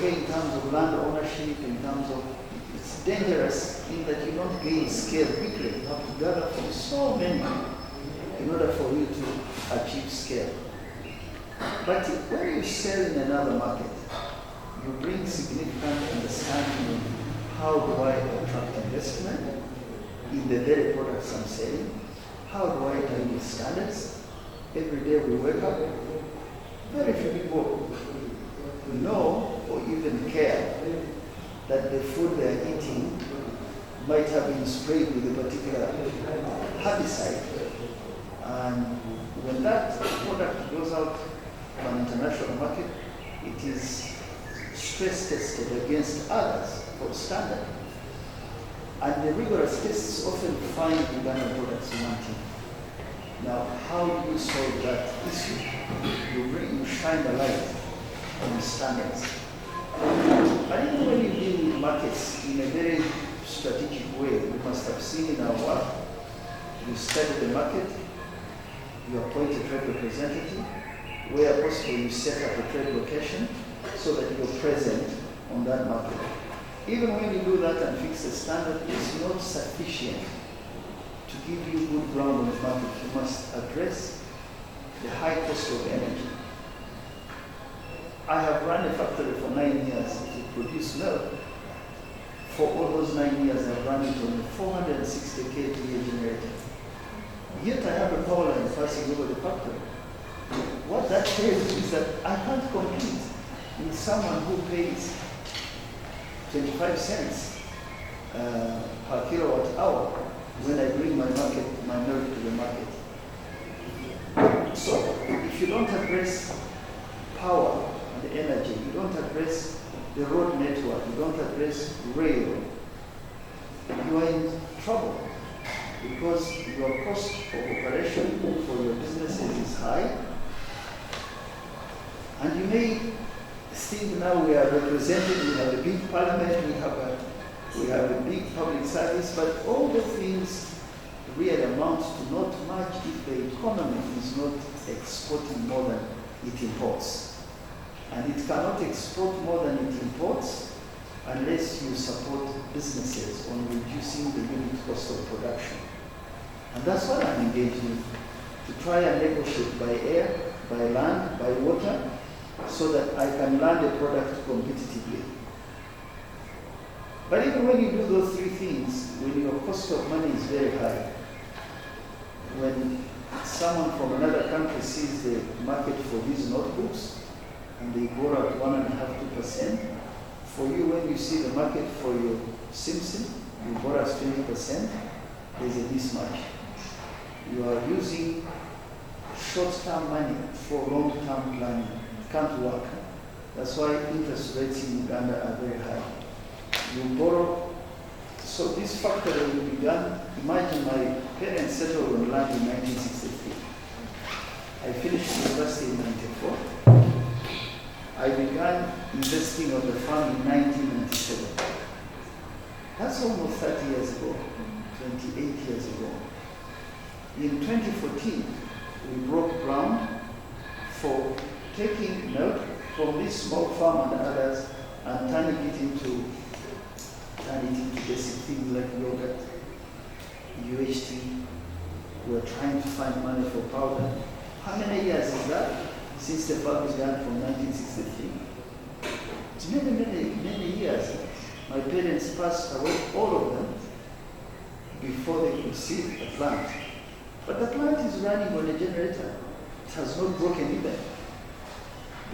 okay in terms of land ownership, in terms of, it's dangerous in that you don't gain scale quickly. You have to gather from so many in order for you to achieve scale. But when you sell in another market, you bring significant understanding of how do I attract investment in the very products I'm selling, how do I deal with standards. Every day we wake up, very few people know or even care that the food they're eating might have been sprayed with a particular herbicide. And when that product goes out to an international market, it is stress tested against others for standard. And the rigorous tests often find Ugandan products wanting. Now, how do you solve that issue? You shine the light on the standards. But even when you deal with markets in a very strategic way, you must have seen in our work, you study the market, you appoint a trade representative, where possible you set up a trade location so that you're present on that market. Even when you do that and fix the standard, it's not sufficient to give you good ground on the market. You must address the high cost of energy. I have run a factory for 9 years to produce milk. For all those 9 years, I've run it on a 460 kVA generator. Yet I have a power line passing over the factory. What that tells is that I can't compete with someone who pays 25 cents per kilowatt hour when I bring my milk to the market. So if you don't address power and energy, you don't address the road network, you don't address rail, you are in trouble because your cost of operation for your businesses is high. And you may think now we are represented, we have a big parliament, we have a big public service, but all the things really amount to not much if the economy is not exporting more than it imports. And it cannot export more than it imports unless you support businesses on reducing the unit cost of production. And that's what I'm engaged with, to try and negotiate by air, by land, by water, so that I can land a product competitively. But even when you do those three things, when your cost of money is very high, when someone from another country sees the market for these notebooks and they borrow at 1.5%, 2%, for you when you see the market for your Simpson, you borrow at 20%, there's a mismatch. You are using short-term money for long-term planning. Can't work. That's why interest rates in Uganda are very high. You borrow. So this factory will be done. Imagine my parents settled on land in 1963. I finished university in 94. I began investing on the farm in 1997. That's almost 30 years ago, 28 years ago. In 2014, we broke ground for taking milk from this small farm and others and turning it into basic things like yogurt, UHT. We're trying to find money for powder. How many years is that since the farm began from 1963? It's many years. My parents passed away, all of them, before they could see the plant. But the plant is running on a generator. It has not broken either.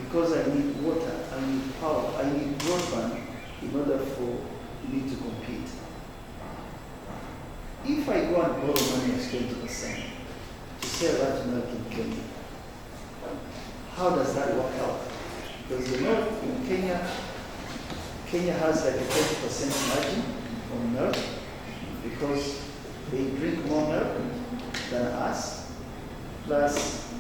Because I need water, I need power, I need broadband in order for me to compete. If I go and borrow money as 20% to sell that milk in Kenya, how does that work out? Because the milk in Kenya has like a 20% margin on milk because they drink more milk than us, plus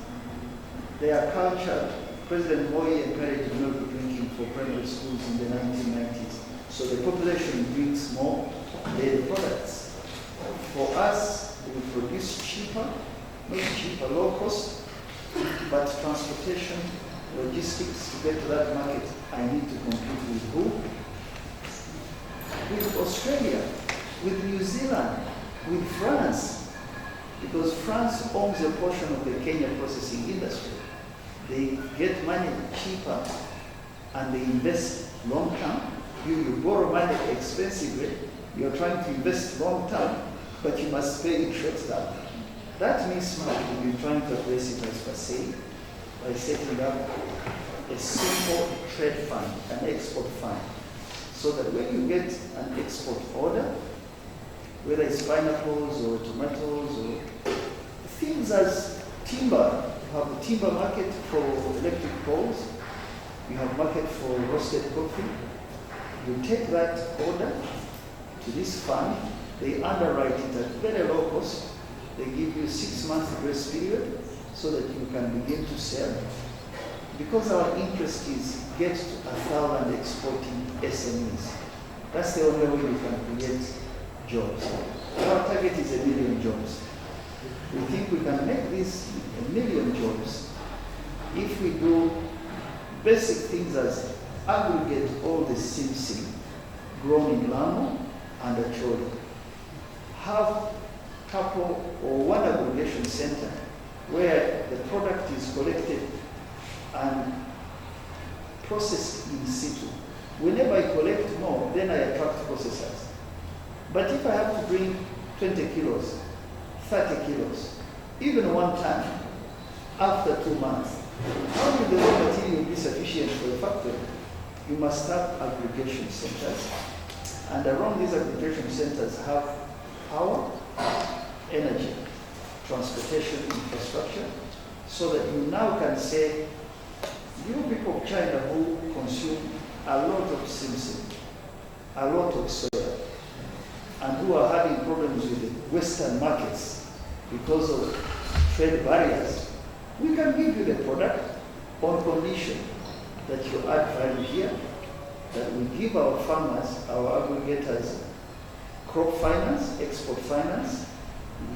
their culture. President Moi encouraged milk drinking for primary schools in the 1990s. So the population drinks more dairy products. For us, we produce cheaper, not cheaper, low cost, but transportation, logistics to get to that market, I need to compete with who? With Australia, with New Zealand, with France, because France owns a portion of the Kenya processing industry. They get money cheaper and they invest long term. You borrow money expensively, you're trying to invest long term, but you must pay it short term. That mismatch we've been trying to address it as PACIED by setting up a simple trade fund, an export fund, so that when you get an export order, whether it's pineapples or tomatoes or things as timber, you have the timber market for electric poles, you have market for roasted coffee. You take that order to this fund, they underwrite it at very low cost, they give you 6 months grace period so that you can begin to sell. Because our interest is get to 1,000 exporting SMEs. That's the only way we can create jobs. Our target is 1 million jobs. We think we can make this 1 million jobs if we do basic things as aggregate all the simsim grown in Lamu and Acholi. Have couple or one aggregation center where the product is collected and processed in situ. Whenever I collect more, then I attract processors. But if I have to bring 20 kilos, 30 kilos, even 1 ton after 2 months, how will the raw material be sufficient for a factory? You must have aggregation centers. And around these aggregation centers have power, energy, transportation infrastructure, so that you now can say, you people of China who consume a lot of simsim, a lot of soya, and who are having problems with the Western markets because of trade barriers, we can give you the product on condition that you add value here, that we give our farmers, our aggregators, crop finance, export finance.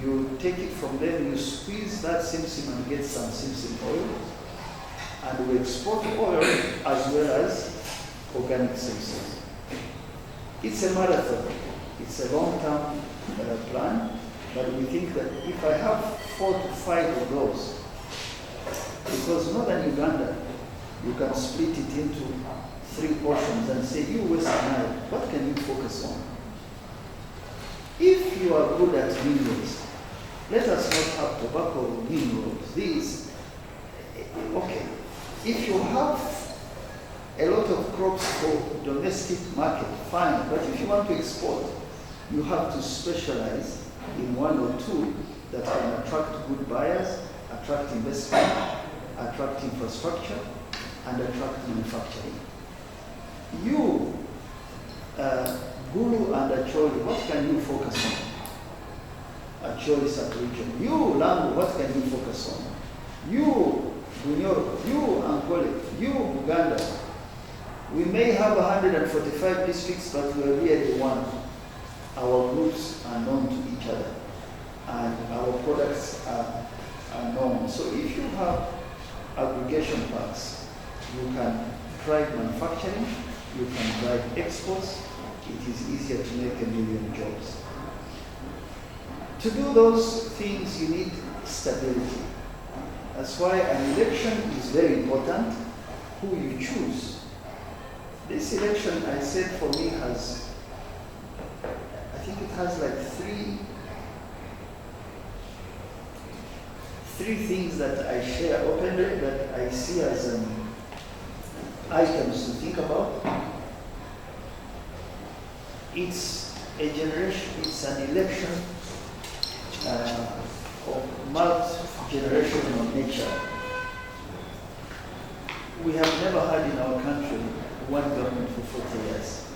You take it from them, you squeeze that simsim and get some simsim oil, and we export oil as well as organic simsim. It's a marathon. It's a long-term plan, but we think that if I have 4 to 5 of those, because Northern Uganda, you can split it into 3 portions and say, you Western Nile, what can you focus on? If you are good at minerals, let us not have tobacco minerals. These, okay. If you have a lot of crops for domestic market, fine. But if you want to export, you have to specialize in 1 or 2 that can attract good buyers, attract investment, attract infrastructure, and attract manufacturing. You, Gulu and Acholi, what can you focus on? Acholi sub-region. You, Lamu, what can you focus on? You, Bunyoro, you, Ankole, you, Uganda. We may have 145 districts, but we are really one. Our groups are known to each other, and our products are known. So if you have aggregation parks, you can drive manufacturing, you can drive exports. It is easier to make 1 million jobs. To do those things, you need stability. That's why an election is very important, who you choose. This election, I said, for me has, I think it has like three things that I share openly that I see as items to think about. It's a generation, it's an election of multi-generational nature. We have never had in our country one government for 40 years.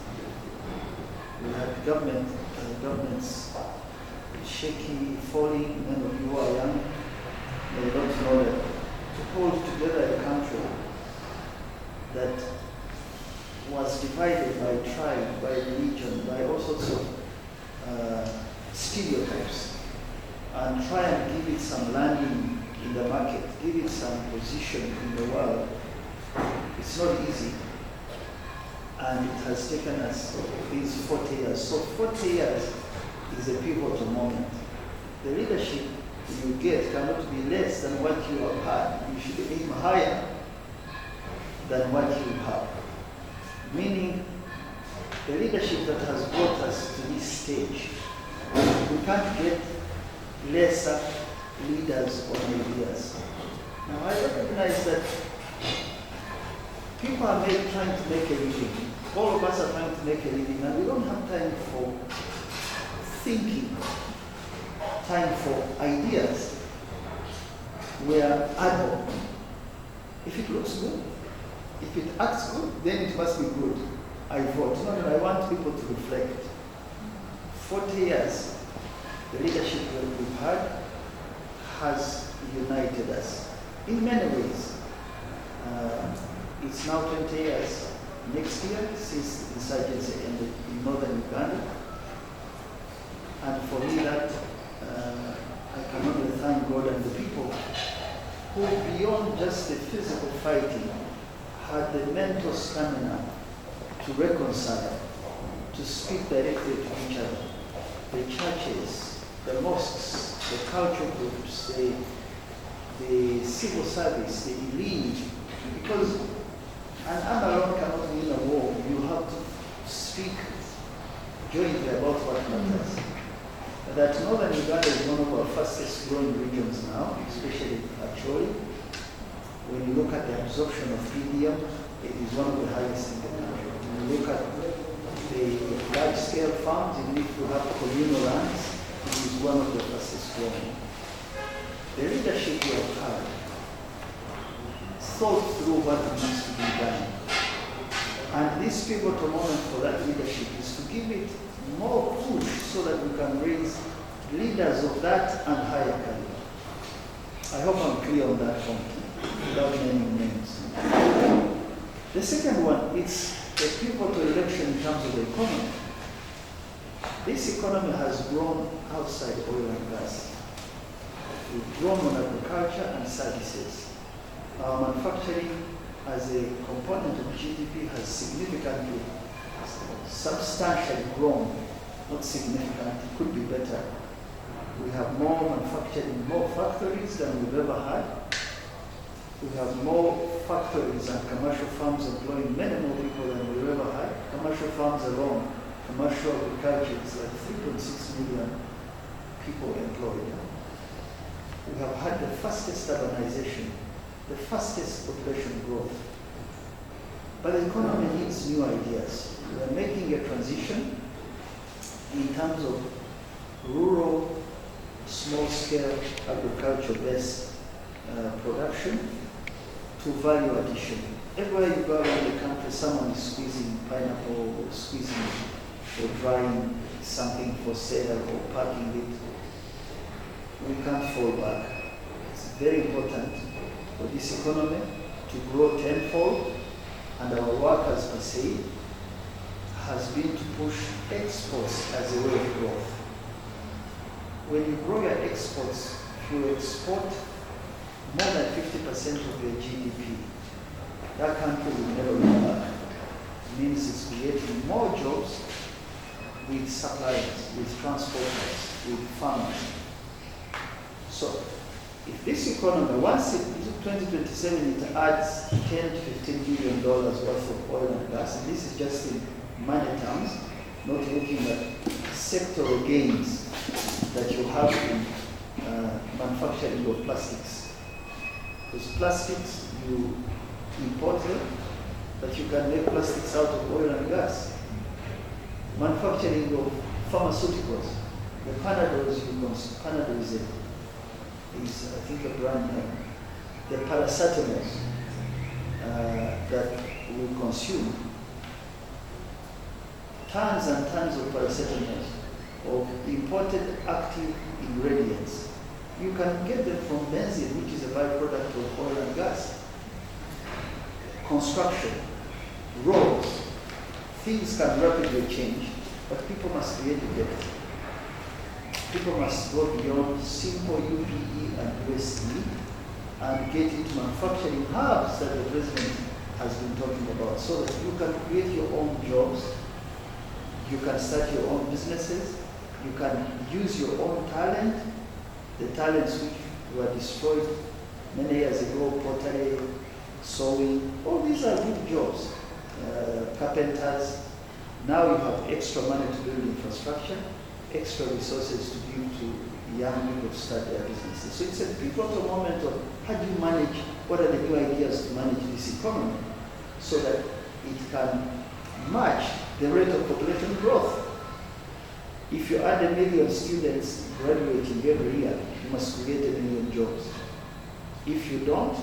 We had governments shaky, falling. Many of you are young. They don't know that to hold together a country that was divided by tribe, by religion, by all sorts of stereotypes, and try and give it some landing in the market, give it some position in the world. It's not easy. and it has taken us these 40 years. So 40 years is a pivotal moment. The leadership you get cannot be less than what you have had. You should aim higher than what you have. Meaning, the leadership that has brought us to this stage, we can't get lesser leaders or ideas. Now, I recognize that people are trying to make a living. All of us are trying to make a living, and we don't have time for thinking, time for ideas. We are adult. If it looks good, if it acts good, then it must be good. I vote. No, I want people to reflect. 40 years, the leadership that we've had has united us in many ways. It's now 20 years next year since the insurgency ended in Northern Uganda. And for me that, I can only thank God and the people who, beyond just the physical fighting, had the mental stamina to reconcile, to speak directly to each other. The churches, the mosques, the cultural groups, the civil service, the elite, because an arm alone cannot win a war. You have to speak jointly about what matters. That Northern Uganda is one of our fastest growing regions now, especially Acholi. When you look at the absorption of PDM, it is one of the highest in the country. When you look at the large-scale farms, even if you have communal lands, it is one of the fastest growing. The leadership we have had thought through what needs to be done. And this pivotal moment for that leadership is to give it more push so that we can raise leaders of that and higher caliber. I hope I'm clear on that point, without naming names. The second one, it's a pivotal election in terms of the economy. This economy has grown outside oil and gas. We've grown on agriculture and services. Our manufacturing as a component of GDP has significantly, substantially grown. Not significant, it could be better. We have more manufacturing, more factories than we've ever had. We have more factories and commercial farms employing many more people than we've ever had. Commercial farms alone, commercial agriculture is like 3.6 million people employed. We have had the fastest urbanization, the fastest population growth. But the economy needs new ideas. We are making a transition in terms of rural, small-scale agriculture-based production to value addition. Everywhere you go around the country, someone is squeezing pineapple, or squeezing or drying something for sale or packing it. We can't fall back. It's very important for this economy to grow tenfold, and our work as PACIED has been to push exports as a way of growth. When you grow your exports, you export more than 50% of your GDP. That country will never go back. It means it's creating more jobs with suppliers, with transporters, with farmers. So, if this economy, once in 2027, it adds $10 to $15 billion worth of oil and gas, and this is just in money terms, not looking at sectoral gains that you have in manufacturing of plastics. Because plastics, you import them, but you can make plastics out of oil and gas. Manufacturing of pharmaceuticals, the Panadols you consume, Panadol is I think a brand name. The paracetamols that we consume, tons and tons of paracetamols, of imported active ingredients. You can get them from benzene, which is a byproduct of oil and gas. Construction, roads, things can rapidly change, but people must create the depth. People must go beyond simple UPE and USE and get into manufacturing hubs that the President has been talking about, so that you can create your own jobs, you can start your own businesses, you can use your own talent, the talents which were destroyed many years ago, pottery, sewing, all these are good jobs. Carpenters. Now you have extra money to build infrastructure, extra resources to give to young people to start their businesses. So it's a pivotal moment of how do you manage, what are the new ideas to manage this economy so that it can match the rate of population growth. If you add 1 million students graduating every year, you must create 1 million jobs. If you don't,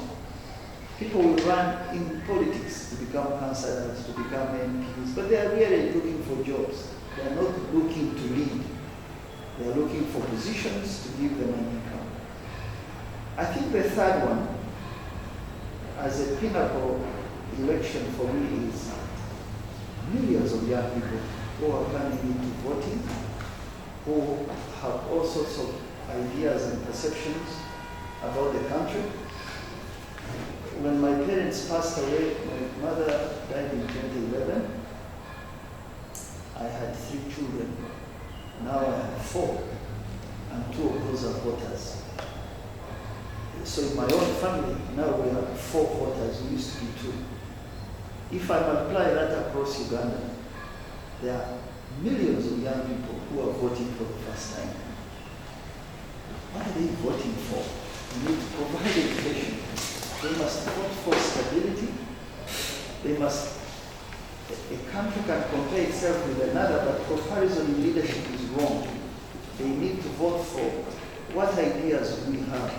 people will run in politics to become councillors, to become MPs, but they are really looking for jobs. They are not looking to lead. They are looking for positions to give them an income. I think the third one, as a pinnacle election for me, is millions of young people who are coming into voting, who have all sorts of ideas and perceptions about the country. When my parents passed away, my mother died in 2011. I had 3 children. Now I have 4, and 2 of those are voters. So in my own family, now we have 4 voters. We used to be 2. If I multiply that across Uganda, there are millions of young people who are voting for the first time. What are they voting for? We need to provide education. They must vote for stability. They must, a country can compare itself with another, but comparison in leadership is wrong. They need to vote for what ideas we have.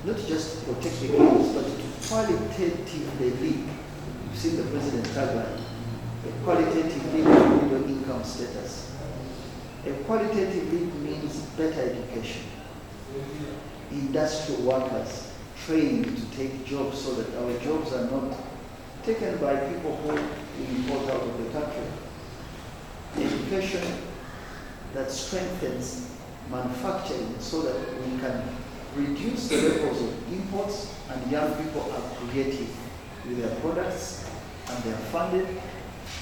Not just to protect the gains, but to qualitatively lead. You've seen the president's tagline, a qualitative lead to middle income status. A qualitative lead means better education. Industrial workers trained to take jobs so that our jobs are not taken by people who we import out of the country. Education that strengthens manufacturing so that we can reduce the levels of imports and young people are creative with their products and they are funded,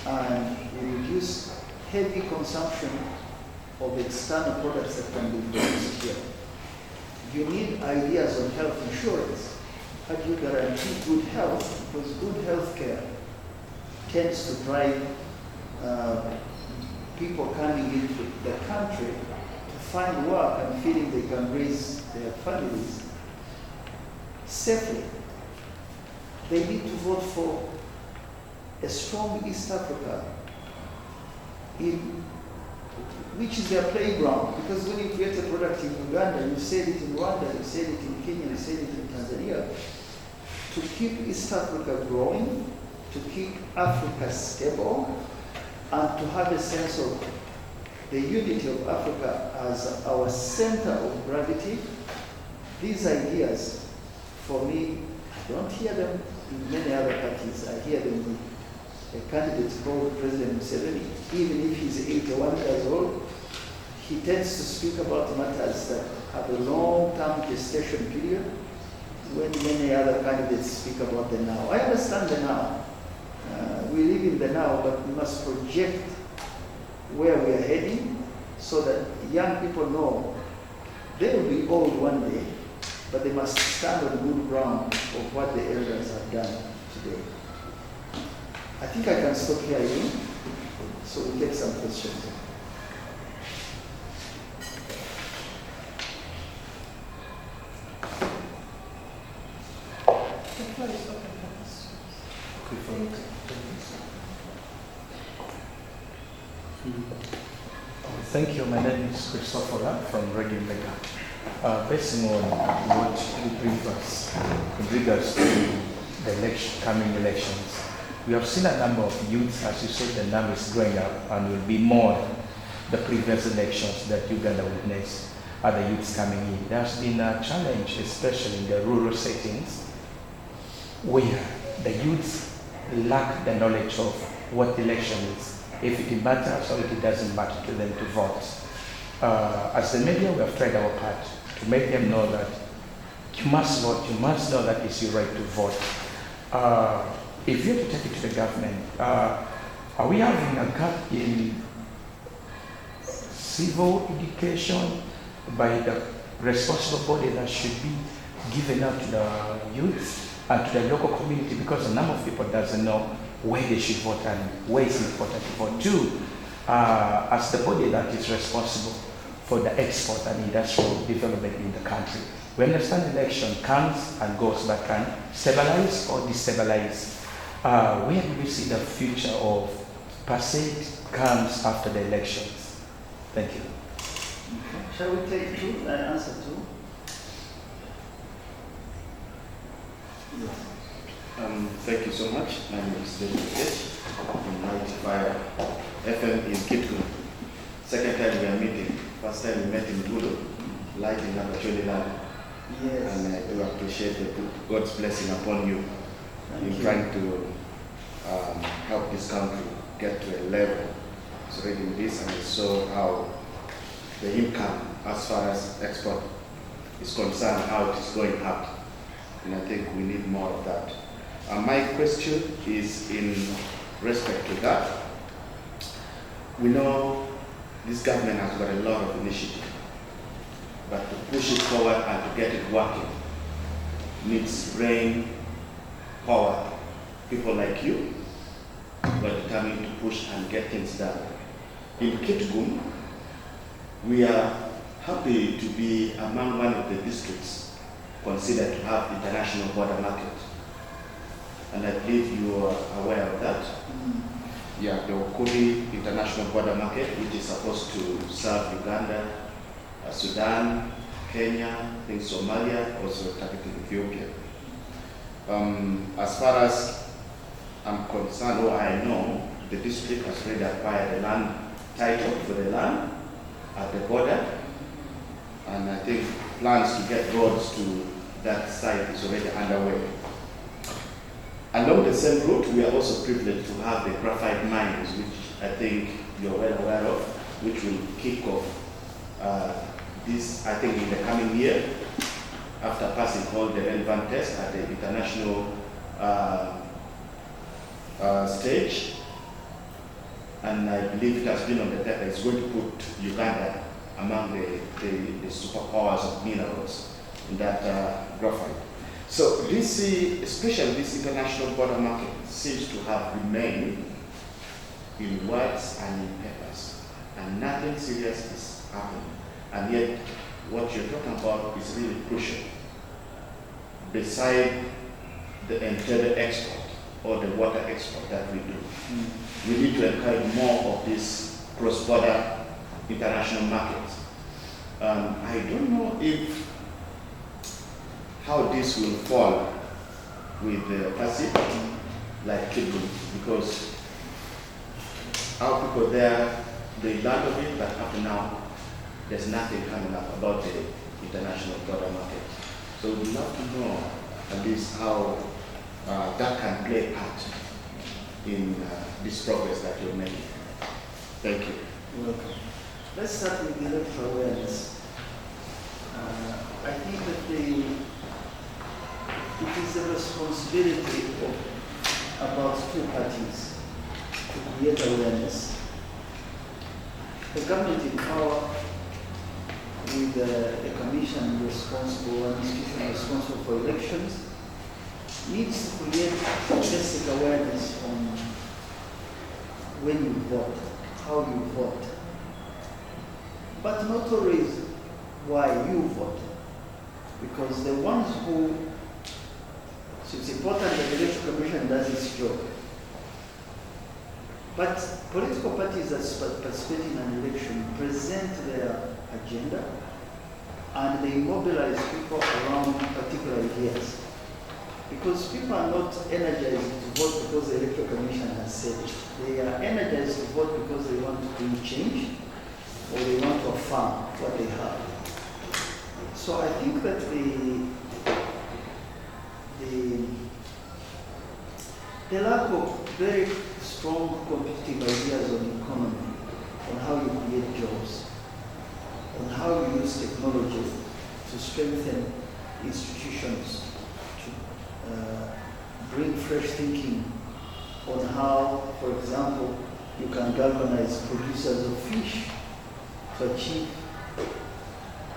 and we reduce heavy consumption of external products that can be produced here. You need ideas on health insurance. How do you guarantee good health? Because good health care tends to drive people coming into the country to find work and feeling they can raise their families safely. They need to vote for a strong East Africa, which is their playground. Because when you create a product in Uganda, you sell it in Rwanda, you sell it in Kenya, you sell it in Tanzania. To keep East Africa growing, to keep Africa stable, and to have a sense of the unity of Africa as our center of gravity, these ideas, for me, I don't hear them in many other parties. I hear them with a candidate called President Museveni. Even if he's 81 years old, he tends to speak about matters that have a long-term gestation period, when many other candidates speak about the now. I understand the now. We live in the now, but we must project where we are heading so that young people know they will be old one day, but they must stand on good ground of what the elders have done today. I think I can stop here, Ian, so we'll take some questions. Thank you. My name is Christopher from Radio Mega. Based on what you bring us in regards to the coming elections, we have seen a number of youths, as you said, the number is growing up and will be more the previous elections that Uganda witnessed, other youths coming in. There has been a challenge, especially in the rural settings, where the youths lack the knowledge of what election is, if it matters or if it doesn't matter to them to vote. As the media, we have tried our part to make them know that you must vote, you must know that it's your right to vote. if you have to take it to the government, are we having a gap in civil education by the responsible body that should be given out to the youth and to the local community, because a number of people doesn't know where they should vote and where it's important to vote. Two, as the body that is responsible for the export and industrial development in the country, we understand election comes and goes, but can stabilize or destabilize. Where do we see the future of PACIED comes after the elections? Thank you. Okay. Shall we take two? Answer two? Yes. Thank you so much. I'm David from 95 FM in Kitgum. Second time we are meeting. First time we met in Budo, lighting up Acholi land. Yes. And I do appreciate God's blessing upon you in trying to help this country get to a level. So reading this, and I saw how the income as far as export is concerned, how it is going up. And I think we need more of that. My question is in respect to that. We know this government has got a lot of initiative, but to push it forward and to get it working needs brain power. People like you who are determined to push and get things done. In Kitgum, we are happy to be among one of the districts considered to have international border market. And I believe you are aware of that. Yeah, the Acholi International Border Market, which is supposed to serve Uganda, Sudan, Kenya, I think Somalia, also targeting Ethiopia. As far as I'm concerned, or I know, the district has already acquired the land title for the land at the border, and I think plans to get roads to that site is already underway. Along the same route, we are also privileged to have the graphite mines, which I think you're well aware of, which will kick off this, I think, in the coming year, after passing all the relevant tests at the international stage. And I believe it has been on the paper. It's going to put Uganda among the superpowers of minerals in that graphite. So this, especially this international border market, seems to have remained in words and in papers, and nothing serious is happening. And yet, what you're talking about is really crucial. Beside the interior export or the water export that we do, we need to encourage more of this cross-border international markets. I don't know how this will fall with the PACIED, like Kitgum, because our people there, they learn of it, but up to now, there's nothing coming up about the international border market. So we'd love to know at least how that can play a part in this progress that you're making. Thank you. You're welcome. Let's start with the electoral awareness. I think that it is a responsibility of about two parties to create awareness. The government in power, with a commission responsible, an institution responsible for elections, needs to create basic awareness on when you vote, how you vote, but not always why you vote, because the ones who, so it's important that the Electoral Commission does its job. But political parties that participate in an election present their agenda and they mobilize people around particular ideas. Because people are not energized to vote because the Electoral Commission has said it. They are energized to vote because they want to bring change or they want to affirm what they have. So I think that the lack of very strong competitive ideas on economy, on how you create jobs, on how you use technology to strengthen institutions, to bring fresh thinking on how, for example, you can galvanize producers of fish to achieve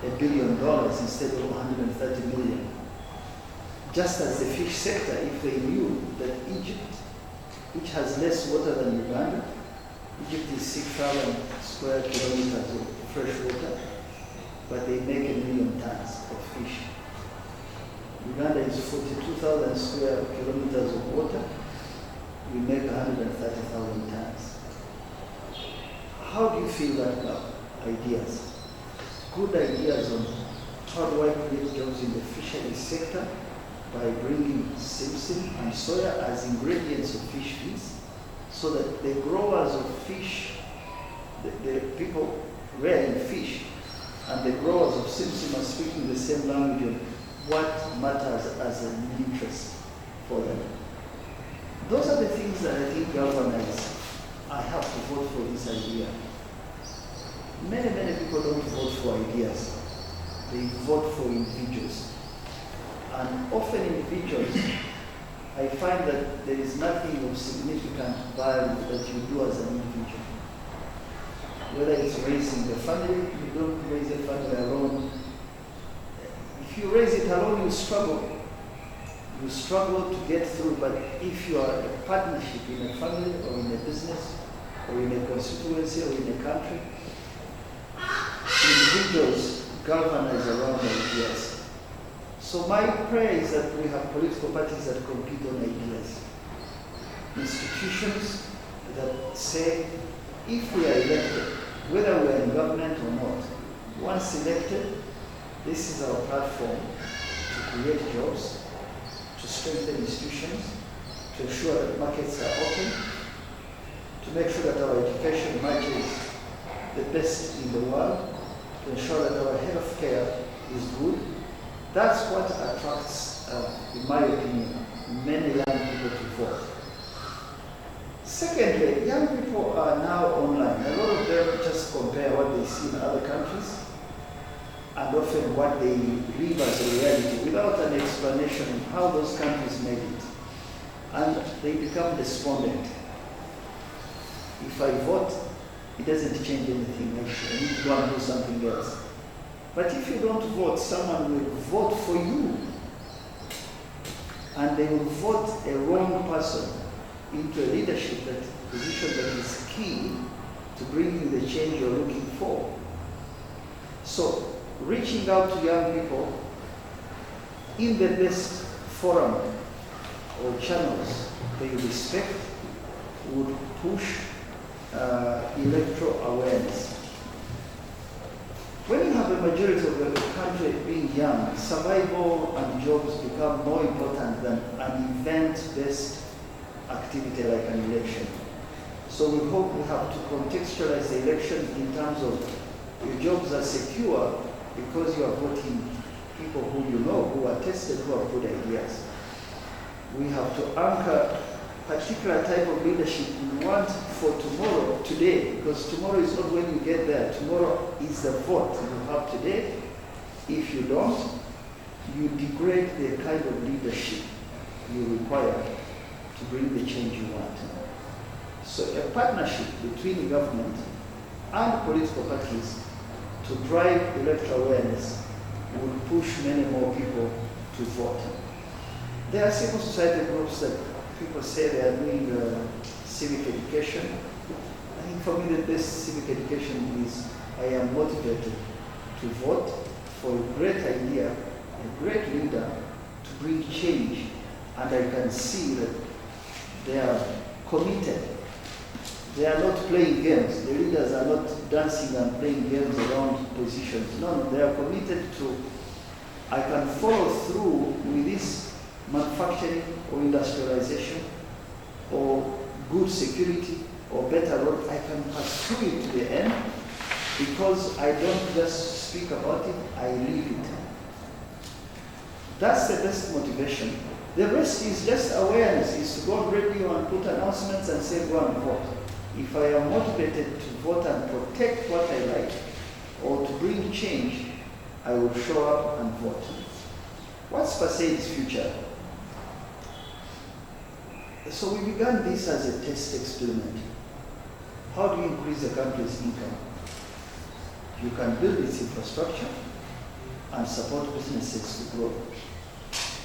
$1 billion instead of 130 million. Just as the fish sector, if they knew that Egypt, which has less water than Uganda, Egypt is 6,000 square kilometers of fresh water, but they make 1 million tons of fish. Uganda is 42,000 square kilometers of water, we make 130,000 tons. How do you feel about ideas? Good ideas on how do I create jobs in the fisheries sector by bringing sesame and soya as ingredients of fish feeds, so that the growers of fish, the people rearing fish, and the growers of sesame are speaking the same language of what matters as an interest for them. Those are the things that I think galvanize. I have to vote for this idea. Many people don't vote for ideas. They vote for individuals. And often individuals, I find that there is nothing of significant value that you do as an individual. Whether it's raising a family, you don't raise a family alone. If you raise it alone, you struggle. You struggle to get through, but if you are a partnership in a family or in a business or in a constituency or in a country, individuals galvanize around ideas. So my prayer is that we have political parties that compete on ideas. Institutions that say, if we are elected, whether we are in government or not, once elected, this is our platform to create jobs, to strengthen institutions, to ensure that markets are open, to make sure that our education matches the best in the world, to ensure that our health care is good. That's what attracts, in my opinion, many young people to vote. Secondly, young people are now online. A lot of them just compare what they see in other countries and often what they live as a reality without an explanation of how those countries made it. And they become despondent. If I vote, it doesn't change anything. I need to go and do something else. But if you don't vote, someone will vote for you. And they will vote a wrong person into a leadership position that is key to bringing the change you're looking for. So, reaching out to young people in the best forum or channels they respect would push electoral awareness. When you have a majority of the country being young, survival and jobs become more important than an event-based activity like an election. So we hope we have to contextualize the election in terms of your jobs are secure because you are voting people who you know, who are tested, who have good ideas. We have to anchor particular type of leadership we want for tomorrow, today, because tomorrow is not when you get there. Tomorrow is the vote you have today. If you don't, you degrade the kind of leadership you require to bring the change you want. So a partnership between government and political parties to drive electoral awareness would push many more people to vote. There are civil society groups that people say they are doing civic education. I think for me the best civic education is I am motivated to vote for a great idea, a great leader to bring change, and I can see that they are committed. They are not playing games. The leaders are not dancing and playing games around positions. No, they are committed to, I can follow through with this manufacturing or industrialization or good security or better road. I can pursue it to the end because I don't just speak about it, I live it. That's the best motivation. The rest is just awareness, is to go on radio and put announcements and say go and vote. If I am motivated to vote and protect what I like or to bring change, I will show up and vote. What's PACIED's future? So we began this as a test experiment. How do you increase the country's income? You can build its infrastructure and support businesses to grow.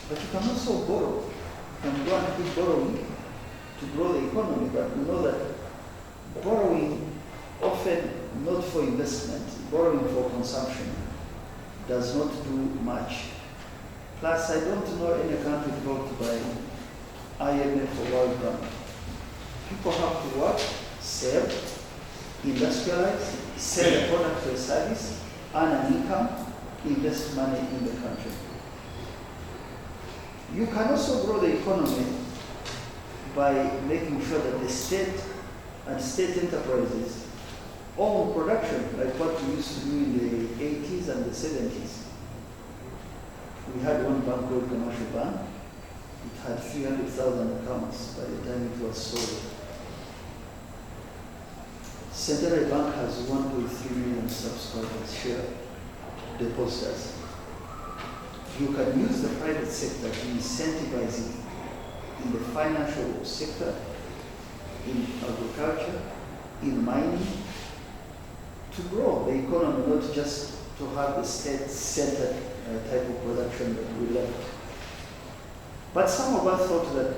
But you can also borrow. You can go and keep borrowing to grow the economy, but we know that borrowing, often not for investment, borrowing for consumption, does not do much. Plus, I don't know any country developed by IMF or World Bank. People have to work, save, industrialize, sell a product or a service, earn an income, invest money in the country. You can also grow the economy by making sure that the state and state enterprises own production, like what we used to do in the 80s and the 70s. We had one bank called Commercial Bank. It had 300,000 accounts by the time it was sold. Central Bank has 1.3 million subscribers, share depositors. You can use the private sector to incentivize it in the financial sector, in agriculture, in mining, to grow the economy, not just to have the state-centered type of production that we left. But some of us thought that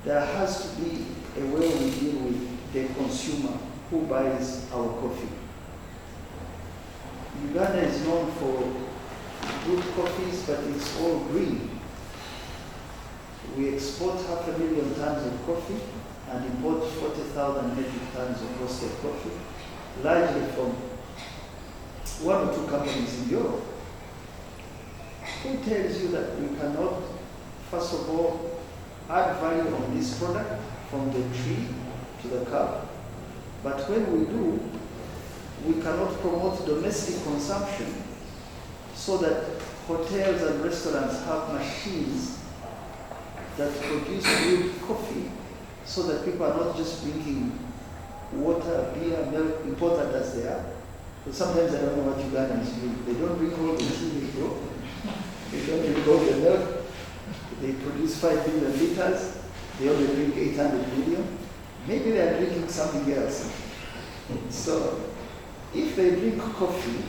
there has to be a way we deal with the consumer who buys our coffee. Uganda is known for good coffees, but it's all green. We export 500,000 tons of coffee and import 40,000 metric tons of roasted coffee, largely from one or two companies in Europe. Who tells you that we cannot, first of all, add value on this product from the tree to the cup? But when we do, we cannot promote domestic consumption so that hotels and restaurants have machines that produce good coffee so that people are not just drinking water, beer, milk, important as they are. But sometimes I don't know what Ugandans do. They don't drink all the tea they grow. They don't drink all the milk. They produce 5 billion liters. They only drink 800 million. Maybe they are drinking something else. So if they drink coffee,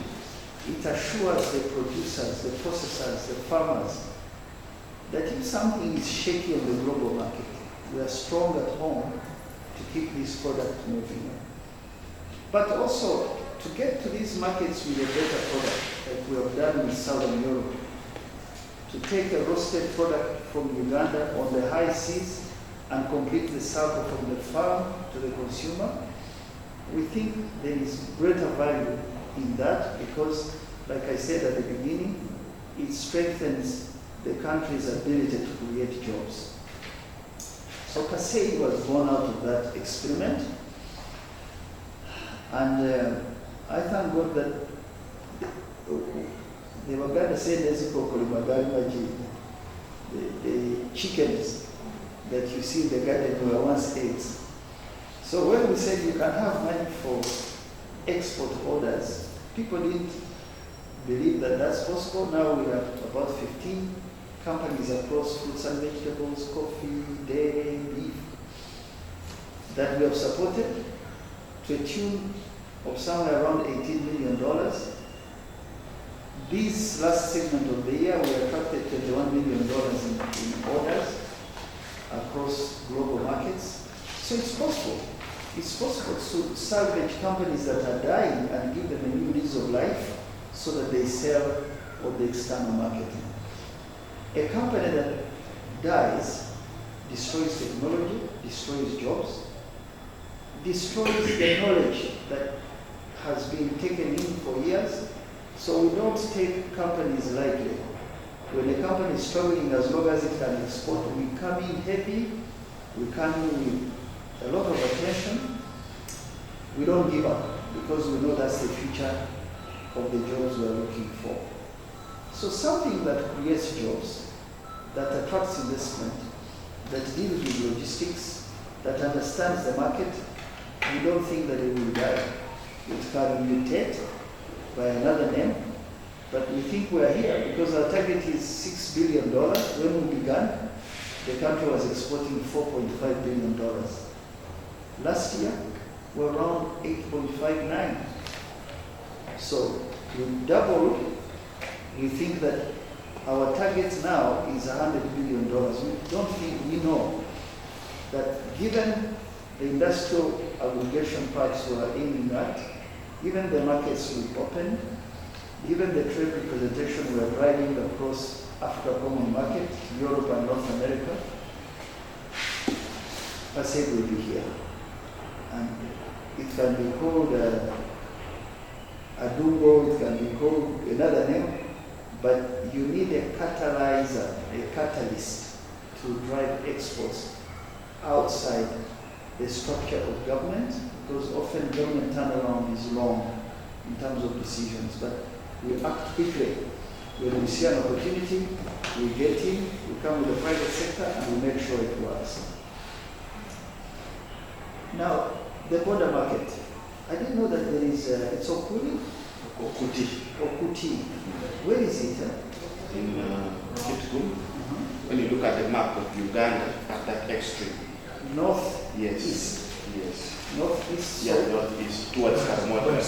it assures the producers, the processors, the farmers, that if something is shaky on the global market, we are strong at home to keep this product moving. But also to get to these markets with a better product, like we have done in Southern Europe, to take a roasted product from Uganda on the high seas and complete the cycle from the farm to the consumer, we think there is greater value in that because, like I said at the beginning, it strengthens the country's ability to create jobs. So PACIED was born out of that experiment. And I thank God that the Waganda said, the chickens that you see in the garden were once eggs. So when we said you can have money for export orders, people didn't believe that that's possible. Now we have about 15 companies across fruits and vegetables, coffee, dairy, beef, that we have supported to a tune of somewhere around $18 million. This last segment of the year, we attracted $21 million in orders across global markets. So it's possible. It's possible to salvage companies that are dying and give them a new lease of life so that they sell on the external market. A company that dies destroys technology, destroys jobs, destroys the knowledge that has been taken in for years. So we don't take companies lightly. When a company is struggling, as long as it can export, we come in heavy, we come in with a lot of attention. We don't give up because we know that's the future of the jobs we are looking for. So something that creates jobs, that attracts investment, that deals with logistics, that understands the market, we don't think that it will die. It can mutate by another name, but we think we are here because our target is $6 billion when we began. the country was exporting $4.5 billion. Last year, we're around 8.59. So we doubled. We think that our target now is $100 billion. We don't think we know that given the industrial aggregation parks we are aiming at, given the markets we've opened, given the trade representation we are driving across Africa Common Market, Europe and North America, PACIED will be here. And it can be called Adungo, it can be called another name, but you need a catalyzer, a catalyst to drive exports outside the structure of government, because often government turnaround is long in terms of decisions, but we act quickly. When we see an opportunity, we get in, we come with the private sector, and we make sure it works. Now, the border market. I didn't know that there is, it's Okuli? Okuti. Okuti. Where is it? In Kitgum. When you look at the map of Uganda, at that extreme. North? Yes. East. Yes. Northeast? Yeah, northeast, towards Karamoja.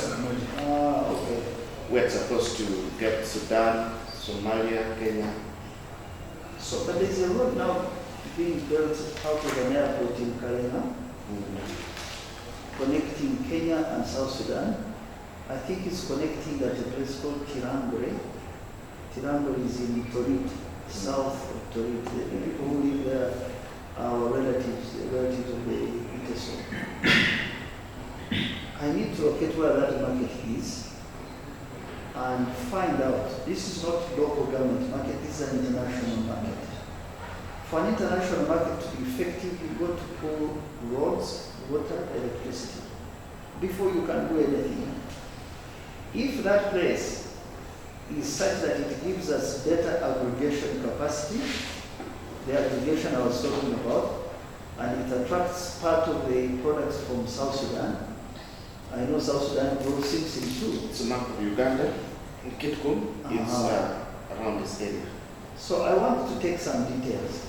Ah, okay. We're supposed to get Sudan, Somalia, Kenya. So, but there's a road now being built out of an airport in Kalena, connecting Kenya and South Sudan. I think it's connecting at a place called Tirangore. Tirangore is in Torit, south of Torit. The people who live there are relatives of the Iteso. I need to locate where that market is and find out. This is not local government market, this is an international market. For an international market to be effective, you've got to pull roads, water, electricity before you can do anything. If that place is such that it gives us better aggregation capacity, the aggregation I was talking about, and it attracts part of the products from South Sudan. I know South Sudan grows simsim too. It's a map of Uganda. In Kitgum, it's around this area. So I want to take some details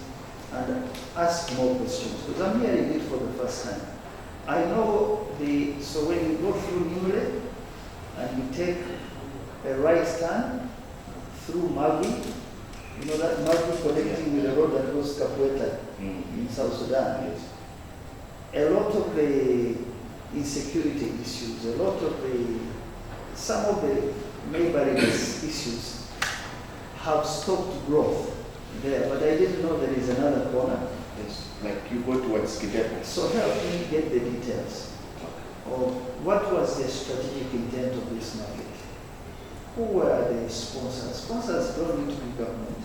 and ask more questions, because I'm hearing it for the first time. I know so when you go through Nimule and you take a right turn through Magi, you know that Magi connecting with the road that goes Kapweta in South Sudan. Yes. A lot of the insecurity issues, some of the neighboring issues have stopped growth there, but I didn't know there is another corner. Yes. Like you go towards Kidepo. So help me get the details of what was the strategic intent of this market. Who were the sponsors? Sponsors don't need to be government.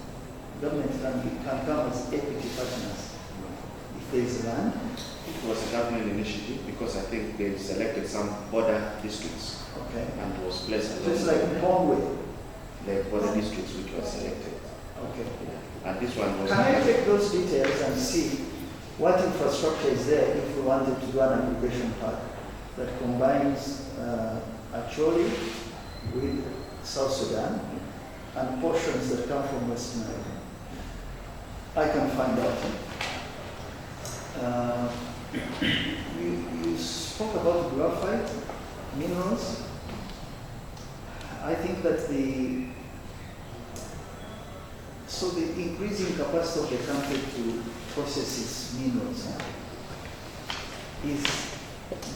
Government can come as equity partners. If there is land. It was a government initiative because I think they selected some border districts. Okay. And it was placed. So it's like Conway. The border districts which were selected. Okay. And this one was. Can I take those details and see what infrastructure is there if we wanted to do an aggregation park that combines Acholi with South Sudan and portions that come from West Nile? I can find out. You spoke about graphite minerals. I think that the increasing capacity of the country to process its minerals is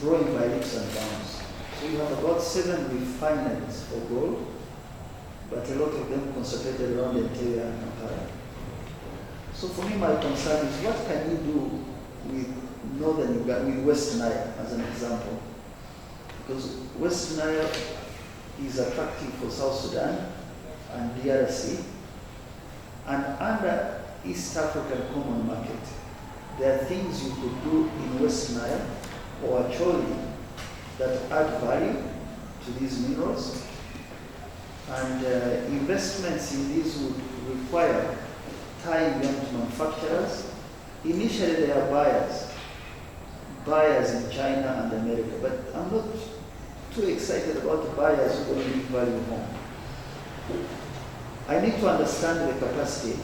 growing by leaps and bounds. So you have about 7 refineries for gold, but a lot of them concentrated around the interior and Kampala. So for me, my concern is what can you do with Northern Uganda, with West Nile as an example? Because West Nile is attractive for South Sudan and DRC, and under East African Common Market, there are things you could do in West Nile or Acholi that add value to these minerals, and investments in these would require tying them to manufacturers. Initially, they are buyers in China and America, but I'm not too excited about the buyers who don't bring value home. I need to understand the capacity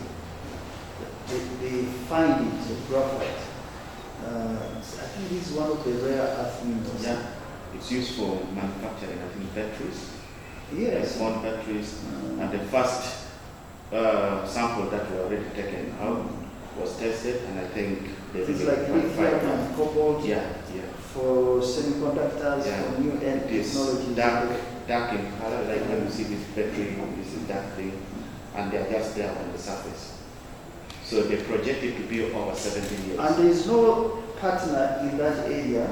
they find it, graphite. I think this is one of the rare earth minerals. Yeah, it's used for manufacturing, I think, batteries. Yes. Small batteries. And the first sample that were already taken out was tested, and I think they It's really like lithium and cobalt. Yeah, yeah. For semiconductors, Yeah. for new end It is technologies. dark in color, like when you see this battery, this is dark thing, and they are just there on the surface. So they project it to be over 70 years. And there is no partner in that area,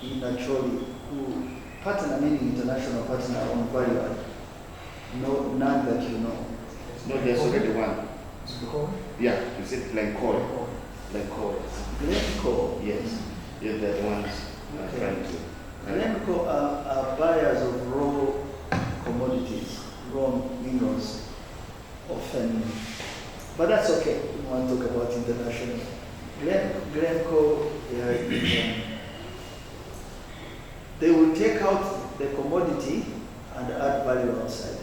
in Acholi, who partner meaning international partner on value add. No, none that you know. No, there's already one. Yeah, you said Glencore. Glencore. Yes. Yeah, they're the ones trying to. Glencore are buyers of raw commodities, raw minerals, often. But that's okay. We want to talk about international. Glencore, they will take out the commodity and add value outside.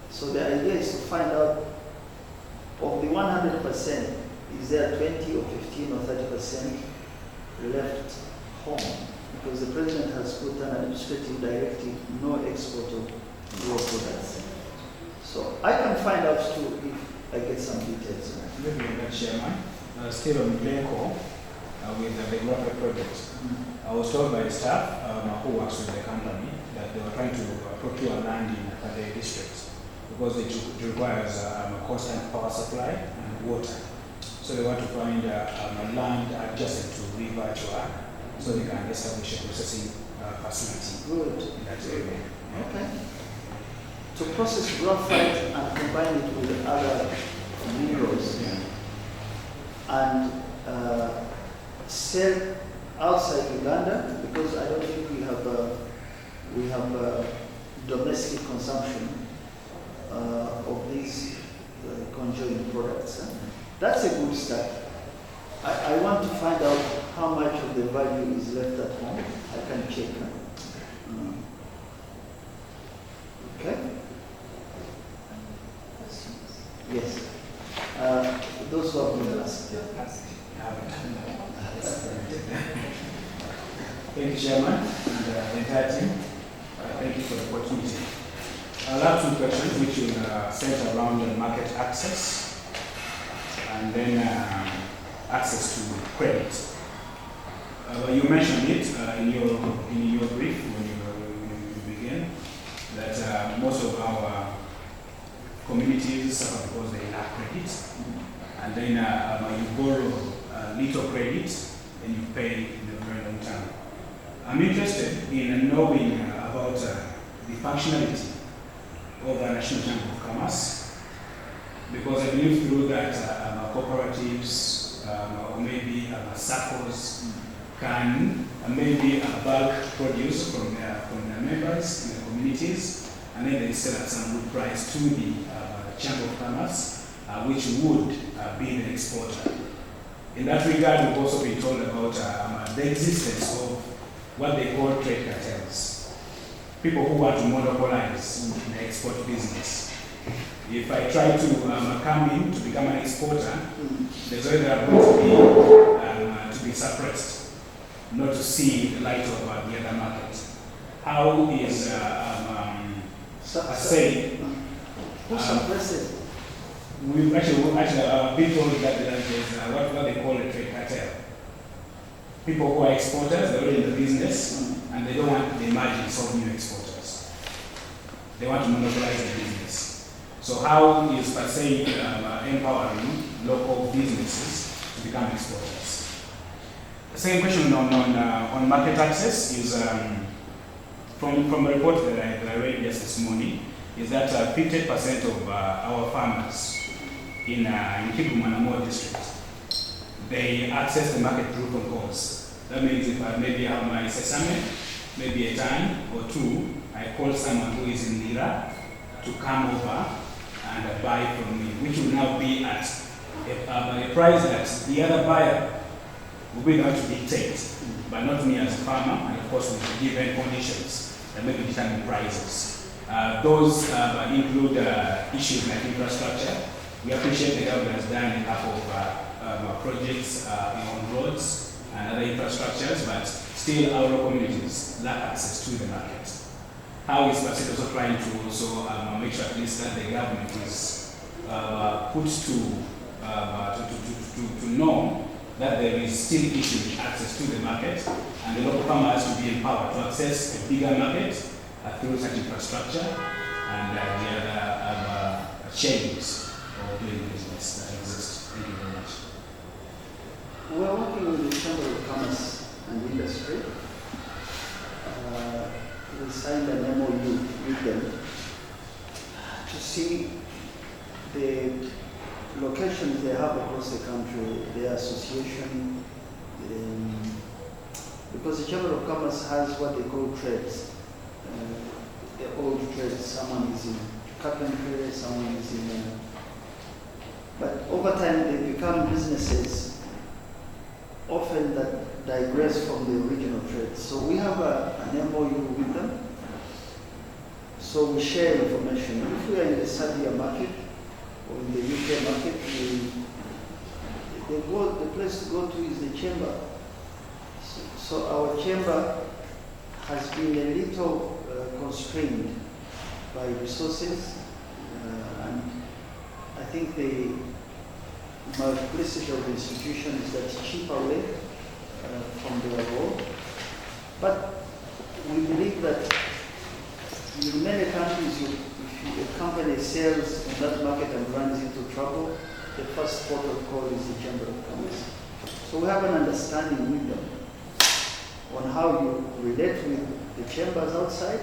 So the idea is to find out of the 100%, is there 20 or 15 or 30% left home? Because the president has put an administrative directive, no export of raw products. So I can find out too if I get some details. Maybe Chairman, still on Glencore with the graphite project. I was told by staff who works with the company that they were trying to procure land in Kadai district because it requires a constant power supply and water. So they want to find a land adjacent to river Chua so they can establish a processing facility. Good. In that area. Okay. To process graphite and combine it with other minerals and sell outside Uganda, because I don't think we have domestic consumption of these conjoined products. That's a good start. I want to find out how much of the value is left at home. I can check. Okay? Yes. Those who have been asked. Thank you, Chairman, and the entire team. Thank you for the opportunity. I'll have two questions which will center around market access and then access to credit. You mentioned it in your brief when you began that most of our communities suffer because they lack credit, and then you borrow little credit and you pay in the very long term. I'm interested in knowing about the functionality of the National Chamber of Commerce, because I believe through that cooperatives or maybe SACCOs can maybe bulk produce from their members in the communities, and then they sell at some good price to the Chamber of Commerce, which would be the exporter. In that regard, we've also been told about the existence of what they call trade cartels. People who want to monopolize the export business. If I try to come in to become an exporter, there's either going to be suppressed, not to see the light of the other market. How is PACIED? Who suppressed it? We've actually been told that there's what they call a trade cartel. People who are exporters, they're already in the business, and they don't want the margins of new exporters. They want to monopolize the business. So how is PACIED empowering local businesses to become exporters? The second question on market access is from a report that I read just this morning, is that 50% of our farmers in Kivu district, they access the market through phone calls. That means if I maybe have my sesame, maybe a ton or two, I call someone who is in Lira to come over and buy from me, which will now be at a price that the other buyer will be able to dictate, but not me as a farmer, and of course with given conditions that may determine prices. Those include issues like infrastructure, We appreciate the government has done a couple of projects on roads and other infrastructures, but still our local communities lack access to the market. How is PACIED also trying to also make sure at least that the government is put to know that there is still issue with access to the market, and the local farmer has to be empowered to access a bigger market through such infrastructure and the other chains of doing business that exist. Thank you very much. We are working with the Chamber of Commerce and Industry. We signed an MOU with them to see the locations they have across the country, their association, because the Chamber of Commerce has what they call trades, the old trades. Someone is in carpentry, someone is in, but over time they become businesses, often that digress from the original trades. So we have an MOU with them, so we share information. If we are in the Sadia market, or in the UK market, the place to go to is the chamber. So our chamber has been a little constrained by resources, and I think the multiplicity of institutions that chip away from their role. But we believe that in many countries, if a company sells in that market and runs into trouble, the first port of call is the Chamber of Commerce. So we have an understanding with them on how you relate with the chambers outside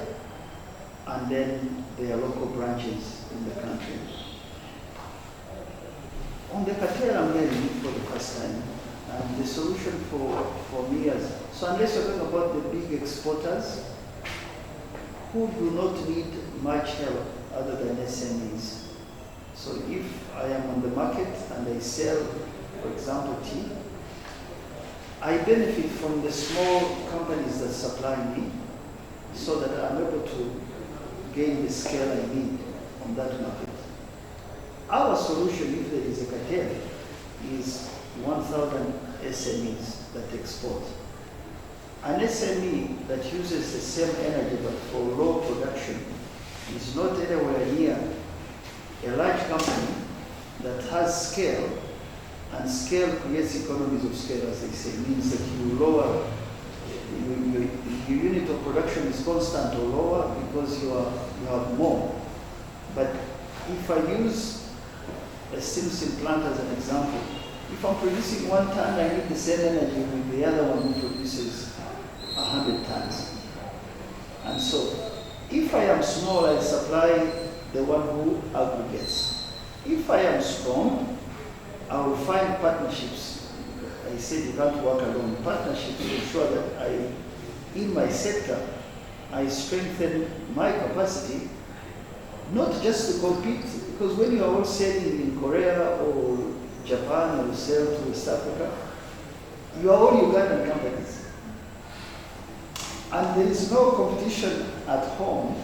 and then their local branches in the country. On the cartel, I'm hearing it for the first time. And the solution for me is, so unless you're talking about the big exporters who do not need much help other than SMEs. So if I am on the market and I sell, for example, tea, I benefit from the small companies that supply me so that I'm able to gain the scale I need on that market. Our solution, if there is a cartel, is 1,000 SMEs that export. An SME that uses the same energy but for low production is not anywhere near a large company that has scale, and scale creates economies of scale, as they say. It means that you lower, your unit of production is constant or lower because you have more. But if I use a steam plant as an example, if I'm producing 1 ton, I need the same energy with the other one who produces 100 tons. And so, if I am small, I supply the one who aggregates. If I am strong, I will find partnerships. I said you can't work alone. Partnerships to ensure that in my sector, I strengthen my capacity, not just to compete, because when you are all selling in Korea or Japan or you sell to West Africa, you are all Ugandan companies. And there is no competition at home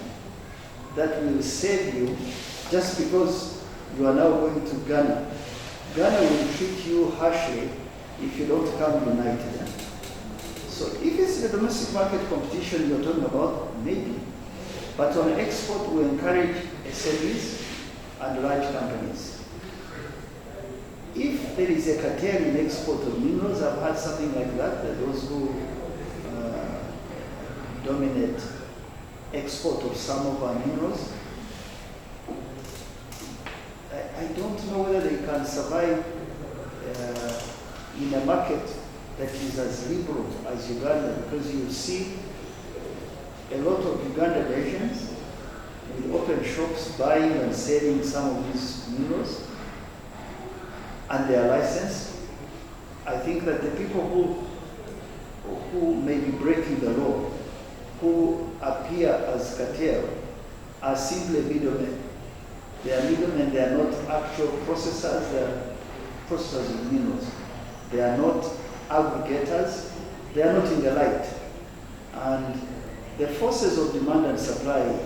that will save you just because you are now going to Ghana. Ghana will treat you harshly if you don't come united. So if it's the domestic market competition you're talking about, maybe. But on export, we encourage SMEs and large companies. If there is a cartel in export of minerals, I've had something like that those who dominate export of some of our minerals, I don't know whether they can survive in a market that is as liberal as Uganda, because you see a lot of Ugandan Asians with open shops buying and selling some of these minerals, and they are licensed. I think that the people who may be breaking the law, who appear as cartel, are simply middlemen. They are middlemen, they are not actual processors, they are processors of minerals. They are not aggregators, they are not in the light. And the forces of demand and supply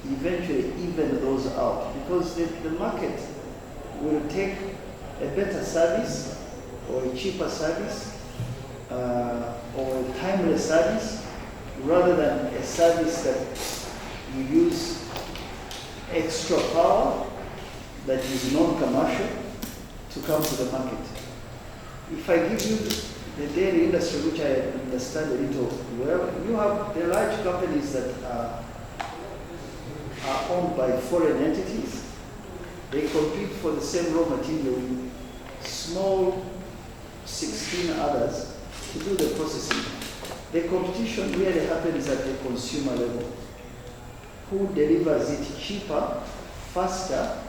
eventually even those out, because the market will take a better service or a cheaper service or a timeless service rather than a service that you use extra power that is non-commercial to come to the market. If I give you the dairy industry, which I understand a little well, you have the large companies that are owned by foreign entities. They compete for the same raw material with small 16 others to do the processing. The competition really happens at the consumer level. Who delivers it cheaper, faster,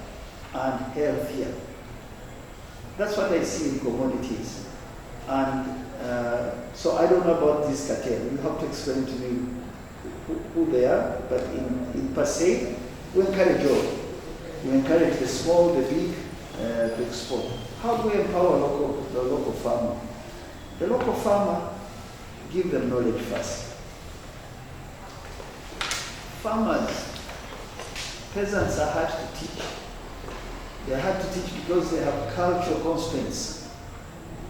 and healthier? That's what I see in commodities. And so I don't know about this cartel. You have to explain to me who they are. But in PACIED, we encourage all. We encourage the small, the big to export. How do we empower the local farmer? The local farmer, give them knowledge first. Farmers, peasants are hard to teach. They're hard to teach because they have cultural constraints.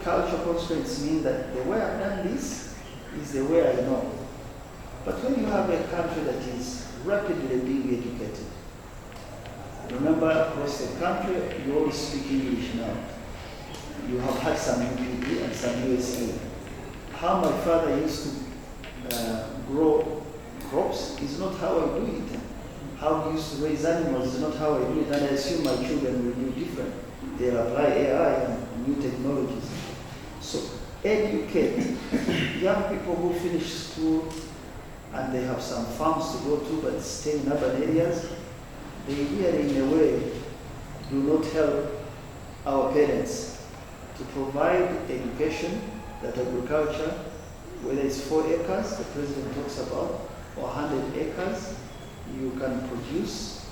Cultural constraints mean that the way I've done this is the way I know. But when you have a country that is rapidly being educated, remember across the country, you all speak English now. You have had some UPD and some USE. How my father used to grow crops is not how I do it. How he used to raise animals is not how I do it, and I assume my children will do different. They'll apply AI and new technologies. So educate young people who finish school and they have some farms to go to but stay in urban areas. They really, in a way, do not help our parents to provide education that agriculture, whether it's 4 acres, the president talks about, or 100 acres, you can produce,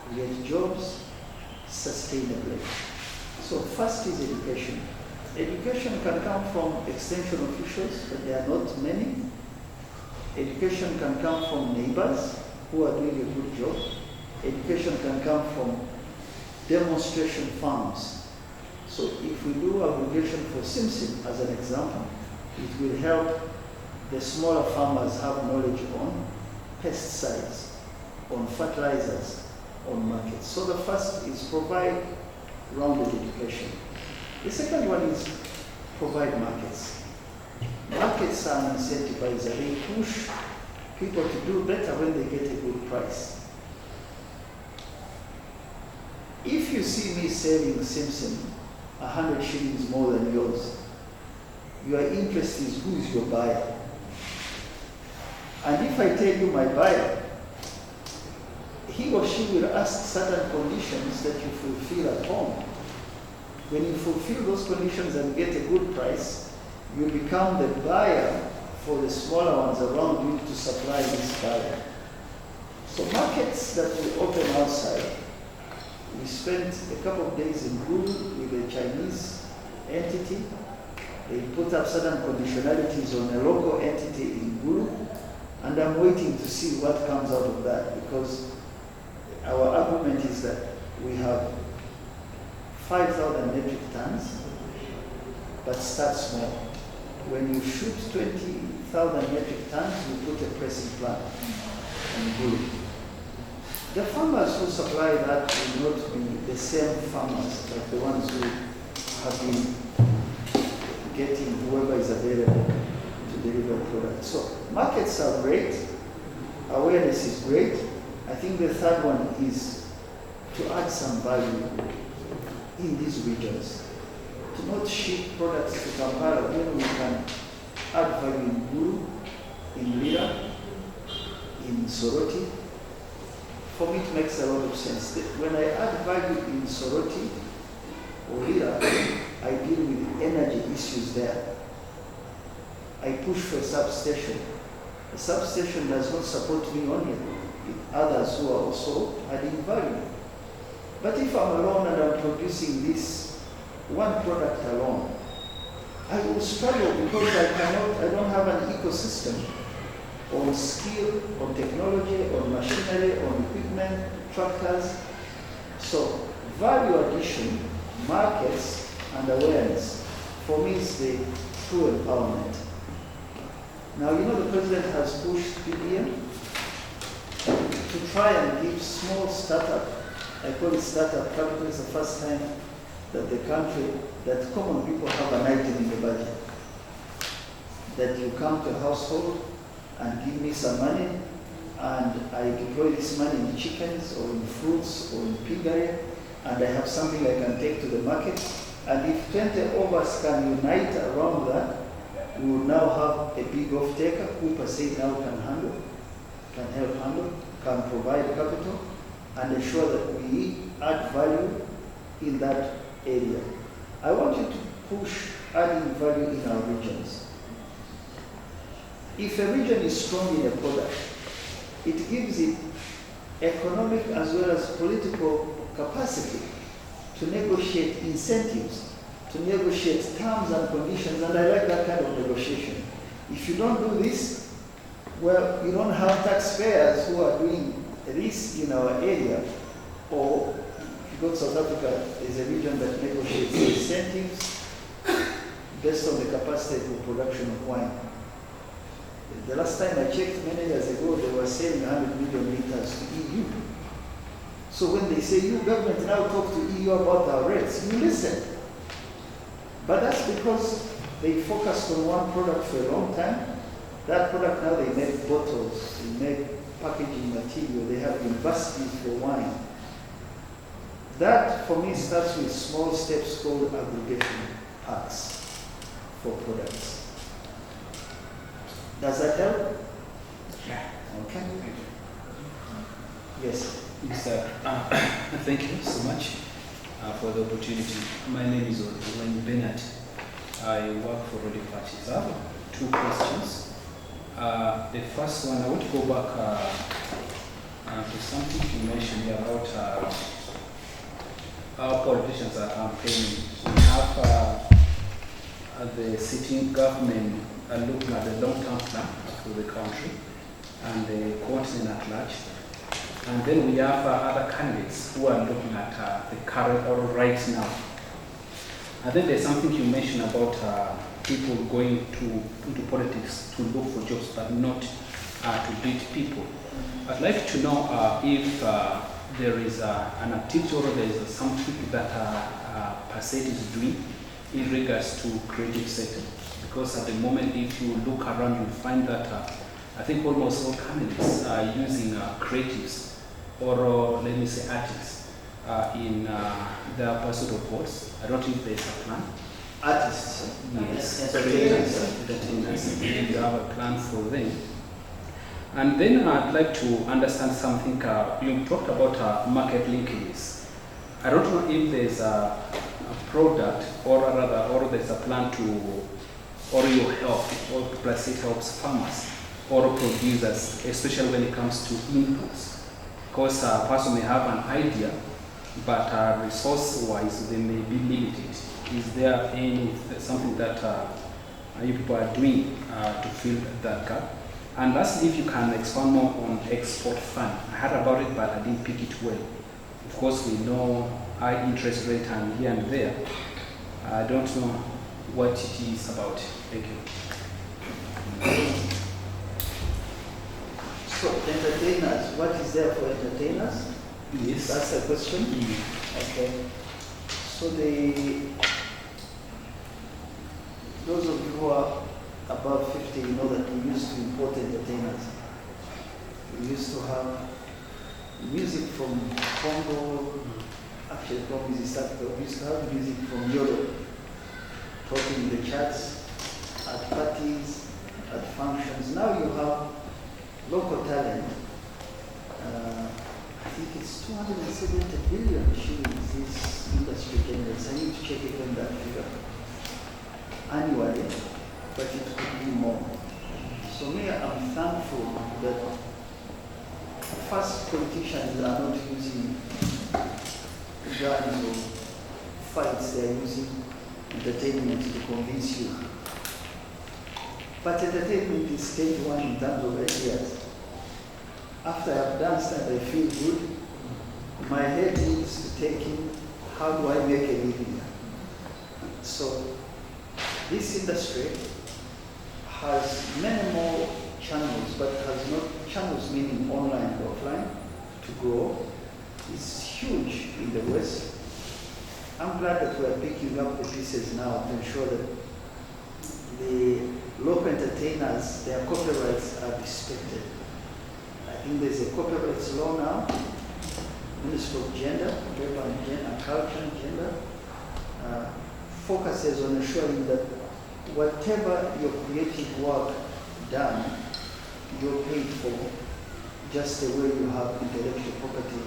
create jobs sustainably. So first is education. Education can come from extension officials, but there are not many. Education can come from neighbors who are doing a good job. Education can come from demonstration farms. So if we do aggregation for Simpson as an example, it will help the smaller farmers have knowledge on pesticides, on fertilizers, on markets. So the first is provide rounded education. The second one is provide markets. Markets are an incentivizer. They push people to do better when they get a good price. If you see me selling Simpson 100 shillings more than yours, your interest is who is your buyer. And if I tell you my buyer, he or she will ask certain conditions that you fulfill at home. When you fulfill those conditions and get a good price, you become the buyer for the smaller ones around you to supply this buyer. So markets that we open outside, we spent a couple of days in Gulu with a Chinese entity. They put up certain conditionalities on a local entity in Gulu, and I'm waiting to see what comes out of that, because our argument is that we have 5,000 metric tons, but start small. When you shoot 20,000 metric tons, you put a pressing plant in Gulu. The farmers who supply that will not be the same farmers like the ones who have been getting whoever is available to deliver products. So markets are great, awareness is great. I think the third one is to add some value in these regions. To not ship products to Kampala when we can add value in Gulu, in Lira, in Soroti. For me, it makes a lot of sense. When I add value in Soroti or Lira, I deal with energy issues there. I push for a substation. A substation does not support me only, with others who are also adding value. But if I'm alone and I'm producing this one product alone, I will struggle because I don't have an ecosystem on skill, on technology, on machinery, on equipment, tractors. So value addition markets and awareness. For me, it's the true empowerment. Now, you know, the president has pushed PBM to try and give small startup, I call it startup capital. It's the first time that the country, that common people have an item in the budget. That you come to a household and give me some money, and I deploy this money in chickens or in fruits or in piggery, and I have something I can take to the market. And if 20 of us can unite around that, we will now have a big off-taker who PACIED now can handle, can help handle, can provide capital, and ensure that we add value in that area. I want you to push adding value in our regions. If a region is strong in a product, it gives it economic as well as political capacity to negotiate incentives, to negotiate terms and conditions, and I like that kind of negotiation. If you don't do this, well, you don't have taxpayers who are doing this in our area, or if you go to South Africa, there's a region that negotiates incentives based on the capacity for production of wine. The last time I checked many years ago, they were selling 100 million liters to EU. So when they say, you government now talk to EU about our rates, you listen. But that's because they focused on one product for a long time. That product now they make bottles, they make packaging material, they have universities for wine. That for me starts with small steps called aggregation packs for products. Does that help? Yeah. Okay. Yes. Mr. Thank you so much for the opportunity. My name is Odrek Bennett. I work for Radio Parties. I have two questions. The first one, I want to go back to something you mentioned about our politicians are campaigning. We have the sitting government looking at the long-term plan for the country and the continent at large. And then we have other candidates who are looking at the current or right now. I think there's something you mentioned about people going into politics to look for jobs, but not to beat people. I'd like to know if there is an activity or there is something that PACIED is doing in regards to creative sector. Because at the moment, if you look around, you'll find that I think almost all candidates are using creatives or let me say artists in their pursuit of votes. I don't think there's a plan. Artists. Yes, entertainers. You have a plan for them. And then I'd like to understand something. You talked about market linkages. I don't know if there's a product or rather, or there's a plan to, or you help, or PACIED helps farmers or producers, especially when it comes to inputs. Because a person may have an idea, but resource-wise, they may be limited. Is there something that you people are doing to fill that gap? And lastly, if you can expand more on export fund. I heard about it, but I didn't pick it well. Of course, we know high interest rate and here and there. I don't know what it is about. Thank you. So entertainers, what is there for entertainers? Yes. That's the question? Okay. So those of you who are above 50, you know that we used to import entertainers. We used to have music from Congo, actually from East Africa. We used to have music from Europe, talking in the charts, at parties, at functions. Now you have local talent. I think it's 270 billion shillings this industry generates. I need to check it on that figure annually, but it could be more. So me, I'm thankful that first politicians are not using guns or fights, they are using entertainment to convince you. But entertainment is stage one in terms of ideas. After I've danced and I feel good, my head needs to take in how do I make a living? So this industry has many more channels, but has not channels meaning online and offline to grow. It's huge in the West. I'm glad that we are picking up the pieces now to ensure that the local entertainers, their copyrights are respected. I think there's a copyrights law now, Ministry of Gender, Labour and Gender, Culture and Gender, focuses on ensuring that whatever your creative work done, you're paid for just the way you have intellectual property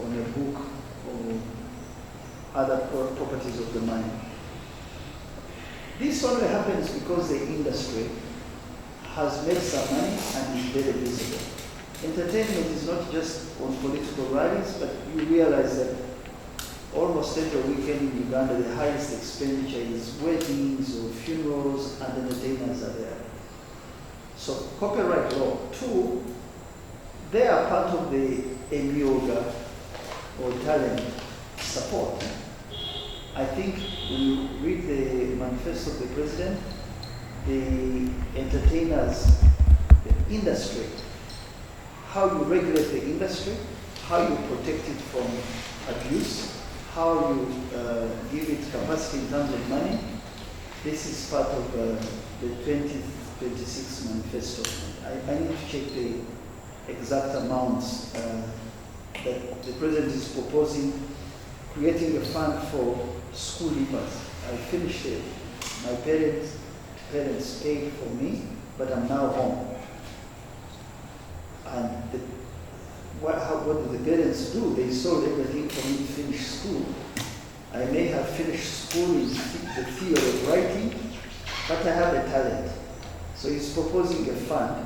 on a book or other properties of the mind. This only happens because the industry has made some money and is very visible. Entertainment is not just on political rallies, but you realize that almost every weekend in Uganda, the highest expenditure is weddings or funerals, and entertainers are there. So copyright law. Two, they are part of the EMIOGA or talent support. I think when you read the manifesto of the president, the entertainers, the industry, how you regulate the industry, how you protect it from abuse, how you give it capacity in terms of money. This is part of the 2026 manifesto. I need to check the exact amounts that the president is proposing, creating a fund for school leavers. I finished it. My parents paid for me, but I'm now home. And what do the parents do? They sold everything for me to finish school. I may have finished school in the field of writing, but I have a talent. So he's proposing a fund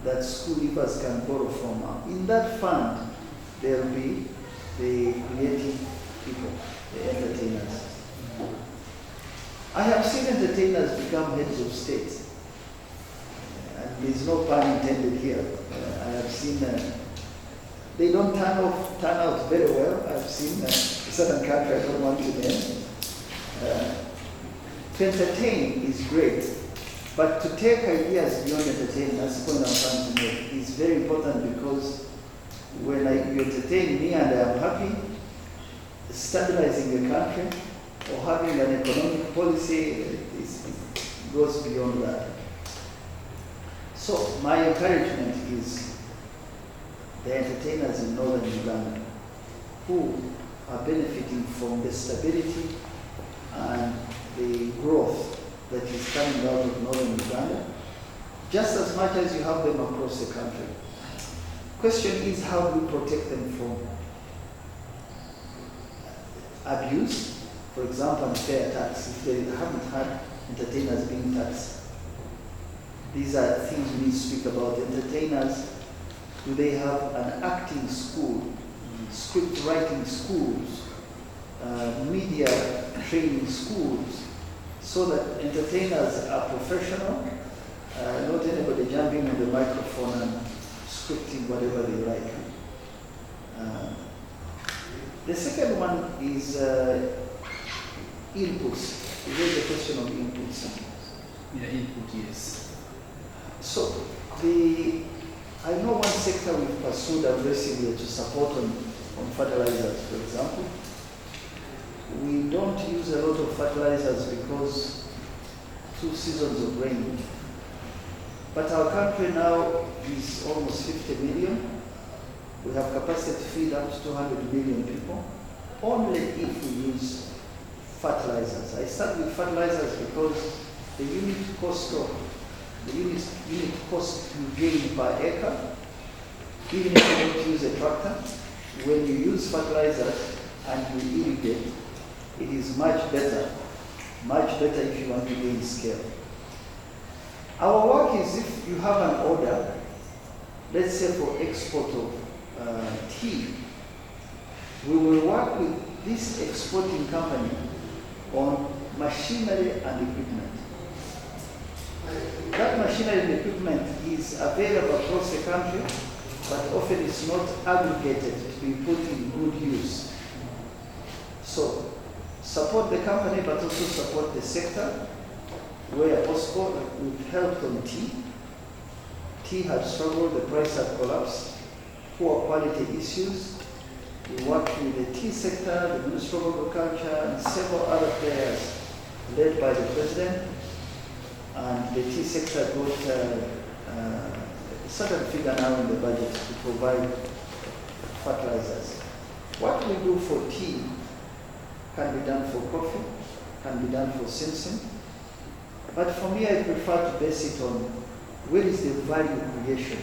that school leavers can borrow from. In that fund, there will be the creative people, the entertainers. I have seen entertainers become heads of state. And there's no pun intended here. I have seen they don't turn out very well. I've seen a certain country, I don't want to name. To entertain is great, but to take ideas beyond entertainment, that's the point I'm trying to make, is very important, because when you entertain me and I am happy, stabilizing a country or having an economic policy goes beyond that. So my encouragement is the entertainers in Northern Uganda who are benefiting from the stability and the growth that is coming out of Northern Uganda, just as much as you have them across the country. Question is, how do we protect them from abuse? For example, unfair tax. If they haven't had entertainers being taxed, these are things we need to speak about. Entertainers, do they have an acting school, script writing schools, media training schools, so that entertainers are professional, not anybody jumping on the microphone and scripting whatever they like. The second one is inputs. There is a question of inputs. Yeah, input, yes. So I know one sector we've pursued aggressively to support on fertilizers, for example. We don't use a lot of fertilizers because 2 seasons of rain. But our country now is almost 50 million. We have capacity to feed up to 200 million people, only if we use fertilizers. I start with fertilizers because the unit cost you gain per acre, even if you don't use a tractor, when you use fertilizers and you irrigate, it is much better if you want to gain scale. Our work is, if you have an order, let's say for export of tea, we will work with this exporting company on machinery and equipment. That machinery and equipment is available across the country, but often it's not aggregated to be put in good use. So support the company, but also support the sector. Where possible, we've helped on tea. Tea had struggled, the price had collapsed, poor quality issues. We worked with the tea sector, the Ministry of Agriculture, and several other players led by the President. And the tea sector got a certain figure now in the budget to provide fertilizers. What we do for tea can be done for coffee, can be done for sesame. But for me, I prefer to base it on where is the value creation.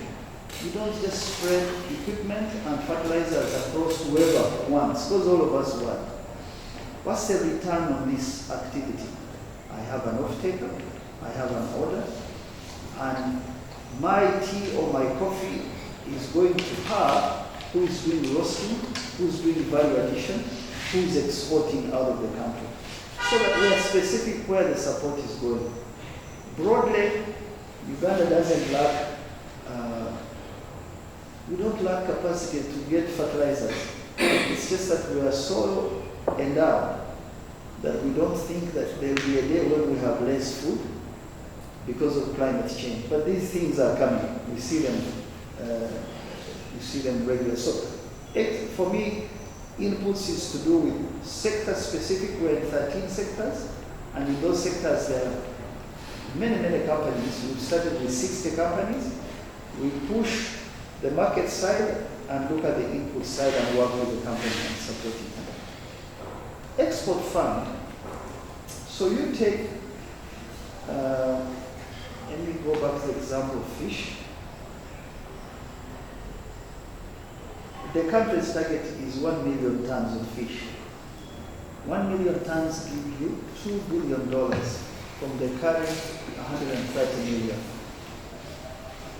You don't just spread equipment and fertilizers across whoever wants, because all of us want. What's the return on this activity? I have an off-taker, I have an order, and my tea or my coffee is going to her who is doing roasting, who's doing value addition, who's exporting out of the country. So that we are specific where the support is going. Broadly, Uganda doesn't lack, we don't lack capacity to get fertilizers. It's just that we are so endowed that we don't think that there will be a day when we have less food because of climate change. But these things are coming. We see them regularly. So for me, inputs is to do with sector specific. We're in 13 sectors, and in those sectors there are many companies. We've started with 60 companies. We push the market side and look at the input side and work with the company and support it. Export fund. So you take, let me go back to the example of fish. The country's target is 1 million tons of fish. 1 million tons give you $2 billion from the current 130 million.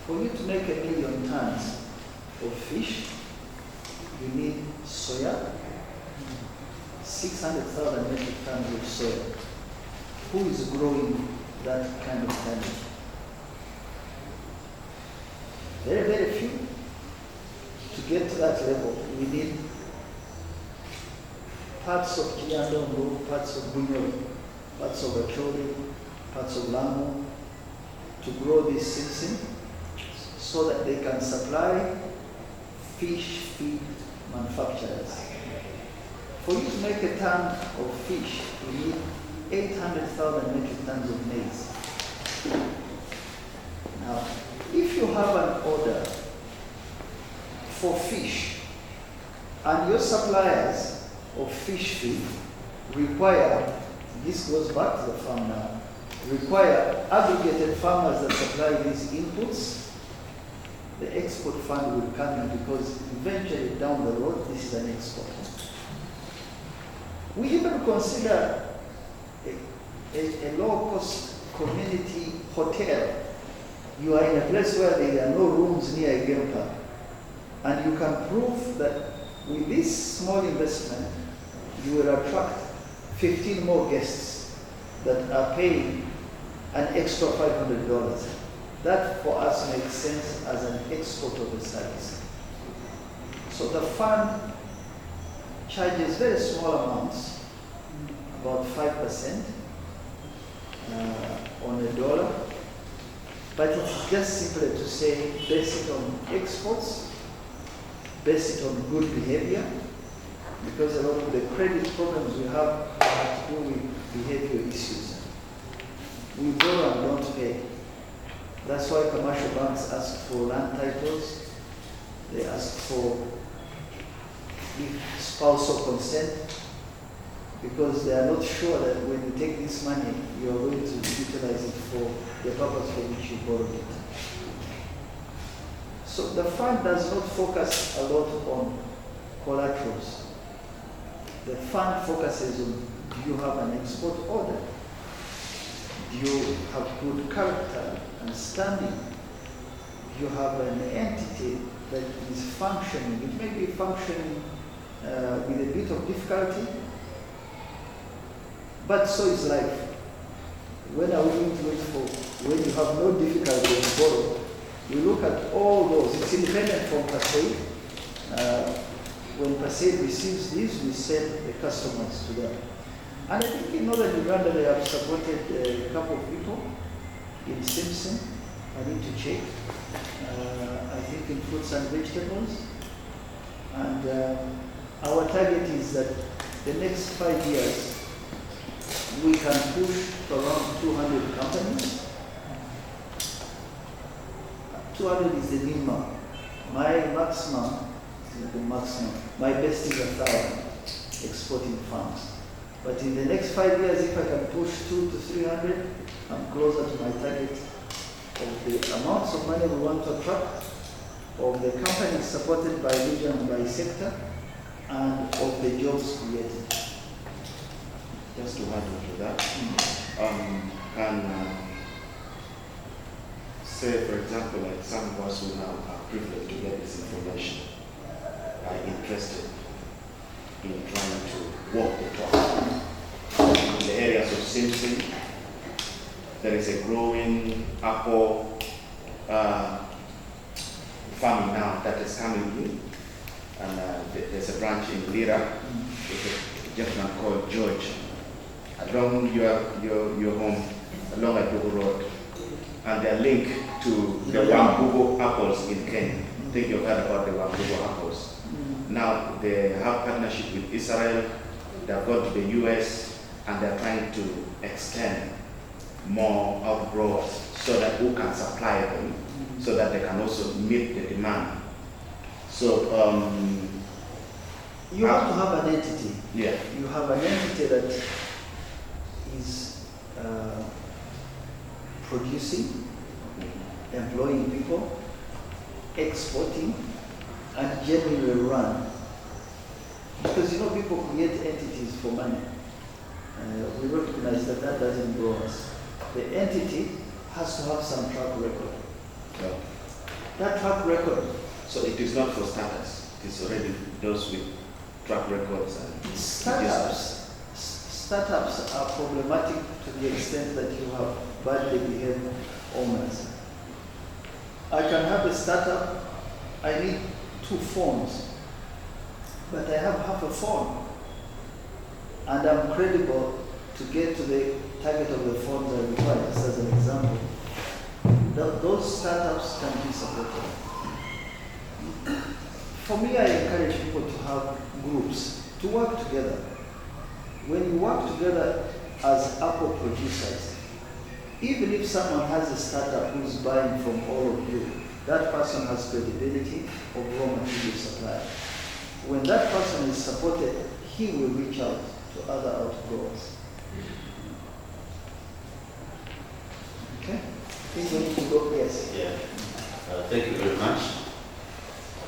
For you to make 1 million tons of fish, you need soya, 600,000 metric tons of soya. Who is growing that kind of tonnage? Very few. To get to that level, we need parts of Kiandongo, parts of Bunyoro, parts of Acholi, parts of Lamu, to grow this sesame so that they can supply fish feed manufacturers. For you to make a ton of fish, you need 800,000 metric tons of maize. Now, if you have an order for fish and your suppliers of fish feed require, this goes back to the farm now, require aggregated farmers that supply these inputs, the export fund will come in because eventually down the road, this is an export. We even consider a low-cost community hotel. You are in a place where there are no rooms near a game park, and you can prove that with this small investment, you will attract 15 more guests that are paying an extra $500. That for us makes sense as an export of a service. So the fund charges very small amounts, about 5% on a dollar, but it's just simpler to say base it on exports, base it on good behavior, because a lot of the credit problems we have to do with behavior issues. We borrow and don't pay. That's why commercial banks ask for land titles, they ask for spousal consent, because they are not sure that when you take this money, you are going to utilize it for the purpose for which you borrowed it. So the fund does not focus a lot on collaterals. The fund focuses on, do you have an export order? Do you have good character and standing? Do you have an entity that is functioning? It may be functioning with a bit of difficulty, but so is life. When are we going to wait for, when you have no difficulty in borrow? We look at all those. It's independent from PACIED. when PACIED receives these, we send the customers to them. And I think in Northern Uganda they have supported a couple of people in Simpson. I need to check. I think in fruits and vegetables. And our target is that the next 5 years we can push to around 200 companies. 200 is the minimum. My maximum is the maximum. My best is 1,000 exporting farms. But in the next 5 years, if I can push 200 to 300, I'm closer to my target of the amounts of money we want to attract, of the companies supported by region and by sector, and of the jobs created. Just to add on to that, can say, for example, like some of us who now are privileged to get this information are interested in trying to walk the talk. In the areas of Simpson, there is a growing apple farming now that is coming in, and there's a branch in Lira with a gentleman called George. Along your home, along Rwabwogo Road, and they're linked to the Rwabwogo apples in Kenya. I think you've heard about the Rwabwogo apples. Now they have partnership with Israel, they've gone to the US, and they're trying to extend more outgrowers so that who can supply them, so that they can also meet the demand. So you have to have an entity. Yeah. You have an entity that is producing, employing people, exporting, and generally run. Because people create entities for money. We recognize that that doesn't grow us. The entity has to have some track record. Yeah. That track record. So it is not for starters. It is already those with track records and Startups are problematic to the extent that you have badly behaved owners. I can have a startup, I need 2 phones, but I have half a phone, and I'm credible to get to the target of the phones I require, just as an example. Those startups can be supported. For me, I encourage people to have groups, to work together. When you work together as apple producers, even if someone has a startup who's buying from all of you, that person has credibility of raw material supply. When that person is supported, he will reach out to other outgrowers. Okay? I think we need to go, yes. Yeah. Thank you very much,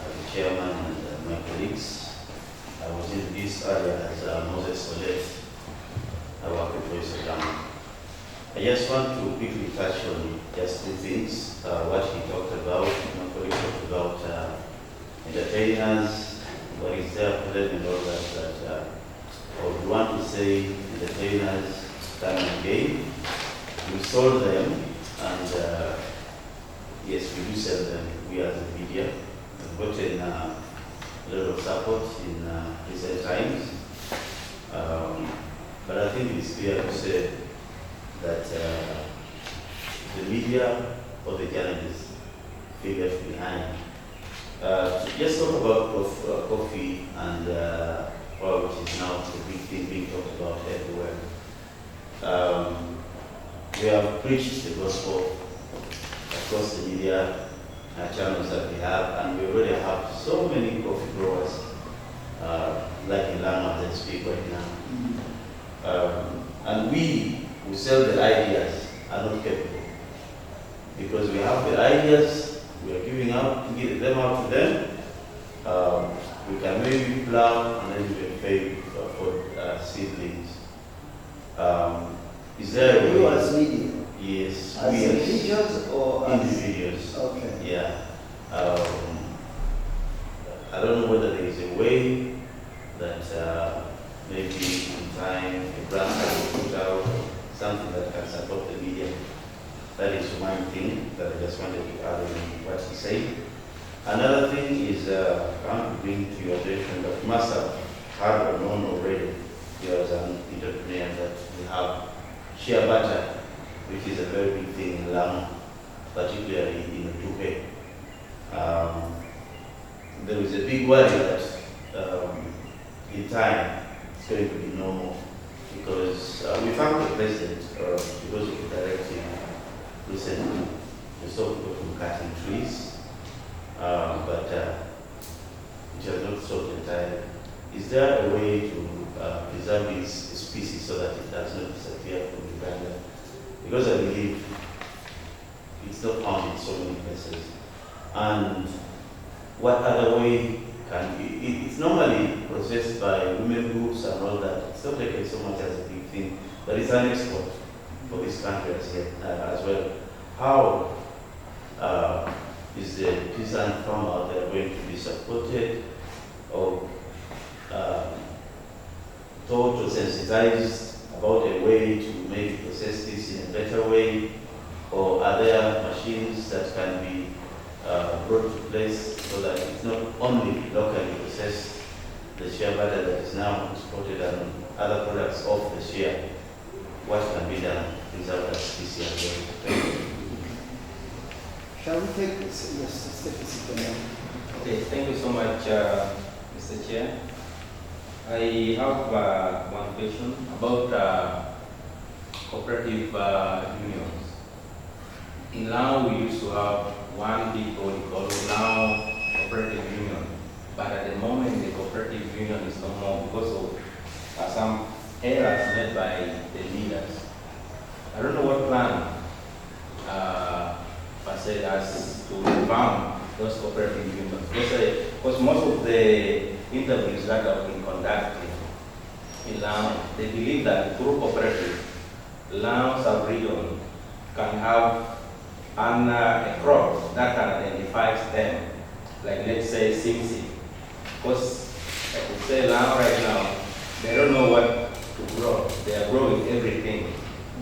the chairman and my colleagues. I was in this area as Moses Olet. I work with Voice of Ghana. I just want to quickly touch on just 2 things. What he talked about, my colleague talked about entertainers, what is there for them and all that. I would want to say entertainers time and again. We sold them, and yes, we do sell them. We as the media have gotten a lot of support in recent times. But I think it's fair to say that the media or the journalists feel left behind. Just talk about coffee and oil, which is now the big thing being talked about everywhere. We have preached the gospel across the media channels that we have, and we already have so many coffee growers, like in Lano as I speak right now. And we who sell the ideas are not capable, because we have the ideas, we are giving out to give them out to them. We can maybe plow and then we can pay for seedlings. Is there a way? You as media? Yes. As individuals or as individuals? Okay. Yeah. I don't know whether there is a way that maybe in time a brand can put out something that can support the media. That is one thing that I just wanted to add on what he said. Another thing is, I want to bring to your attention that you must have heard or known already, you as an entrepreneur, that we have shea butter, which is a very big thing in Lamu, particularly in Tupe. There is a big worry that in time it's going to be normal, because we found the president because of the directive recently to stop people from cutting trees, but it has not solved entirely. Is there a way to preserve this species so that it does not disappear from Uganda? Because I believe it's not found in so many places. And what other way can be? It's normally processed by women groups and all that. It's not taken so much as a big thing, but it's an export for this country as well. How is the peasant farmer out there going to be supported or taught or sensitized about a way to maybe process this in a better way? Or are there machines that can be brought to place so that it's not only locally processed, the shea butter that is now exported and other products of the shea? What can be done to preserve that species as well? Thank you. Shall we take this? Yes, let's take this again. Okay, thank you so much, Mr. Chair. I have one question about cooperative unions. In Lamu, we used to have one big body called Lamu Cooperative Union, but at the moment the cooperative union is no more because of some errors made by the leaders. I don't know what plan PACIED has to revamp those cooperative unions. Because most of the interviews that have been conducted in Lamu, they believe that through cooperative, Lamu sub-region can have a crop that identifies them, like let's say Simsi. Because I could say Lamu right now, they don't know what to grow. They are growing everything.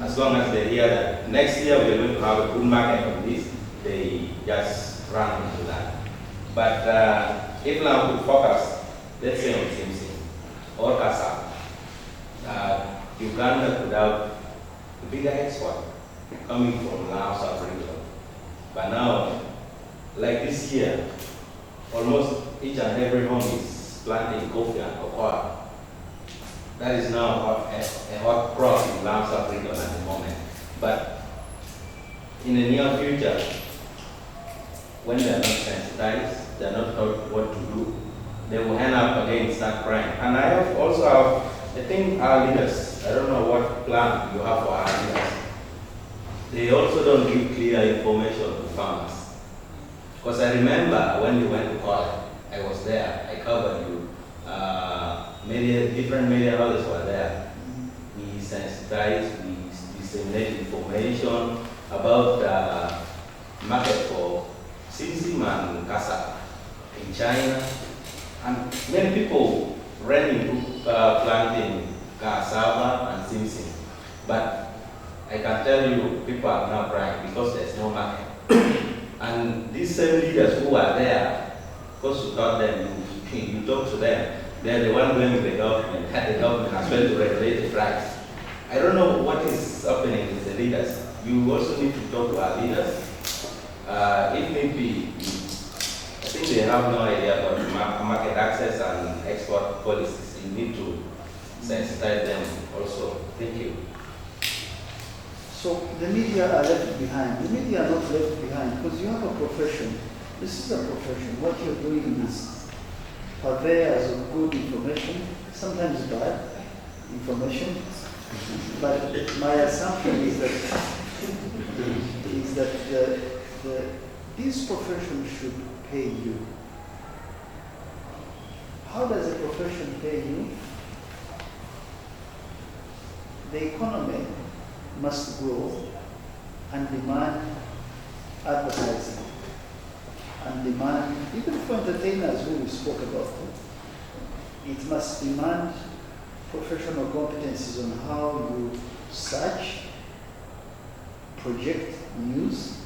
As long as they hear that next year we're going to have a good market on this, they just run into that. But if Lamu could focus, let's say on Simsi or Kasa, Uganda could have a bigger export coming from Lamu sub-region. But now, like this year, almost each and every home is planting coffee and cocoa. That is now a hot crop in Lamu sub-region at the moment. But in the near future, when they are not sensitized, they are not taught what to do, they will end up again start crying. And I also have, I think our leaders, I don't know what plan you have for our leaders. They also don't give clear information to farmers. Because I remember when you went to college, I was there, I covered you. Different media houses were there. We sensitized, we disseminated information about the market for Simsim and Kasa in China. And many people ran into planting cassava and Simsim. But I can tell you, people are now crying because there's no market. And these same leaders who are there, because you taught them, you talk to them, they're the one going with the government, and the government as well to regulate the price. I don't know what is happening with the leaders. You also need to talk to our leaders. If maybe, I think they have no idea about market access and export policies. You need to sensitize them also. Thank you. So the media are left behind. The media are not left behind because you have a profession. This is a profession. What you're doing is purveyors of good information, sometimes bad information. But my assumption is that this profession should pay you. How does a profession pay you? The economy must grow and demand advertising and demand, even for entertainers who we spoke about, it must demand professional competencies on how you search, project news,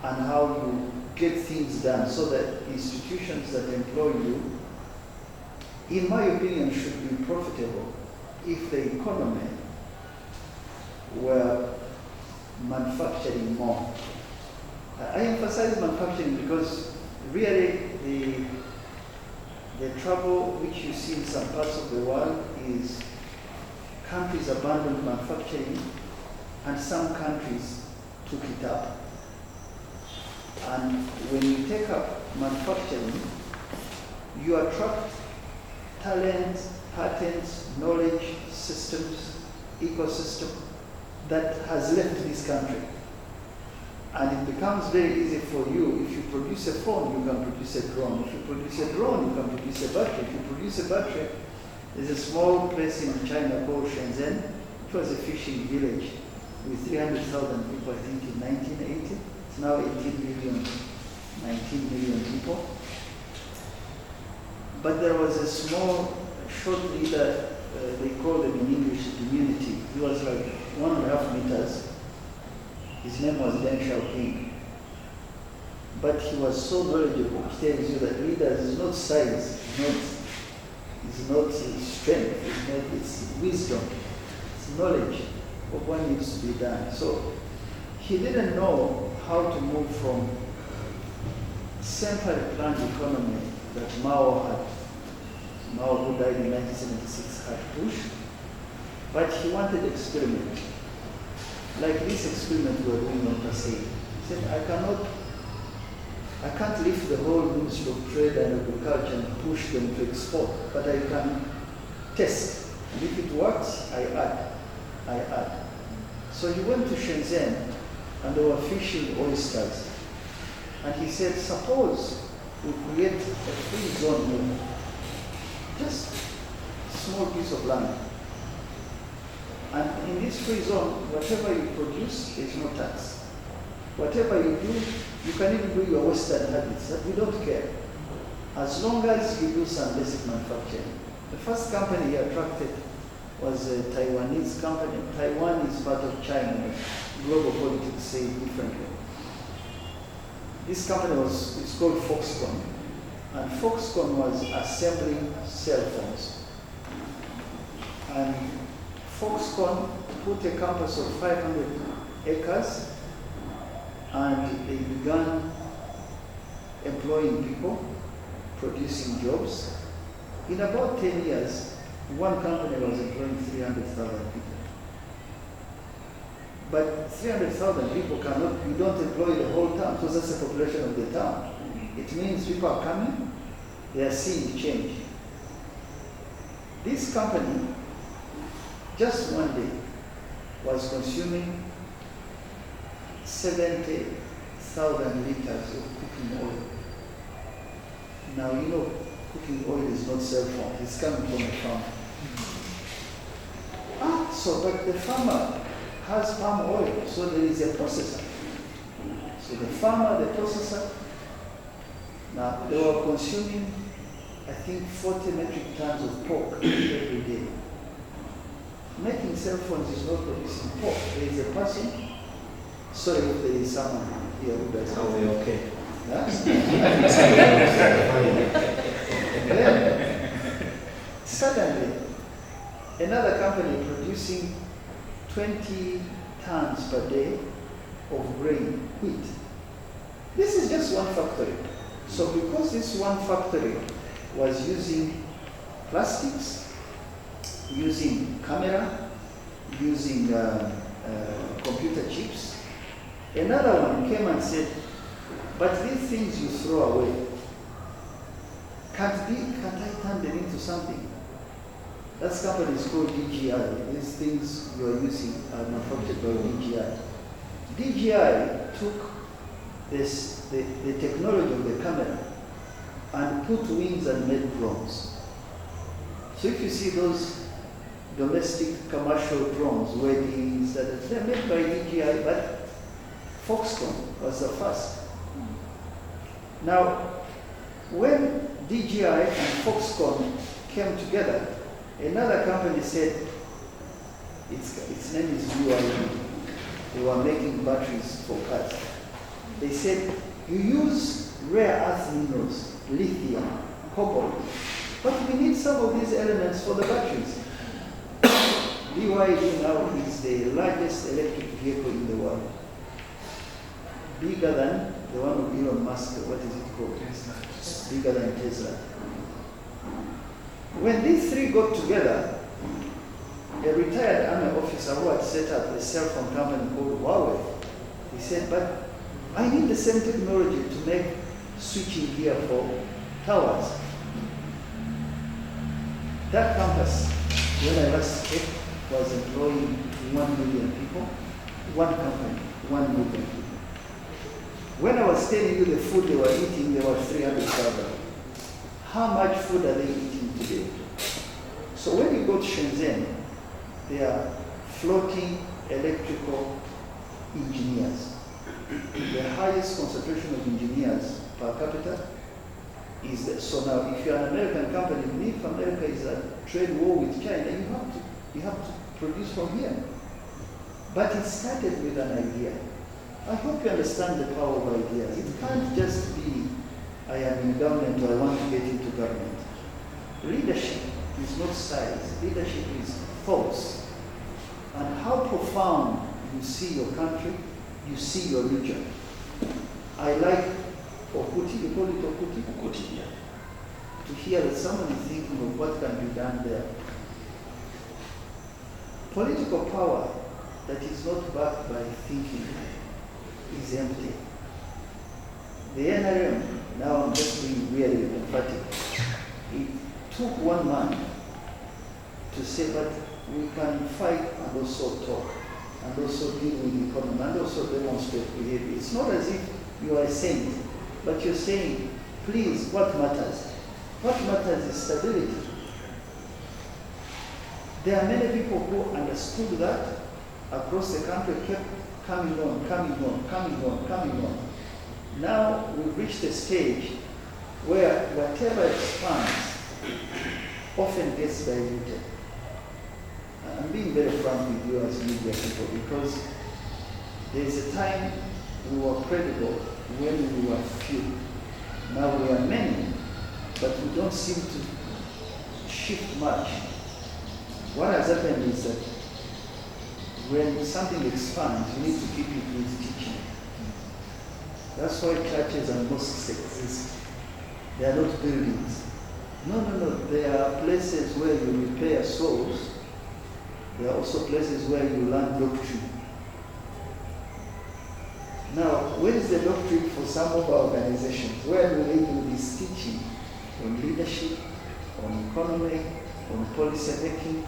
and how you get things done so that institutions that employ you, in my opinion, should be profitable if the economy were manufacturing more. I emphasize manufacturing because really the trouble which you see in some parts of the world is countries abandoned manufacturing and some countries took it up. And when you take up manufacturing, you attract talent, patents, knowledge, systems, ecosystem that has left this country. And it becomes very easy for you. If you produce a phone, you can produce a drone. If you produce a drone, you can produce a battery. If you produce a battery, there's a small place in China called Shenzhen. It was a fishing village with 300,000 people, I think, in 1980. It's now 18 million, 19 million people. But there was a small, short leader, they call them in English community. He was like 1.5 meters. His name was Deng Xiaoping. But he was so knowledgeable. He tells you that leaders is not size, it's not strength, it's wisdom, it's knowledge of what needs to be done. So he didn't know how to move from centrally planned economy that Mao, who died in 1976, had pushed, but he wanted experiment. Like this experiment we're doing on PACIED. He said, I can't lift the whole Ministry of Trade and Agriculture and push them to export, but I can test. And if it works, I add. So he went to Shenzhen and they were fishing oysters. And he said, suppose we create a free zone here, just a small piece of land. And in this free zone, whatever you produce, there's no tax. Whatever you do, you can even do your Western habits, that we don't care. As long as you do some basic manufacturing. The first company he attracted was a Taiwanese company. Taiwan is part of China. Global politics say it differently. This company is called Foxconn. And Foxconn was assembling cell phones. And Foxconn put a campus of 500 acres and they began employing people, producing jobs. In about 10 years, one company was employing 300,000 people. But 300,000 people you don't employ the whole town, because that's the population of the town. It means people are coming, they are seeing change. This company, just one day, was consuming 70,000 liters of cooking oil. Now, you know, cooking oil is not self-farmed, it's coming from a farm. But the farmer has palm oil, so there is a processor. So the farmer, the processor, now they were consuming, I think, 40 metric tons of pork every day. Making cell phones is not producing pork. There is a person. Sorry if there is someone here who does not. Okay. Then, suddenly, another company producing 20 tons per day of grain, wheat. This is just one factory. So because this one factory was using plastics, using camera, using computer chips, another one came and said, but these things you throw away, can't I turn them into something? That company is called DGI. These things you are using are manufactured by DGI. DGI took the technology of the camera and put wings and made drones. So if you see those domestic commercial drones, weddings, they're made by DGI, but Foxconn was the first. Now, when DGI and Foxconn came together, another company said, its name is UID. They were making batteries for cars. They said, You use rare earth minerals, lithium, cobalt, but we need some of these elements for the batteries. BYD now is the largest electric vehicle in the world, bigger than the one of Elon Musk. What is it called? Tesla. Bigger than Tesla. When these three got together, a retired army officer who had set up a cell phone company called Huawei, he said, but I need the same technology to make switching gear for towers. That campus, when I last checked, was employing 1 million people, one company, 1 million people. When I was telling you the food they were eating, there was 300,000. How much food are they eating today? So when you go to Shenzhen, they are floating electrical engineers. The highest concentration of engineers per capita is that. So now if you're an American company, if America is a trade war with China, you have to produce from here. But it started with an idea. I hope you understand the power of ideas. It can't just be, I am in government or I want to get into government. Leadership is not size. Leadership is thoughts. And how profound you see your country, you see your region. I like Okuti, you call it Okuti? Okuti, yeah. To hear that someone is thinking of what can be done there. Political power that is not backed by thinking is empty. The NRM, now I'm just being really emphatic, it took one man to say, but we can fight and also talk, and also deal with the economy, and also demonstrate behavior. It's not as if you are a saint, but you're saying, please, what matters? What matters is stability. There are many people who understood that across the country, kept coming on, coming on, coming on, coming on. Now we've reached a stage where whatever expands often gets diluted. I'm being very frank with you as media people because there's a time we were credible when we were few. Now we are many, but we don't seem to shift much. What has happened is that when something expands, you need to keep it with teaching. That's why churches and mosques exist. They are not buildings. No. There are places where you repair souls. There are also places where you learn doctrine. Now, where is the doctrine for some of our organizations? Where do they do this teaching on leadership, on economy, on policy making?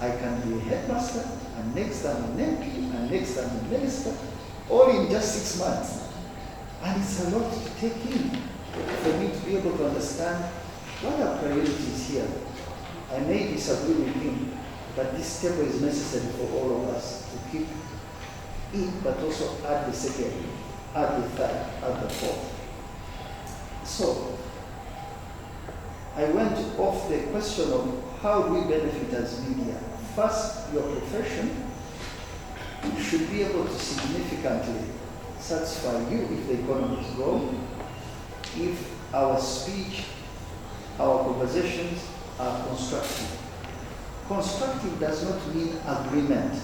I can be a headmaster, and next time an MP, and next time a minister, all in just 6 months. And it's a lot to take in for me to be able to understand what are priorities here. I may disagree with him, but this table is necessary for all of us to keep it, but also add the second, add the third, add the fourth. So, I went off the question of how do we benefit as media. First, your profession should be able to significantly satisfy you if the economy is growing, if our speech, our conversations are constructive. Constructive does not mean agreement.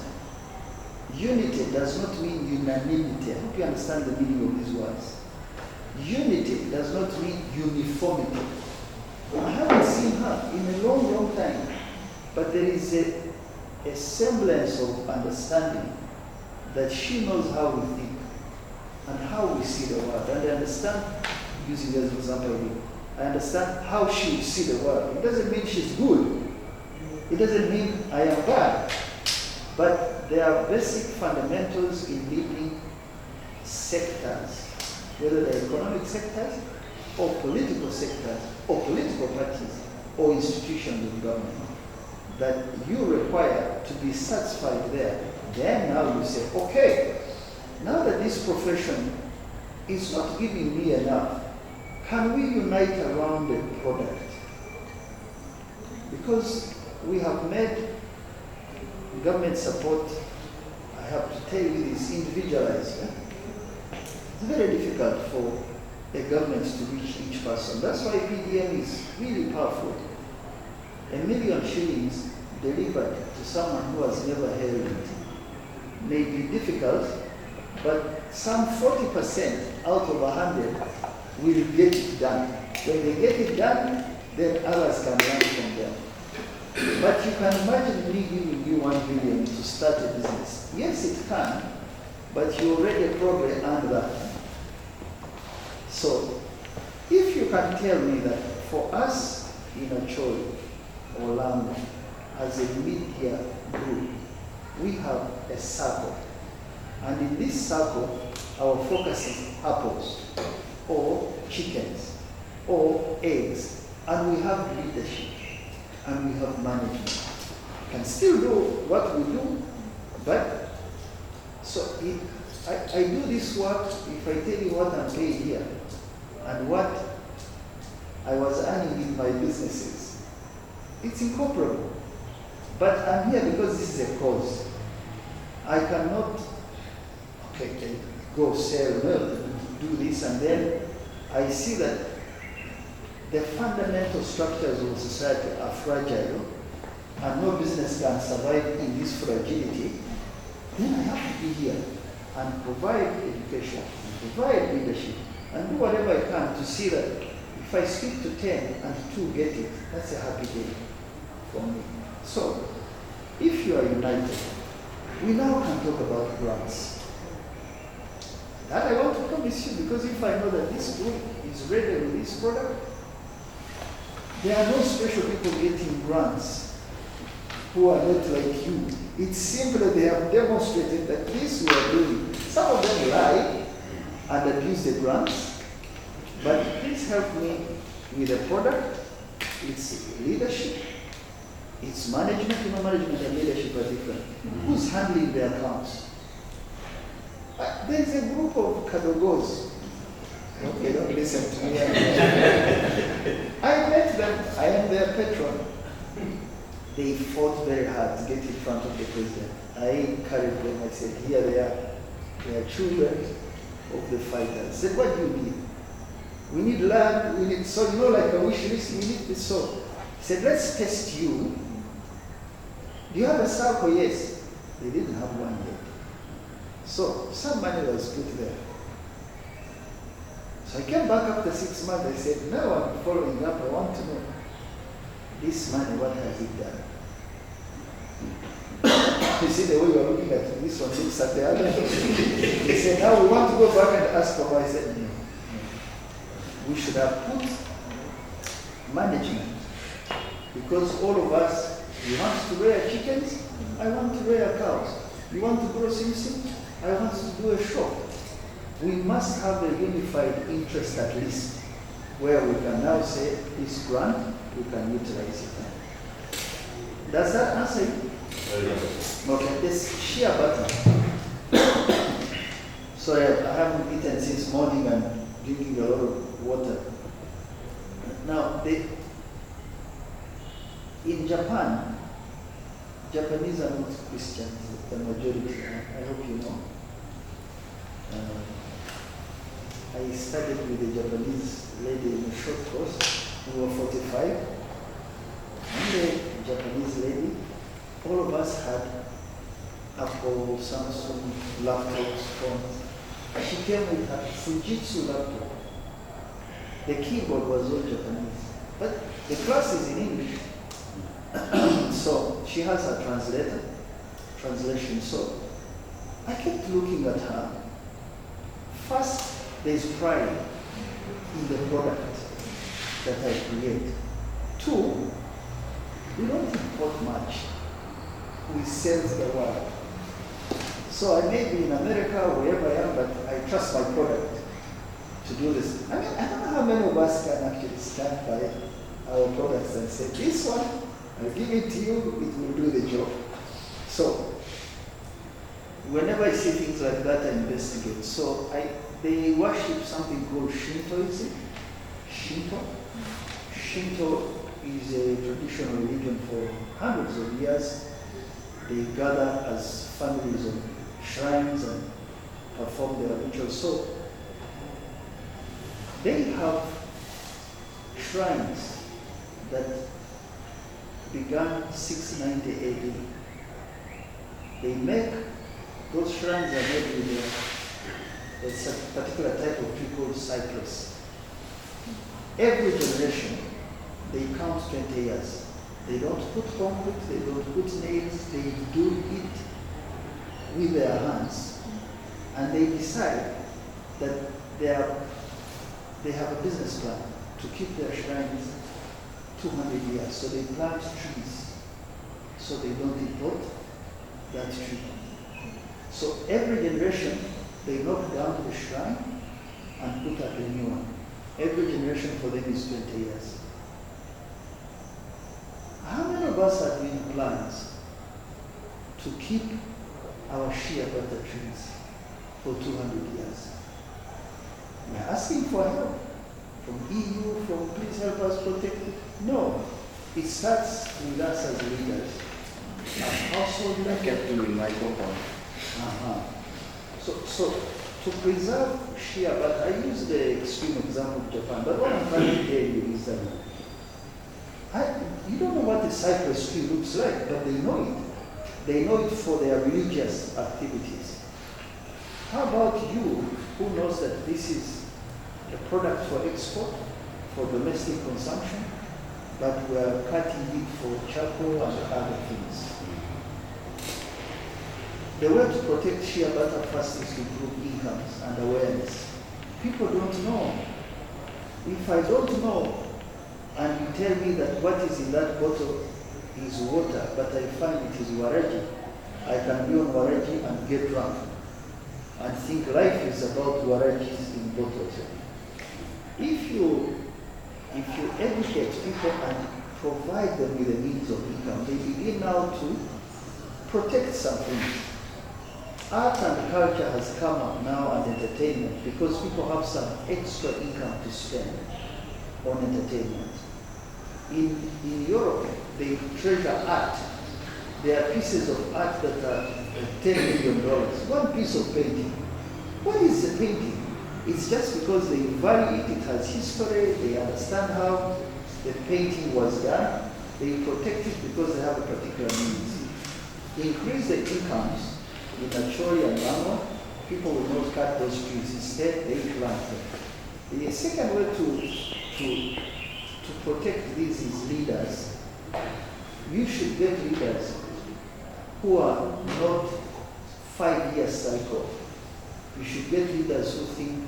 Unity does not mean unanimity. I hope you understand the meaning of these words. Unity does not mean uniformity. I haven't seen her in a long, long time, but there is a semblance of understanding that she knows how we think and how we see the world. And I understand, using as an example, I understand how she see the world. It doesn't mean she's good. It doesn't mean I am bad. But there are basic fundamentals in leading sectors, whether they're economic sectors or political sectors or political parties or institutions of government, that you require to be satisfied there. Then now you say, okay, now that this profession is not giving me enough, can we unite around a product? Because we have made government support, I have to tell you, is individualized. very difficult for a government to reach each person. That's why PDM is really powerful. 1 million shillings delivered to someone who has never held it may be difficult, but some 40% out of 100 will get it done. When they get it done, then others can learn from them. But you can imagine me giving you 1 billion to start a business. Yes, it can, but you already probably earned that. So, if you can tell me that for us in Acholi or London, as a media group, we have a circle. And in this circle, our focus is apples, or chickens, or eggs, and we have leadership, and we have management. We can still do what we do, but so I do this work. If I tell you what I'm paid here and what I was earning in my businesses, it's incomparable. But I'm here because this is a cause. I cannot go sell milk, do this, and then I see that the fundamental structures of society are fragile, and no business can survive in this fragility. Then I have to be here and provide education, and provide leadership, and do whatever I can to see that if I speak to 10 and 2 get it, that's a happy day for me. So, if you are united, we now can talk about grants. That I want to promise you, because if I know that this group is ready with this product, there are no special people getting grants who are not like you. It's simply they have demonstrated that this we are doing. Some of them lie and abuse the grants, but please help me with the product, its leadership, its management. You know, management and leadership are different. Who's handling the accounts? There is a group of Kadogos. Okay, don't listen to me. I met them. I am their patron. They fought very hard to get in front of the president. I encouraged them. I said, here they are. They are children of the fighters. I said, what do you need? We need land. We need, so you know, like a wish list, we need this so. He said, let's test you. Do you have a circle? Yes. They didn't have one yet. So some money was put there. So I came back after 6 months. I said, now I'm following up. I want to know this money, what has it done? You see the way you are looking at this one looks at the other. He said, now we want to go back and ask for. I said, no. We should have put management, because all of us, you want to rear chickens, I want to rear cows. You want to grow simsim, I want to do a shop. We must have a unified interest at least, where we can now say, this grant, we can utilize it. Does that answer you? Okay, this share button. Sorry, I haven't eaten since morning and drinking a lot of water. Now, in Japan, Japanese are not Christians, the majority. I hope you know. I studied with a Japanese lady in a short course. We were 45. And the Japanese lady, all of us had Apple, Samsung, laptops, phones. She came with her Fujitsu laptop. The keyboard was all Japanese. But the class is in English. So she has her translation. So I kept looking at her. First, there's pride in the product that I create. 2, we don't import much. We sell the world. So I may be in America or wherever I am, but I trust my product to do this. I mean, I don't know how many of us can actually stand by our products and say, this one, I'll give it to you, it will do the job. So whenever I see things like that, I investigate. So they worship something called Shintoism. Shinto is a traditional religion for hundreds of years. They gather as families on shrines and perform their rituals. So They have shrines that began 690 AD. They make, those shrines are made with a particular type of tree called cypress. Every generation, they count 20 years. They don't put concrete, they don't put nails, they do it with their hands. And they decide that they have a business plan to keep their shrines 200 years. So they plant trees so they don't import that tree. So every generation, they knock down the shrine and put up a new one. Every generation for them is 20 years. How many of us are doing plans to keep our shea butter trees for 200 years? We are asking for help from EU, from please help us protect it. No, it starts with us as leaders. As household I leaders. kept doing my compound. So to preserve shea butter, I use the extreme example of Japan, but what I'm trying to tell you is that you don't know what a cypress tree looks like, but they know it. They know it for their religious activities. How about you, who knows that this is a product for export, for domestic consumption, but we are cutting it for charcoal and other things? The way to protect shea butter first is to improve incomes and awareness. People don't know. If I don't know, and you tell me that what is in that bottle is water, but I find it is waraji, I can be on waraji and get drunk and think life is about warajis in bottles. If you educate people and provide them with a means of income, they begin now to protect something. Art and culture has come up now and entertainment because people have some extra income to spend on entertainment. In Europe, they treasure art. There are pieces of art that are $10 million. One piece of painting. What is the painting? It's just because they value it, it has history, they understand how the painting was done, they protect it because they have a particular needs. Increase the incomes in Acholi and London, people will not cut those trees. Instead, they plant them. The second way to protect these is leaders. You should get leaders who are not 5-year cycle. You should get leaders who think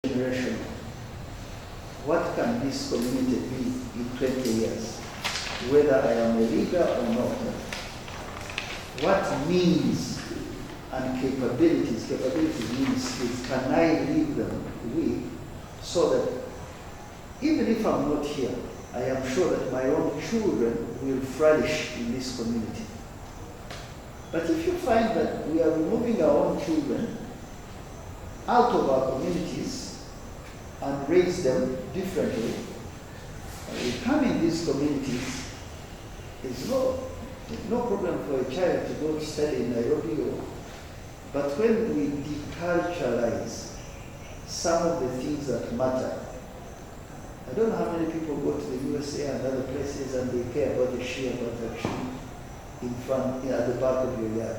generation. What can this community be in 20 years? Whether I am a leader or not. What means and capabilities means skills, can I leave them with so that even if I'm not here, I am sure that my own children will flourish in this community. But if you find that we are removing our own children out of our communities and raise them differently, we come in these communities, there's no problem for a child to go to study in Nairobi. But when we deculturalize some of the things that matter, I don't know how many people go to the USA and other places and they care about the shea butter tree in front, at the back of your yard.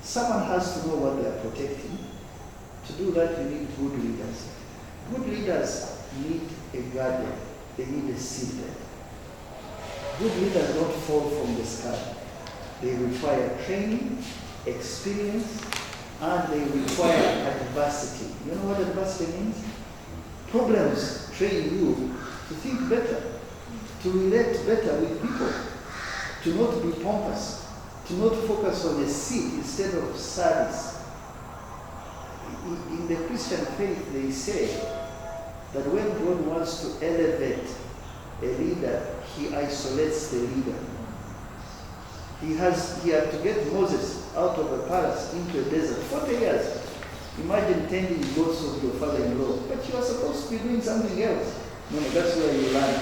Someone has to know what they are protecting. To do that, you need good leaders. Good leaders need a garden. They need a seedbed. Good leaders don't fall from the sky. They require training, experience, and they require adversity. You know what adversity means? Problems train you to think better, to relate better with people, to not be pompous, to not focus on a seat instead of service. In the Christian faith, they say that when God wants to elevate a leader, he isolates the leader. He had to get Moses out of a palace into a desert, 40 years. Imagine tending goats of your father-in-law, but you are supposed to be doing something else. No, that's where you learn.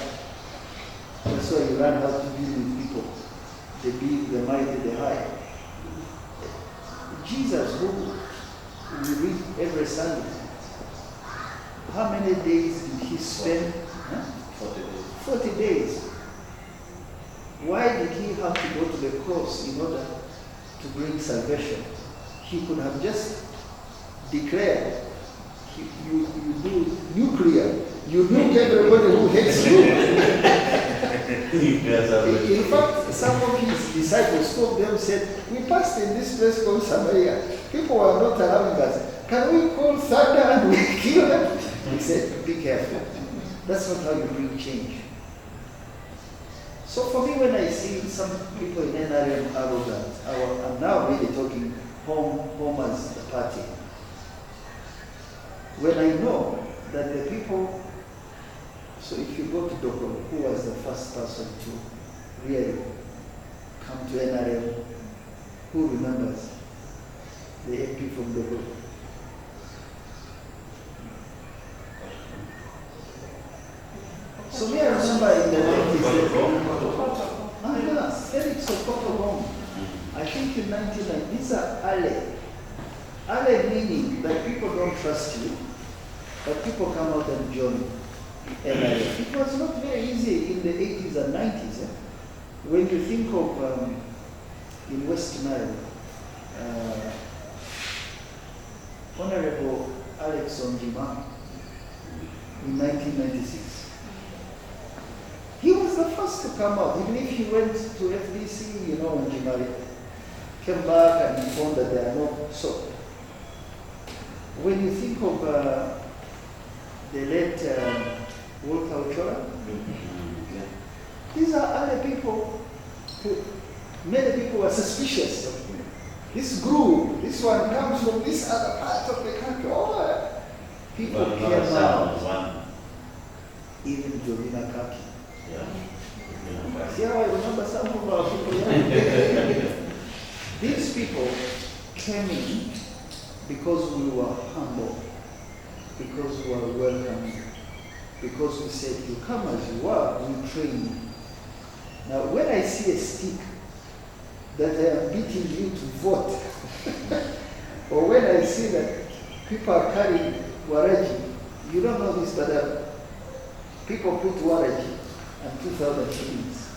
That's where you learn how to deal with people. The big, the mighty, the high. Jesus, who we read every Sunday, how many days did he spend? 40 days. 40 days. Why did he have to go to the cross in order to bring salvation? He could have just declared, you do nuclear. You nuke everybody who hates you. In fact, some of his disciples spoke to them and said, we passed in this place called Samaria. People are not allowing us. Can we call thunder and we kill them? He said, be careful. That's not how you bring change. So for me, when I see some people in NRM arrogant, I'm now really talking home as the party. When I know that the people, so if you go to Doko, who was the first person to really come to NRM, who remembers the MP from Doko? So me, I remember in the 90s, Felix Okotobong, I think in 1990, these are Ale meaning that people don't trust you, but people come out and join NRM. It was not very easy in the 80s and 90s. When you think of in West Nile, Honorable Alex Onjima in 1996. He was the first to come out, even if he went to FDC, Onjima came back and he found that they are not so. When you think of the late Walter Acholi, these are other people who, many people were suspicious of him. This group, this one comes from this other part of the country. People came out. Even Jovina Kaki. See how I remember some of our people? These people came in because we were humble, because we were welcome, because we said, you come as you are, we train you. Now, when I see a stick that I am beating you to vote, or when I see that people are carrying waraji, you don't know this, but people put waraji and 2,000 shillings,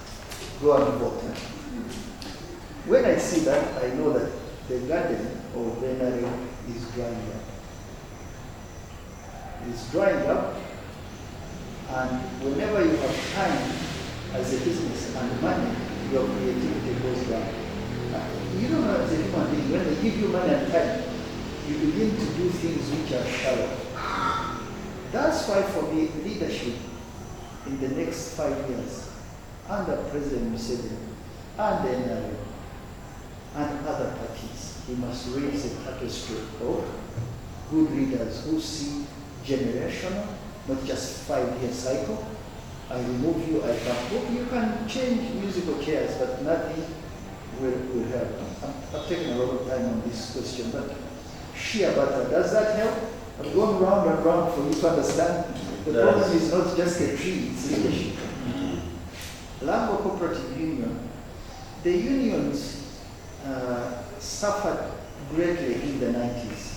go and vote. When I see that, I know that the garden of NRM is drying up. It's drying up, and whenever you have time as a business and money, your creativity goes down. You don't know, as a human being, when they give you money and time, you begin to do things which are shallow. That's why for me, leadership in the next 5 years, under President Museveni and the NRM and other parties, we must raise a tapestry of good leaders who see generational, not just 5-year cycle. I remove you, I come. You can change musical chairs, but nothing will help. I've taken a lot of time on this question, but shea butter, does that help? I've gone round and round for you to understand. The problem is not just a tree, it's leadership. Lambo Cooperative Union, the unions suffered greatly in the 90s.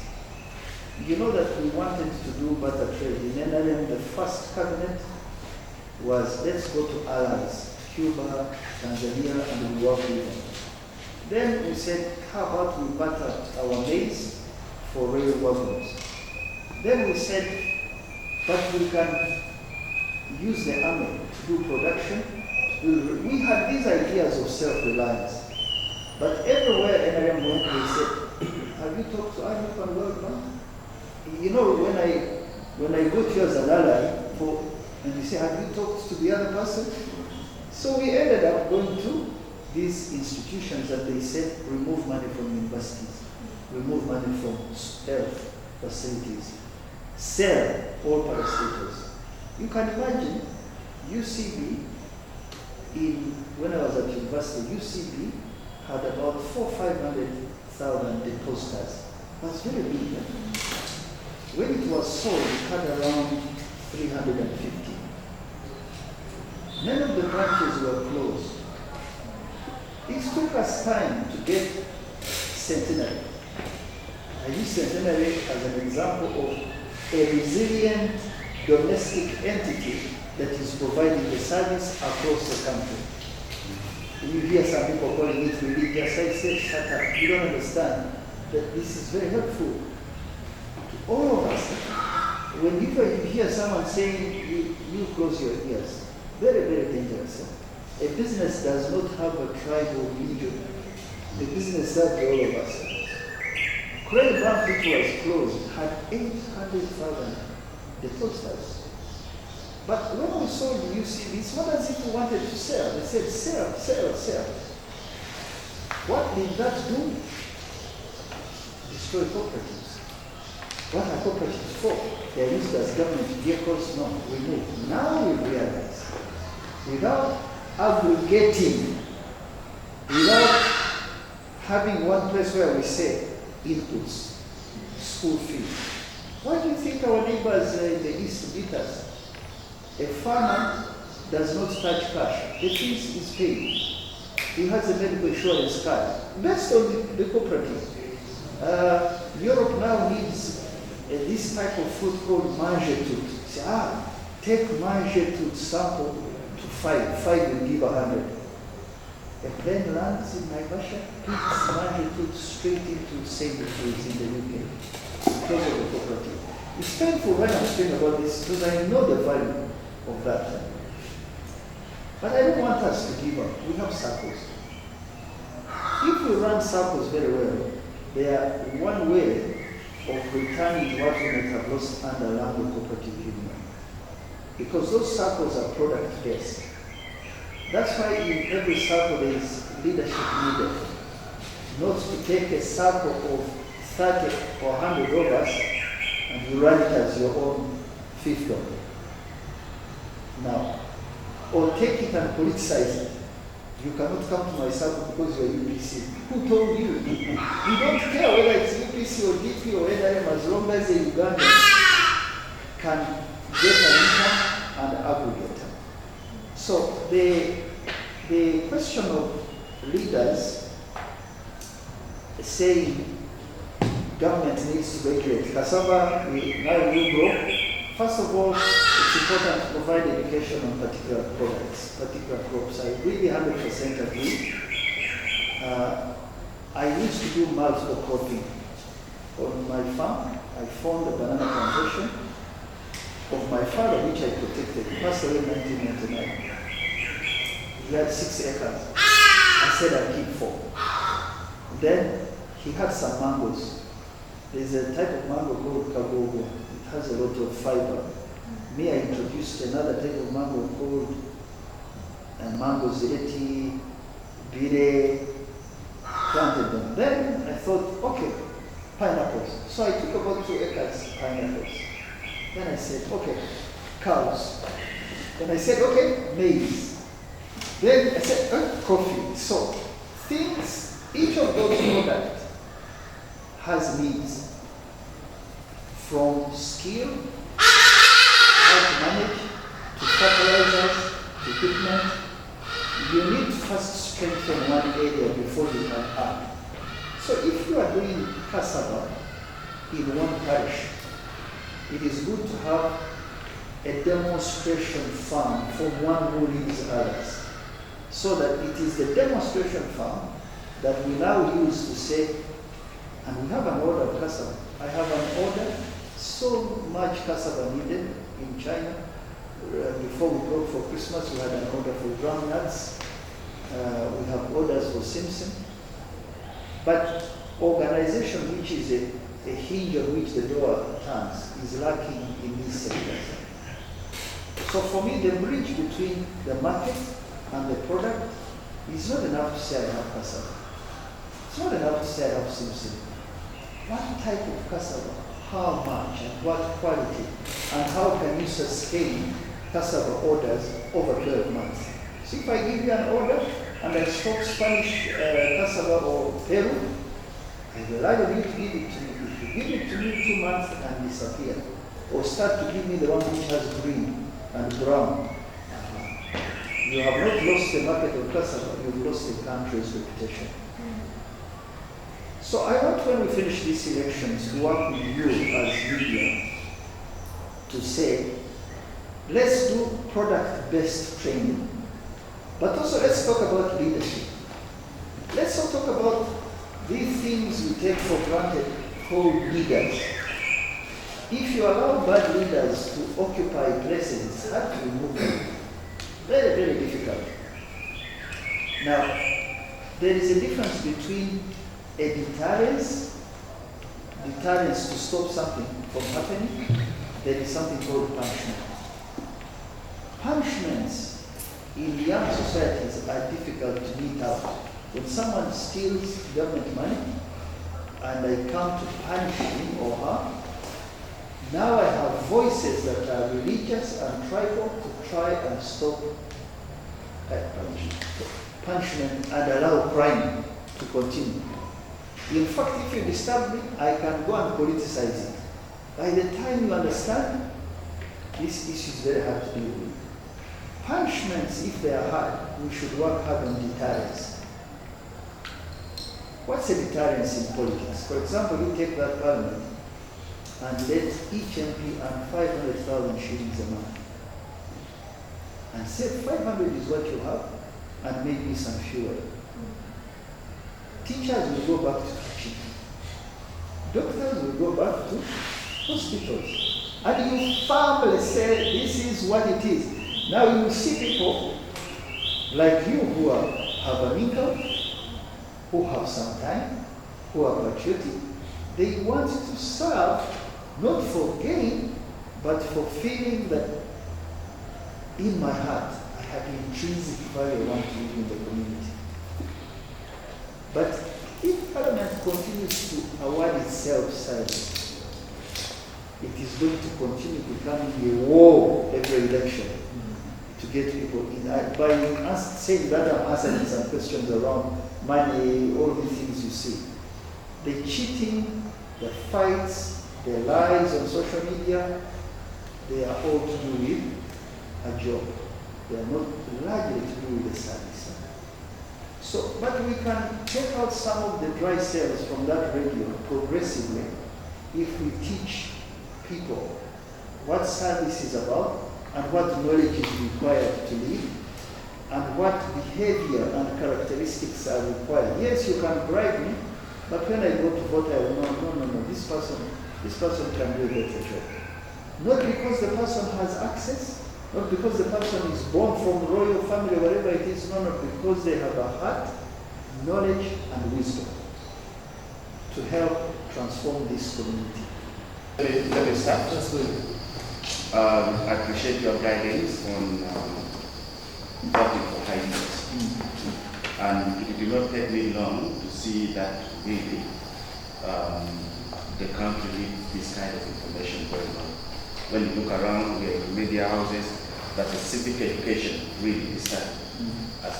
You know that we wanted to do butter trade. In NRM, the first cabinet was, let's go to allies, Cuba, Tanzania, and Rwabwogo. Then we said, how about we butter our maize for rail wagons? Then we said, but we can use the army to do production. We had these ideas of self-reliance. But everywhere NRM went, they said, have you talked to IMF and World Bank? You know, when I go to you as an ally, and you say, have you talked to the other person? So we ended up going to these institutions and they said, remove money from universities, remove money from health facilities, sell all parastatals. You can imagine UCB, when I was at university, UCB had about 400,000 depositors. That's very big. When it was sold, it had around 350. None of the branches were closed. It took us time to get centenary. I use centenary as an example of a resilient domestic entity that is providing the service across the country. You hear some people calling it religious. I say, shut up. You don't understand that this is very helpful to all of us. Whenever you hear someone saying, you close your ears, very, very dangerous. A business does not have a tribe or religion. The business serves all of us. Credit Bank, which was closed, had 800,000 depositors. But when we saw the UCB, it's not as if we wanted to sell. They said, sell, sell, sell. What did that do? Destroy cooperatives. What are cooperatives for? They are used as government vehicles? No, we know. Now we realize, without aggregating, without having one place where we say inputs, school fees. Why do you think our neighbors in the East beat us? A farmer does not touch cash. The fees is paid. He has a medical insurance card based on the cooperative. Europe now needs this type of fruit called mangetut. Say, take mangetut sample to 5. 5 will give 100. A plane lands in Naivasha, picks mangetut straight into Sainsbury's in the UK because of the cooperative. It's painful when I'm speaking about this because I know the value of that. But I don't want us to give up. We have circles. If we run circles very well, they are one way of returning what we might have lost under land cooperative union. Because those circles are product-based. That's why in every circle there is leadership needed. Not to take a circle of 30 or 100 of us and you run it as your own fiefdom. Now, or take it and politicize it. You cannot come to my circle because you are UPC. Who told you? You don't care whether it's UPC or DP or NRM as long as the Ugandans can get an income and aggregate. So the question of leaders saying government needs to regulate cassava, now we grow. First of all, it's important to provide education on particular products, particular crops. I really 100% agree. I used to do multiple cropping. On my farm, I formed a banana plantation of my father, which I protected. He passed away in 1999. He had 6 acres. I said I'd keep 4. Then he had some mangoes. There's a type of mango called Rwabwogo. It has a lot of fiber. Me, I introduced another type of mango called mango zireti, bire, planted them. Then I thought, okay, pineapples. So I took about 2 acres pineapples. Then I said, okay, cows. Then I said, okay, maize. Then I said, coffee. So things, each of those products has needs. From skill, how to manage, to fertilizers, to equipment. You need to first strengthen one area before you can add. So if you are doing cassava in one parish, it is good to have a demonstration farm from one who leads others. So that it is the demonstration farm that we now use to say, and we have an order of cassava. I have an order, so much cassava needed in China. Before we broke for Christmas, we had an order for groundnuts. We have orders for Simpson. But organization, which is a hinge on which the door turns, is lacking in these sectors. So for me, the bridge between the market and the product is not enough to say I have cassava. It's not enough to say I have Simpson. What type of cassava, how much, and what quality, and how can you sustain cassava orders over 12 months? So if I give you an order and I stock Spanish cassava or Peru, I rely on you to give it to me. If you give it to me 2 months and disappear, or start to give me the one which has green and brown, you have not lost the market of cassava, you've lost the country's reputation. So So I want, when we finish these elections, to work with you as media to say, let's do product-based training, but also let's talk about leadership. Let's also talk about these things we take for granted called leaders. If you allow bad leaders to occupy places, it's hard to remove them. Very, very difficult. Now, there is a difference between a deterrence to stop something from happening. There is something called punishment. Punishments in young societies are difficult to mete out. When someone steals government money and I come to punish him or her, now I have voices that are religious and tribal to try and stop punishment and allow crime to continue. In fact, if you disturb me, I can go and politicize it. By the time you understand, this issue is very hard to deal with. Punishments, if they are hard, we should work hard on deterrence. What's a deterrence in politics? For example, you take that parliament and let each MP earn 500,000 shillings a month. And say 500 is what you have, and maybe some fuel. Teachers will go back to teaching. Doctors will go back to hospitals. And you firmly say this is what it is. Now you see people like you who have an income, who have some time, who are patriotic. They want to serve not for gain, but for feeling that in my heart I have intrinsic value I want to live in the community. But if Parliament continues to award itself silence, it is going to continue becoming a war every election to get people in. By saying that, I'm answering some questions around money, all the things you see. The cheating, the fights, the lies on social media, they are all to do with a job. They are not largely to do with the service. So, but we can take out some of the dry cells from that radio progressively if we teach people what service is about and what knowledge is required to live and what behavior and characteristics are required. Yes, you can bribe me, but when I go to vote, I will know, no, this person can do a better job. Not because the person has access, not because the person is born from royal family, whatever it is, no, because they have a heart, knowledge, and wisdom to help transform this community. Let me start. I appreciate your guidance on voting for high yields. And it did not take me long to see that really the country needs this kind of information going on. When you look around the media houses, that the civic education really is as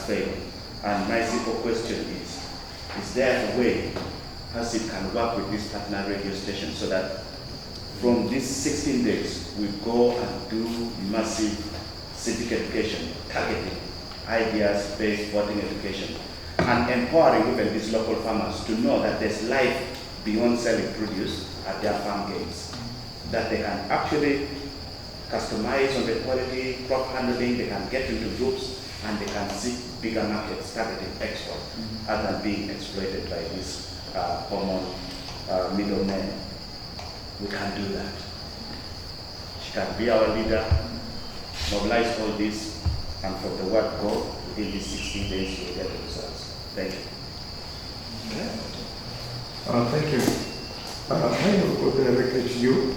failed. And my simple question is there a way PACIED can work with this partner radio station so that from these 16 days, we go and do massive civic education, targeting ideas-based voting education, and empowering even these local farmers to know that there's life beyond selling produce at their farm gates, that they can actually customize on the quality, crop handling, they can get into groups, and they can seek bigger markets targeting export, other than being exploited by these common middlemen. We can do that. She can be our leader, mobilize all this, and from the word go, within these 16 days, we will get the results. Thank you. Thank you. I will go directly to you.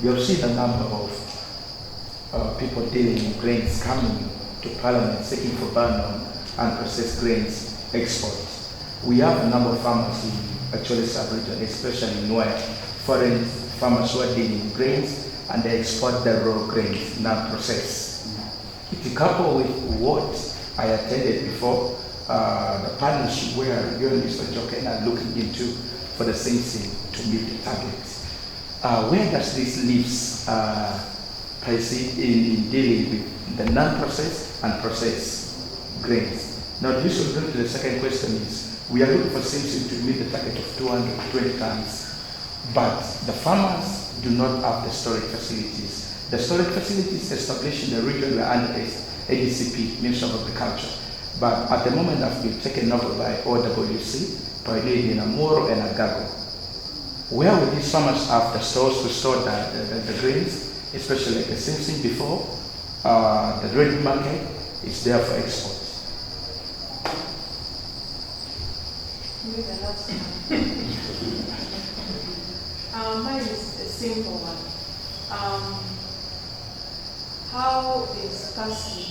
We have seen a number of people dealing in grains coming to Parliament seeking for ban on unprocessed grains exports. We have a number of farmers in Acholi sub-region, especially in Nwea, foreign farmers who are dealing in grains and they export the raw grains, non-processed. If you couple with what I attended before, the partnership where you and Mr. Joken are looking into for the same thing to meet the targets. Where does this leave PACIED in dealing with the non-processed and processed grains? Now, this will bring to the second question is, We are looking for Simpson to meet the target of 220 tons, but the farmers do not have the storage facilities. The storage facilities established in the region were under ADCP, Ministry of Agriculture, but at the moment have been taken over by OWC, pioneered in Amuro and Agago. Where will these farmers have the stores to store the grains, especially like the Simpson before? The ready market is there for export. Mine is a simple one. How is PACIED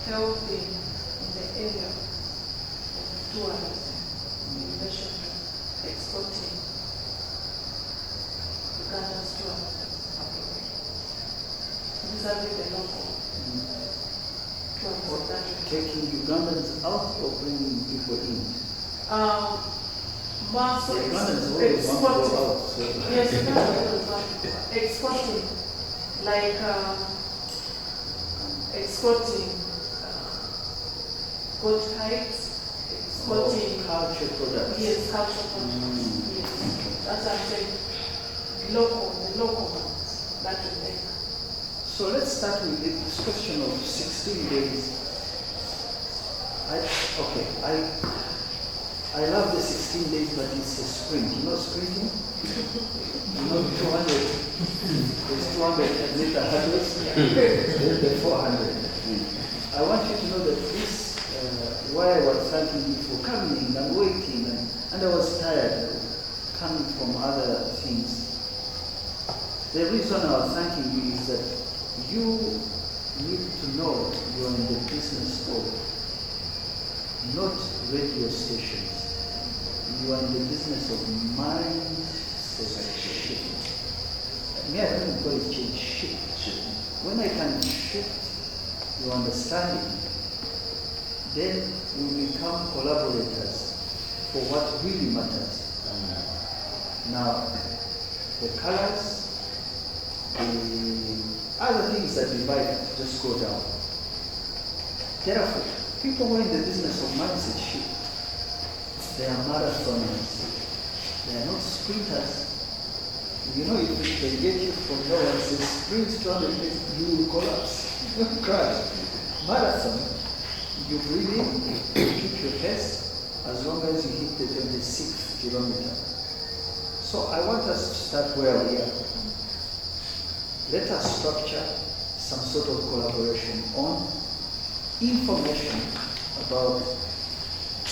helping in the area of tourism, innovation, exporting Uganda's tourism abroad? Vis-a-vis the local tourism that we Taking Ugandans out or bringing people in? Most The Ugandans always want to go out. So. Yes, Ugandans want to go. Exporting, like exporting goat hides, exporting Culture products. yes, cultural products. Yes, that's what I'm saying. The local ones that we make. So let's start with this question of 16 days. I love the 16 days, but it's a sprint. You know sprinting? You know 200, there's 200 meter hurdles, then the 400. I want you to know that this, why I was thanking you for coming and waiting, and I was tired coming from other things. The reason I was thanking you is that you need to know you are in the business of not radio stations. You are in the business of mindset shift. Me, I don't call it change, shift. When I can shift your understanding, then we become collaborators for what really matters. Now, the colors, the other things that divide just go down. Therefore, people who are in the business of mindset shift, they are marathoners. They are not sprinters. You know, if they get you from nowhere and say sprint 200 meters, you will collapse. You will crash. Marathon, you breathe in, you keep your pace as long as you hit the 26th kilometer. So I want us to start where we are. Let us structure some sort of collaboration on information about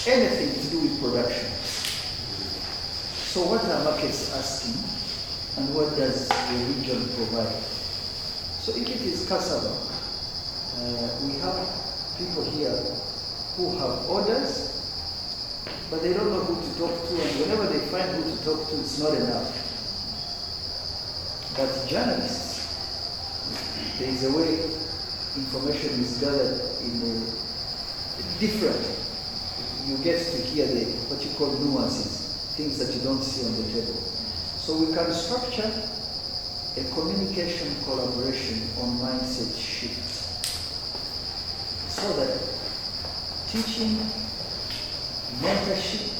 anything to do with production. So what are markets asking and what does the region provide? So if it is cassava, we have people here who have orders, but they don't know who to talk to, and whenever they find who to talk to, it's not enough. But journalists, there is a way information is gathered in a different. You get to hear what you call nuances, things that you don't see on the table. So we can structure a communication collaboration on mindset shift, so that teaching, mentorship,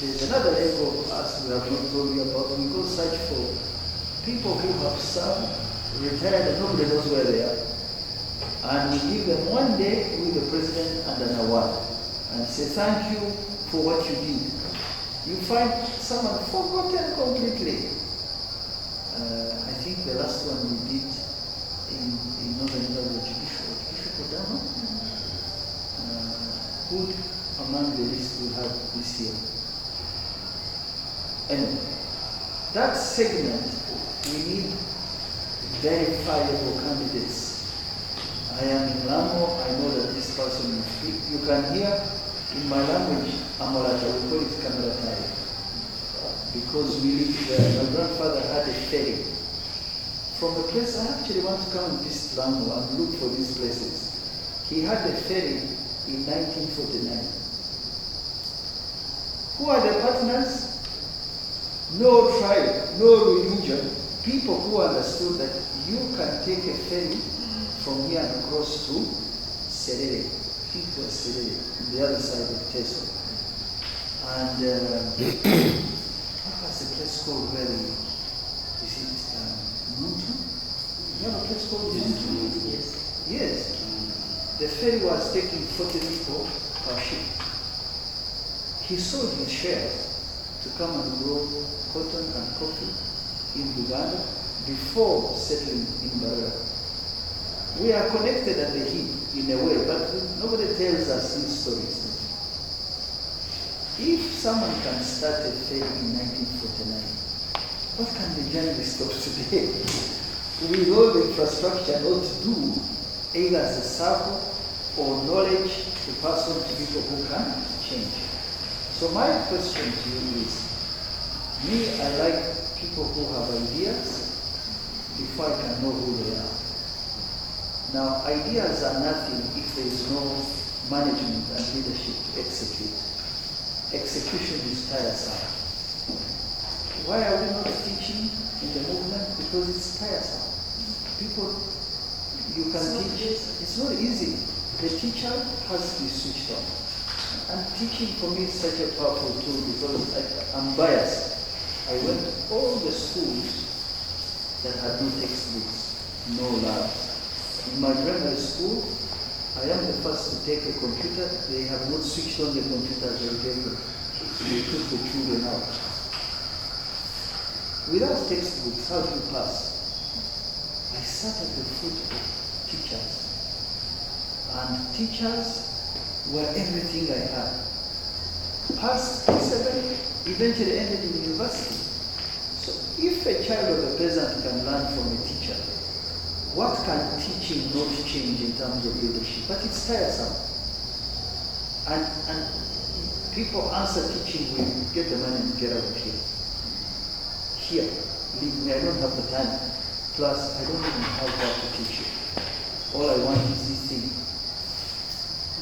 there's another level as we have not told you about. We go search for people who have served, retired, and nobody knows where they are. And we give them one day with the president and an award and say thank you for what you did. You find someone forgotten completely. I think the last one we did in Northern Uganda, who among the list we have this year. Anyway, that segment, we need verifiable candidates. I am in Lamo, I know that this person will speak. You can hear in my language, Amorata, we call it Kamaratai. Because we live there. My grandfather had a ferry. From a place, I actually want to come and visit Lamo and look for these places. He had a ferry in 1949. Who are the partners? No tribe, no religion. People who understood that you can take a ferry from here and cross to Serere. think it was today, on the other side of Teso. And what was the place called where they, is it Muntu? You have a place called Muntu? Yes. Yes. The ferry was taking 40 people per ship. He sold his shares to come and grow cotton and coffee in Uganda before settling in Barara. We are connected at the hip in a way, but nobody tells us these stories. If someone can start a ferry in 1949, what can the journalist of today, with all the infrastructure, not do, either as a circle or knowledge to pass on to people who can change? So my question to you is, me, I like people who have ideas before I can know who they are. Now, ideas are nothing if there is no management and leadership to execute. Execution is tiresome. Why are we not teaching in the movement? Because it's tiresome. People, you can teach. It's not easy. The teacher has to be switched on. And teaching for me is such a powerful tool because I'm biased. I went to all the schools that had no textbooks, no labs. In my primary school, I am the first to take a computer. They have not switched on the computer again. They took the children out. Without textbooks, how do you pass? I sat at the foot of teachers. And teachers were everything I had. Passed P7, eventually ended in university. So if a child of a peasant can learn from a teacher, what can teaching not change in terms of leadership? But it's tiresome. And people answer teaching with get the money and get out of here. Here, leave me, I don't have the time. Plus, I don't even have how to teach you. All I want is this thing.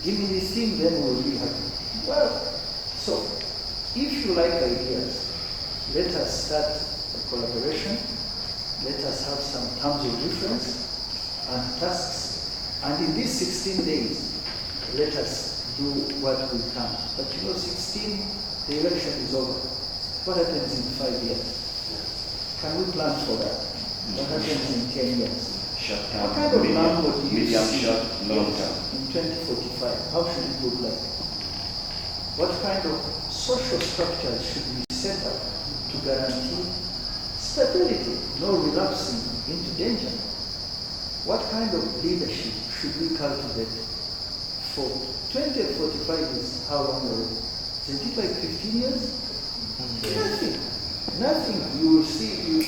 Give me this thing, then we'll be happy. Well, so if you like ideas, let us start a collaboration. Let us have some terms of reference and tasks. And in these 16 days, let us do what we can. But 16, the election is over. What happens in 5 years? Can we plan for that? What happens in 10 years? Short term, What kind of number do you medium, see short, long term. in 2045? How should it look like? What kind of social structures should we set up to guarantee stability, no relapsing into danger? What kind of leadership should we cultivate for 2045 is how long away? Isn't it like 15 years? Nothing. Nothing. You will see,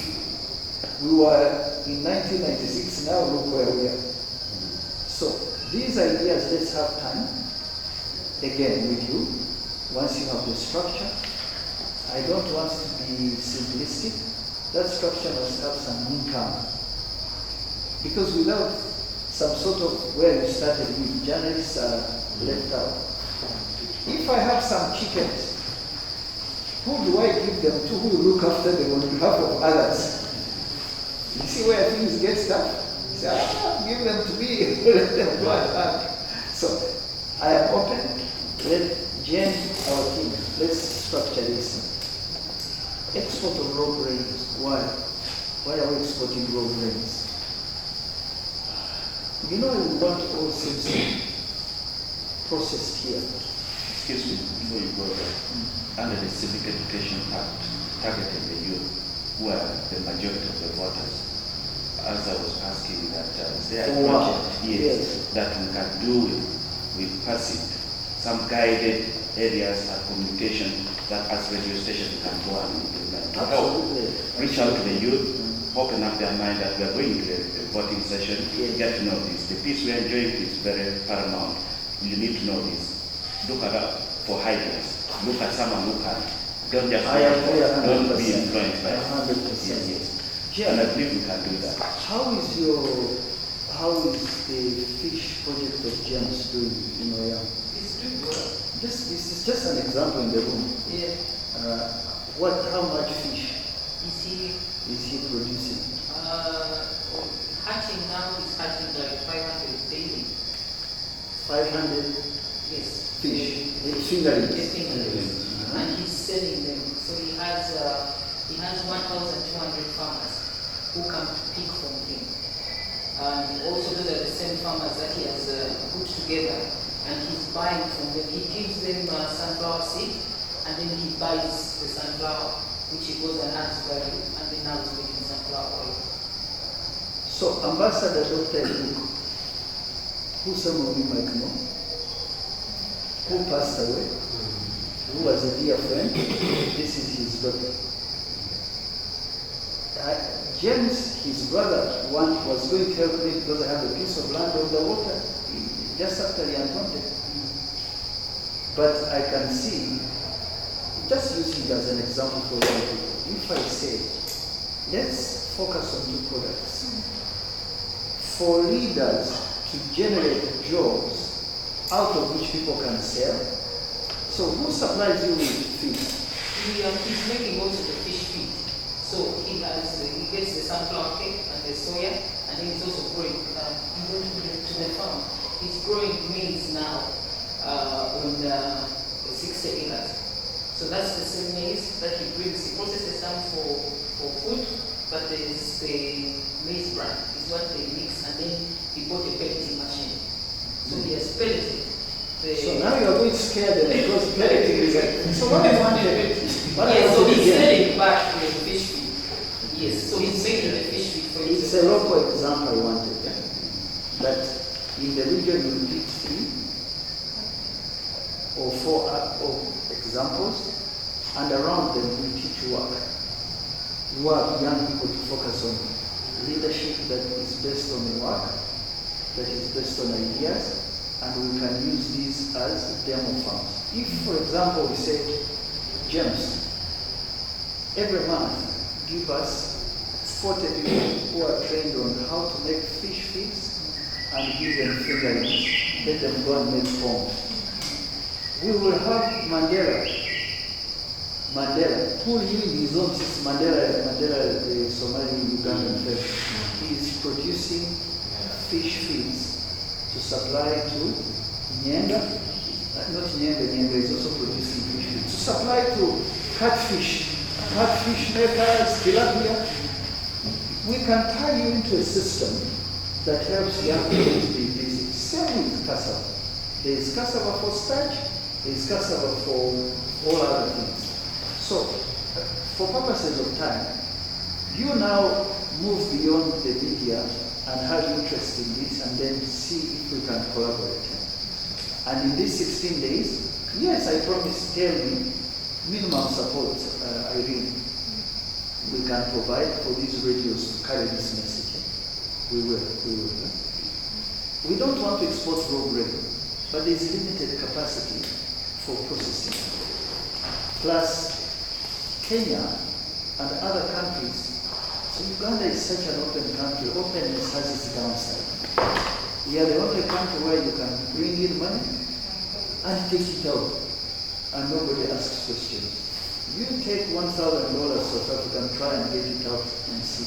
we were in 1996, now look where we are. So these ideas, let's have time, again with you, once you have the structure. I don't want to be simplistic. That structure must have some income. Because without some sort of where you started with, journalists are left out. If I have some chickens, who do I give them to? Who will look after them on behalf of others? You see where things get stuck? Say, give them to me, let them go and work. So I am open. Let Jen, our team, let's structure this. Export of raw grains. Why? Why are we exporting raw grains? You know, we want all sesame processed here. Excuse me, before you go there. Under the Civic Education Act, targeting the youth, who are the majority of the voters, as I was asking that, is there a project yes, that we can do with PACIED, some guided areas and communication that as radio station can go and implement to help reach out to the youth, open up their mind that we are going to a voting session, get to know this. The peace we are enjoying is very paramount. You need to know this. Look at for ideas. Look at someone who can. Don't just don't be influenced by 100%. Yes. Yeah, and I believe we can do that. How is the fish project of James doing in Oya? It's doing well. This is just an example in the room. Yeah. How much fish Is he producing? hatching now is hatching like 500 daily. 500 Yes. fish, fingerlings. Yes, fingerlings. And he's selling them. So he has 1,200 farmers who come to pick from him. And also those are the same farmers that he has put together, and he's buying from them. He gives them sunflower seed, and then he buys the sunflower, which he goes and adds value, and then now he's making sunflower oil. So Ambassador Dr. Luke, who some of you might know, who passed away, who was a dear friend, this is his daughter. James, his brother, one was going to help me because I have a piece of land on the water just after the Antonte. But I can see, just using it as an example for young people, if I say, let's focus on two products. For leaders to generate jobs out of which people can sell. So who supplies you with feed? He's making most of the fish feed. So he gets the sunflower cake and the soya, and then he's also growing. He goes to the farm. He's growing maize now on 60 acres. So that's the same maize that he brings. He processes some for food, but there's the maize bran is what they mix, and then he bought a pelleting machine. So he has pelleted. So now you are going to scare them because pelleting is like, so what I wanted, yes, so he's selling back the fish feed. Yes, so he's making the fish feed for you. It's a local example I wanted. That in the region you pick 3 or 4 examples, and around them we teach work. We want young people to focus on leadership that is based on the work, that is based on ideas, and we can use these as demo farms. If, for example, we say, James, every month give us 40 people who are trained on how to make fish feeds and give them fingerlings, let them go and make foams. We will have Mandela, who in his own system, Mandela, the Somali Ugandan fish, he is producing fish feeds to supply to Nyenga, not Nyenga is also producing fish feeds, to supply to catfish makers, tilapia. We can tie you into a system that helps young people to be busy. Same with cassava. There is cassava for starch, there is cassava for all other things. So, for purposes of time, you now move beyond the media and have interest in this and then see if we can collaborate. And in these 16 days, yes, I promise, tell me, minimum support, Irene, we can provide for these radios to carry this message. We will. We don't want to export raw grain, but there is limited capacity for processing. Plus, Kenya and other countries. So Uganda is such an open country. Openness has its downside. We are the only country where you can bring in money and take it out, and nobody asks questions. You take $1,000 South African, try and get it out and see.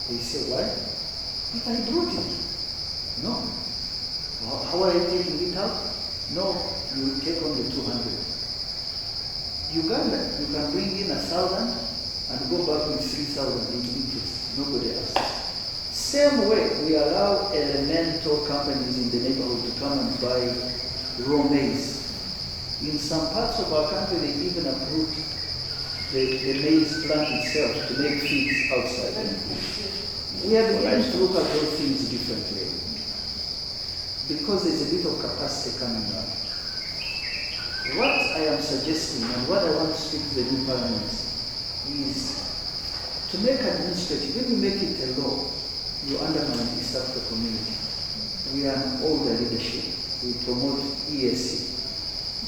They say, why? But I brought it. No. How are you taking it out? No, you will take only 200. Uganda, you can bring in 1,000 and go back with 3,000 in interest. Nobody asks. Same way, we allow elemental companies in the neighborhood to come and buy raw maize. In some parts of our country, they even approved the maize plant itself to make feeds outside. We are beginning to look at those things differently because there's a bit of capacity coming up. What I am suggesting and what I want to speak to the new parliament is to make administrative, when you make it a law, you undermine the East Africa community. We are an older leadership. We promote ESC.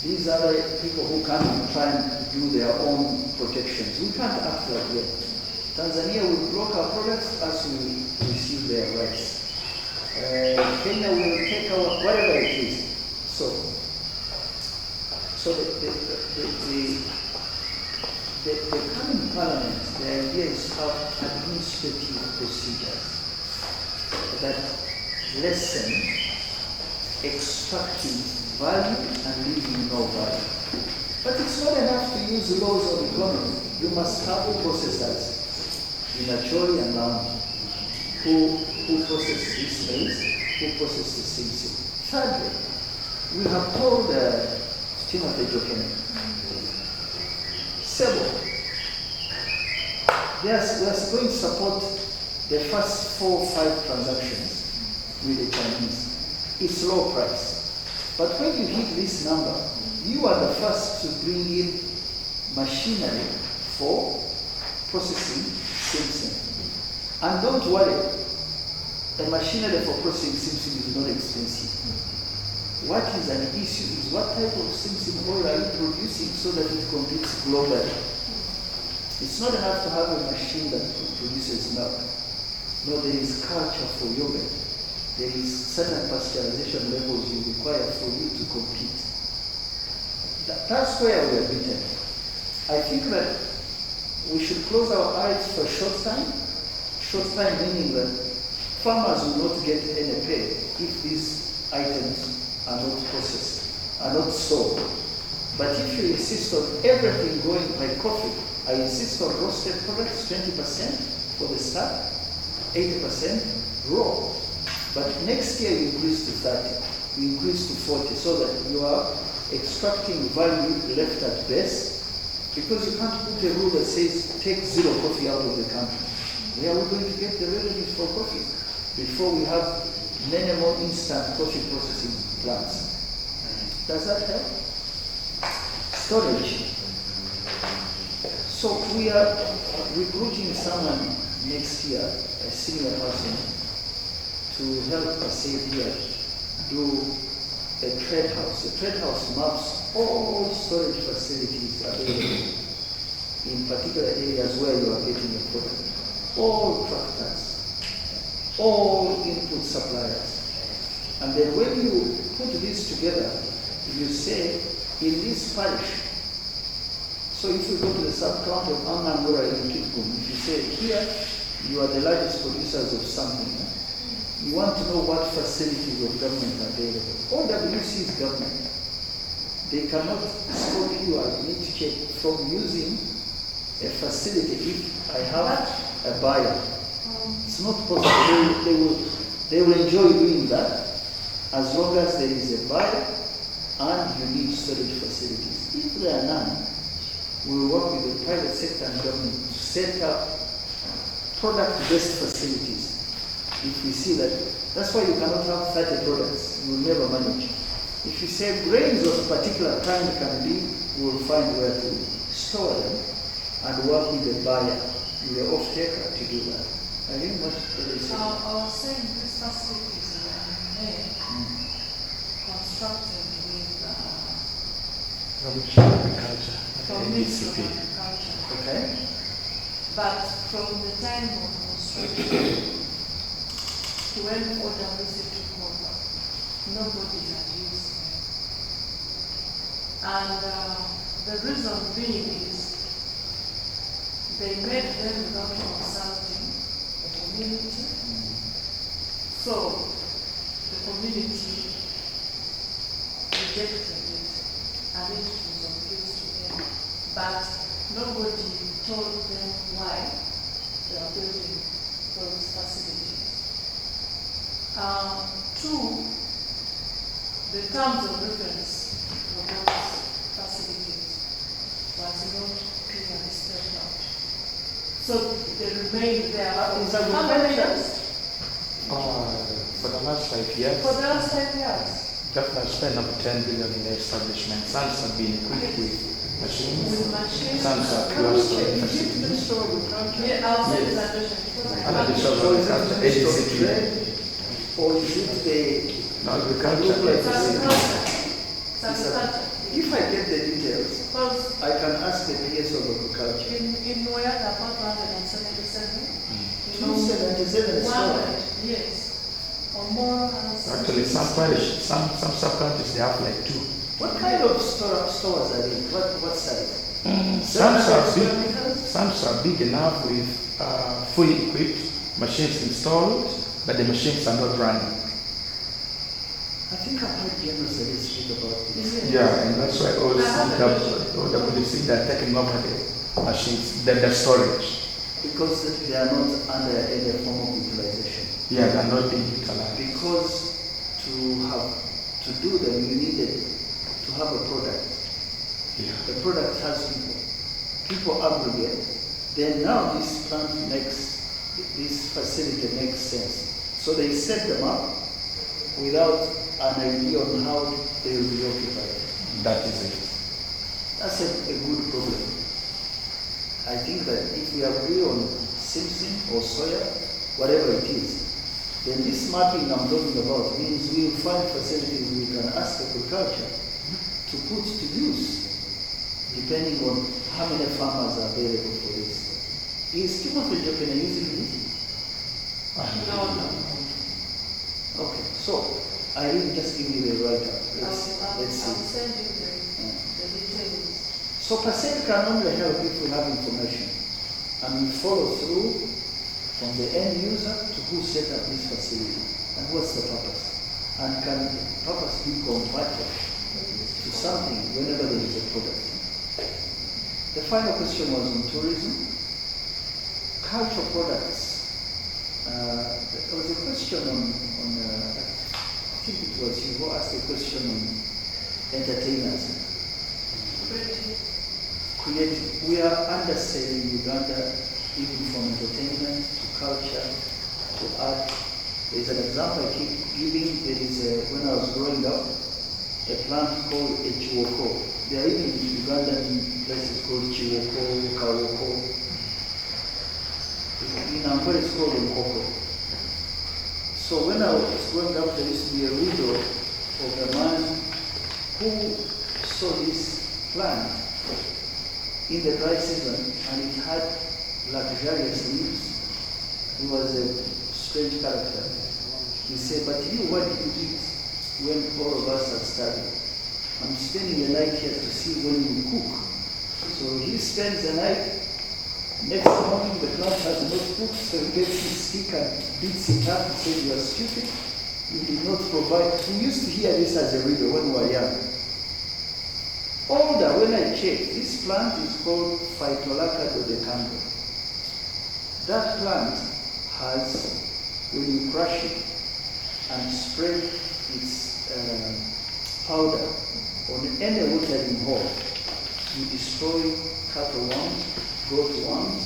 These are the people who come and try and do their own protections. We can't act like that. Tanzania will block our products as we receive their rights. Kenya will take our, whatever it is. So the coming parliament, the idea is to have administrative procedures that lessen extracting value and leaving no value. But it's not enough to use laws of economy. You must have processors in Acholi and London who process this maize, who process the sesame. Thirdly, we have told Timothy Jokene, Sebo, we are going to support the first 4 or 5 transactions with the Chinese. It's low price. But when you hit this number, you are the first to bring in machinery for processing sesame. And don't worry, the machinery for processing sesame is not expensive. What is an issue is what type of sesame oil are you producing so that it competes globally. It's not enough to have a machine that produces milk. No, there is culture for yogurt. There is certain pasteurization levels you require for you to compete. That's where we are beaten. I think that we should close our eyes for a short time. Short time meaning that farmers will not get any pay if these items are not processed, are not sold. But if you insist on everything going like coffee, I insist on roasted products, 20% for the start, 80% raw. But next year you increase to 30, you increase to 40, so that you are extracting value left at best, because you can't put a rule that says take 0 coffee out of the country. Where are we going to get the revenues for coffee before we have many more instant coffee processing plants? Does that help? Storage. So we are recruiting someone next year, a senior person, to help PACIED here do a trade house. A trade house maps all storage facilities available in particular areas where you are getting your product. All tractors, all input suppliers. And then when you put this together, you say, in this parish, so if you go to the sub-county of Anangura in Kitgum, if you say, here, you are the largest producers of something, you want to know what facilities of government are available. OWC is government. They cannot stop you. I need to check from using a facility if I have a buyer. It's not possible. They will enjoy doing that as long as there is a buyer and you need storage facilities. If there are none, we will work with the private sector and government to set up product-based facilities. If we see that, that's why you cannot have 30 products, you will never manage. If you say grains of a particular kind can be, we will find where to store them and work with the buyer, with the off-taker to do that. I think what they say. I was saying these facilities were constructed with agriculture. permits of agriculture. Okay? But from the time of construction to when OWC took over, nobody had used them. And the reason being is they made them without consulting the community. So the community rejected it and it was of use to them. But nobody told them why they are building those facilities. 2, the terms of reference for those facilities was not clearly spelled out. So they remained there. How many years? For the last 5 years, For the last 5 years. government spent over 10 billion in the establishment. Some have been equipped with machines, With machines. some are pure storage Is it facilities. Minister of Agriculture? Yeah, I'll say Yes. that because I And have additional So is it agriculture, Minister of ADCP. Trade? Or is it the No, agriculture. It's agriculture. It's agriculture. If I get the details, Because I can ask the PS of Agriculture. in Moyaka, about 177, you know, 277 is one, storage. yes, or more has. Actually, some parish, some sub-counties, they have like 2. What kind of stores are they? What size? Some are big. Square meters? Some are big enough with fully equipped machines installed, but the machines are not running. I think I've heard General Sadi speak about this. Yeah, and that's why all the police are taking over the machines, the storage. Because they are not under any form of utilization. Yeah, they are not being utilized. Because to do them, you needed to have a product. Yeah. The product has people. People aggregate. Then now this facility makes sense. So they set them up without an idea on how they will be occupied. That is it. That's a good problem. I think that if we agree on Simpson or soya, whatever it is, then this mapping I'm talking about means we will find facilities we can ask agriculture to put to use, depending on how many farmers are available for this. Is Timothy Jokena using this? No. Okay, so I will just give you the write-up. Let's see. I'll send you the details. So PACIED can only help if we have information and we follow through from the end user to who set up this facility and what's the purpose. And can the purpose be converted to something whenever there is a product. The final question was on tourism. Cultural products. There was a question on I think it was you who asked a question on entertainers. Creative. We are underselling Uganda even from entertainment to culture to art. There's an example I keep giving. There is when I was growing up, a plant called a chiwoko. There are even Ugandan places called chiwoko, kawoko. In Angola it's called nkoko. So when I was growing up, there used to be a widow of a man who saw this plant in the dry season, and it had luxurious leaves. He was a strange character. He said, but you, what do you eat when all of us are starving? I'm spending the night here to see when you cook. So he spends the night. Next morning, the plant has not cooked, so he gets his stick and beats it up and says, you are stupid. You did not provide. We used to hear this as a riddle when we were young. Older, when I checked, this plant is called Phytolacca dodecandra. That plant has, when you crush it and spread its powder on any watering hole, you destroy cattle worms, goat worms.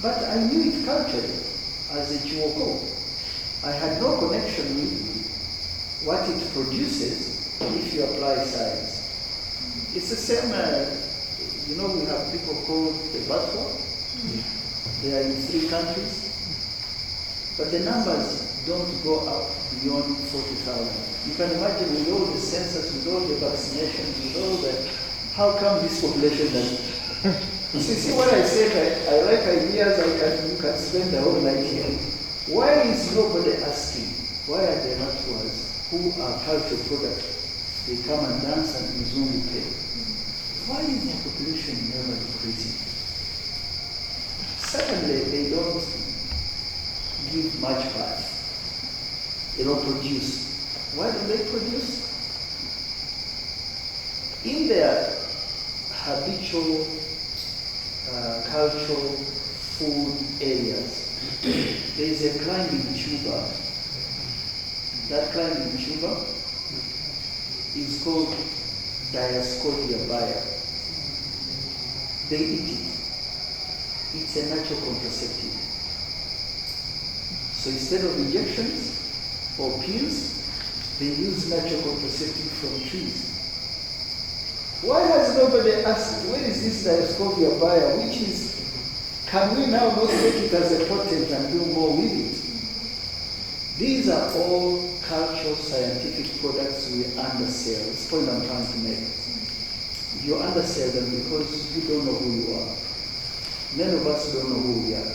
But I knew it culturally as a chiwoko. I had no connection with what it produces if you apply science. It's the same, we have people called the Batwa. They are in 3 countries. But the numbers don't go up beyond 40,000. You can imagine with all the census, with all the vaccinations, with all the, how come this population doesn't? You see what I said, I like ideas, you can spend the whole night here. Why is nobody asking, why are the Batwas who are cultural products? They come and dance and Mzungu pay. Why is their population never increasing? Secondly, they don't give much birth. They don't produce. Why do they produce? In their habitual cultural food areas, there is a climbing tuber. That climbing tuber is called Diascodia baya. They eat it. It's a natural contraceptive. So instead of injections or pills, they use natural contraceptive from trees. Why has nobody asked, where is this Diascodia baya, which is, can we now not take it as a potent and do more with it? These are all cultural, scientific products we undersell. That's the point I'm trying to make. You undersell them because you don't know who you are. Many of us don't know who we are.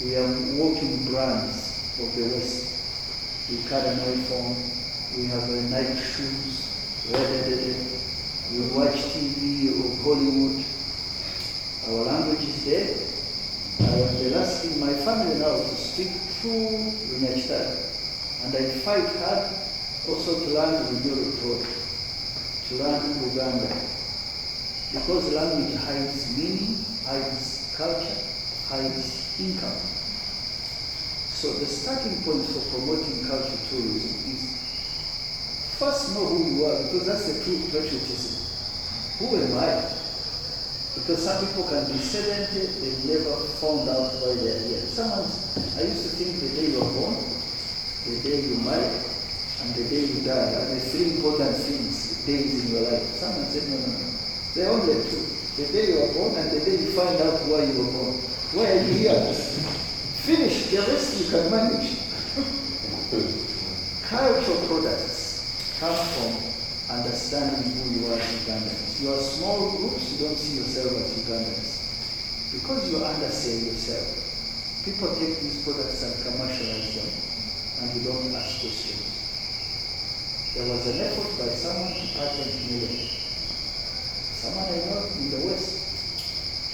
We are walking brands of the West. We carry an iPhone, we have Nike shoes, we watch TV or Hollywood. Our language is dead. The last thing, my family now is to speak through Runyachitara. And I fight hard also to learn Rwabwogo Odrek, to learn Uganda, because language hides meaning, hides culture, hides income. So the starting point for promoting cultural tourism is first know who you are, because that's the true patriotism. Who am I? Because some people can be 70, they've never found out why they're here. I used to think the day you are born, the day you marry, and the day you die are the three important things, days in your life. Someone said, no. They're only two. The day you are born and the day you find out why you were born. Why are you here? Finish, the rest you can manage. Cultural products come from understanding who you are as Ugandans. You are small groups, you don't see yourself as Ugandans. Because you undersell yourself, people take these products and commercialize them, and you don't ask questions. There was an effort by someone to patent millet. Someone I know in the West,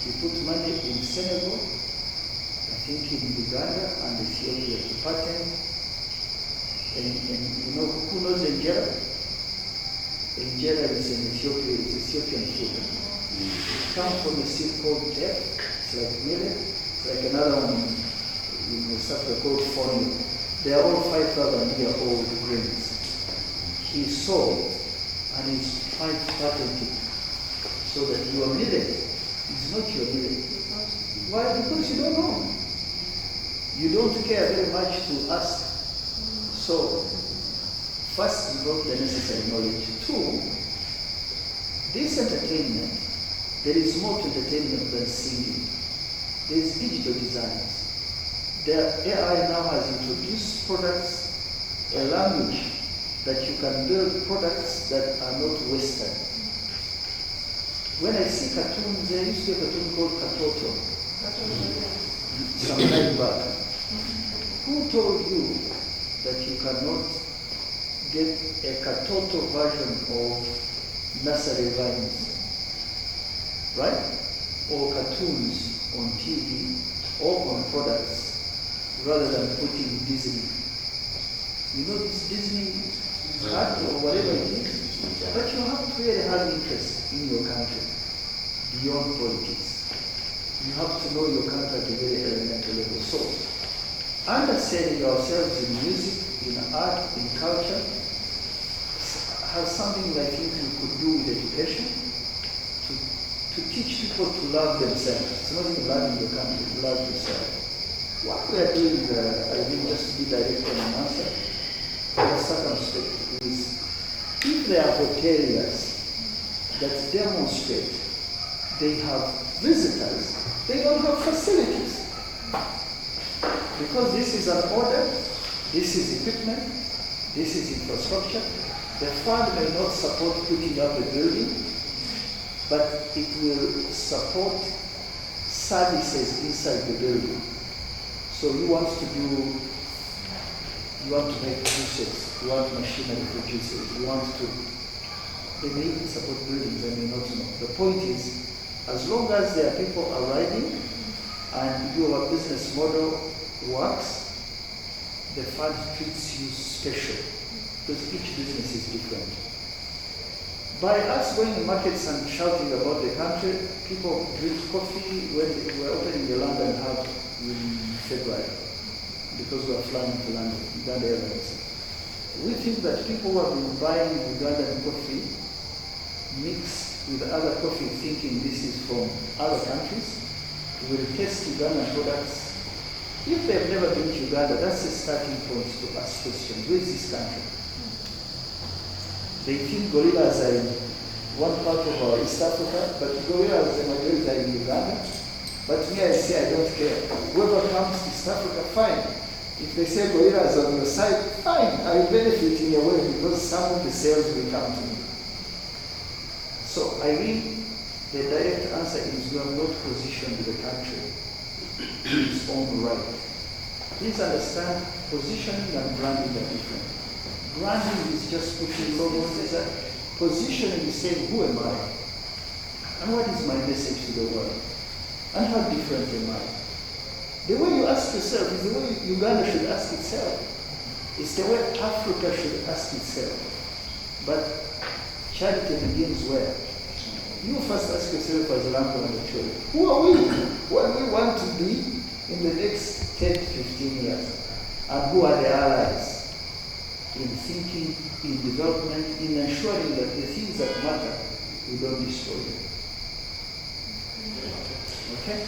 he put money in Senegal, I think in Uganda and Ethiopia to patent. And you know, who knows injera? Injera is an Ethiopian food. It comes from a seed called teff. It's like millet. It's like another one in West Africa called fonio. They are all 5,000-year-old grains. He sold and he's trying to patent it so that your millet is not your millet. Why? Because you don't know. You don't care very much to ask. So, first develop the necessary knowledge. Two, this entertainment, there is more to entertainment than singing. There is digital designs. The AI now has introduced products, a language that you can build products that are not Western. When I see cartoons, there used to be a cartoon called Katoto. Some time back. Who told you that you cannot get a Katoto version of nursery rhymes? Right? Or cartoons on TV or on products rather than putting Disney. You know this Disney art or whatever it is? But you have to really have interest in your country beyond politics. You have to know your country at a very elemental level. So, understanding ourselves in music, in art, in culture, has something I think we could do with education to teach people to love themselves. It's not even loving your country, love yourself. What we are doing, I think, just to be direct on an answer, or circumspect, is if there are hoteliers that demonstrate they have visitors, they don't have facilities. Because this is an order, this is equipment, this is infrastructure. The fund may not support putting up a building, but it will support services inside the building. So you want to make juices, you want machinery for juices, they may even support buildings, I may not know. The point is, as long as there are people arriving and your business model works, the fund treats you special, because each business is different. By us going in markets and shouting about the country, people drink coffee when we were opening the London hub in February, because we are flying to London, Uganda Airlines. We think that people who have been buying Ugandan coffee mixed with other coffee thinking this is from other countries, will test Ugandan products. If they've never been to Uganda, that's the starting point to ask questions. Where is this country? They think gorillas are in one part of our East Africa, but gorillas, the majority are in Uganda. But me, I say I don't care. Whoever comes to East Africa, fine. If they say gorillas on your side, fine. I will benefit in a way because some of the sales will come to me. So I think the direct answer is we have not positioned the country in its own right. Please understand, positioning and branding are different. Branding is just putting logos. Positioning is saying, who am I? And what is my message to the world? And how different am I? The way you ask yourself is the way Uganda should ask itself. It's the way Africa should ask itself. But charity begins where? You first ask yourself as a Lambo and Acholi, who are we? What do we want to be in the next 10 to 15 years? And who are the allies in thinking, in development, in ensuring that the things that matter, we don't destroy them. Okay?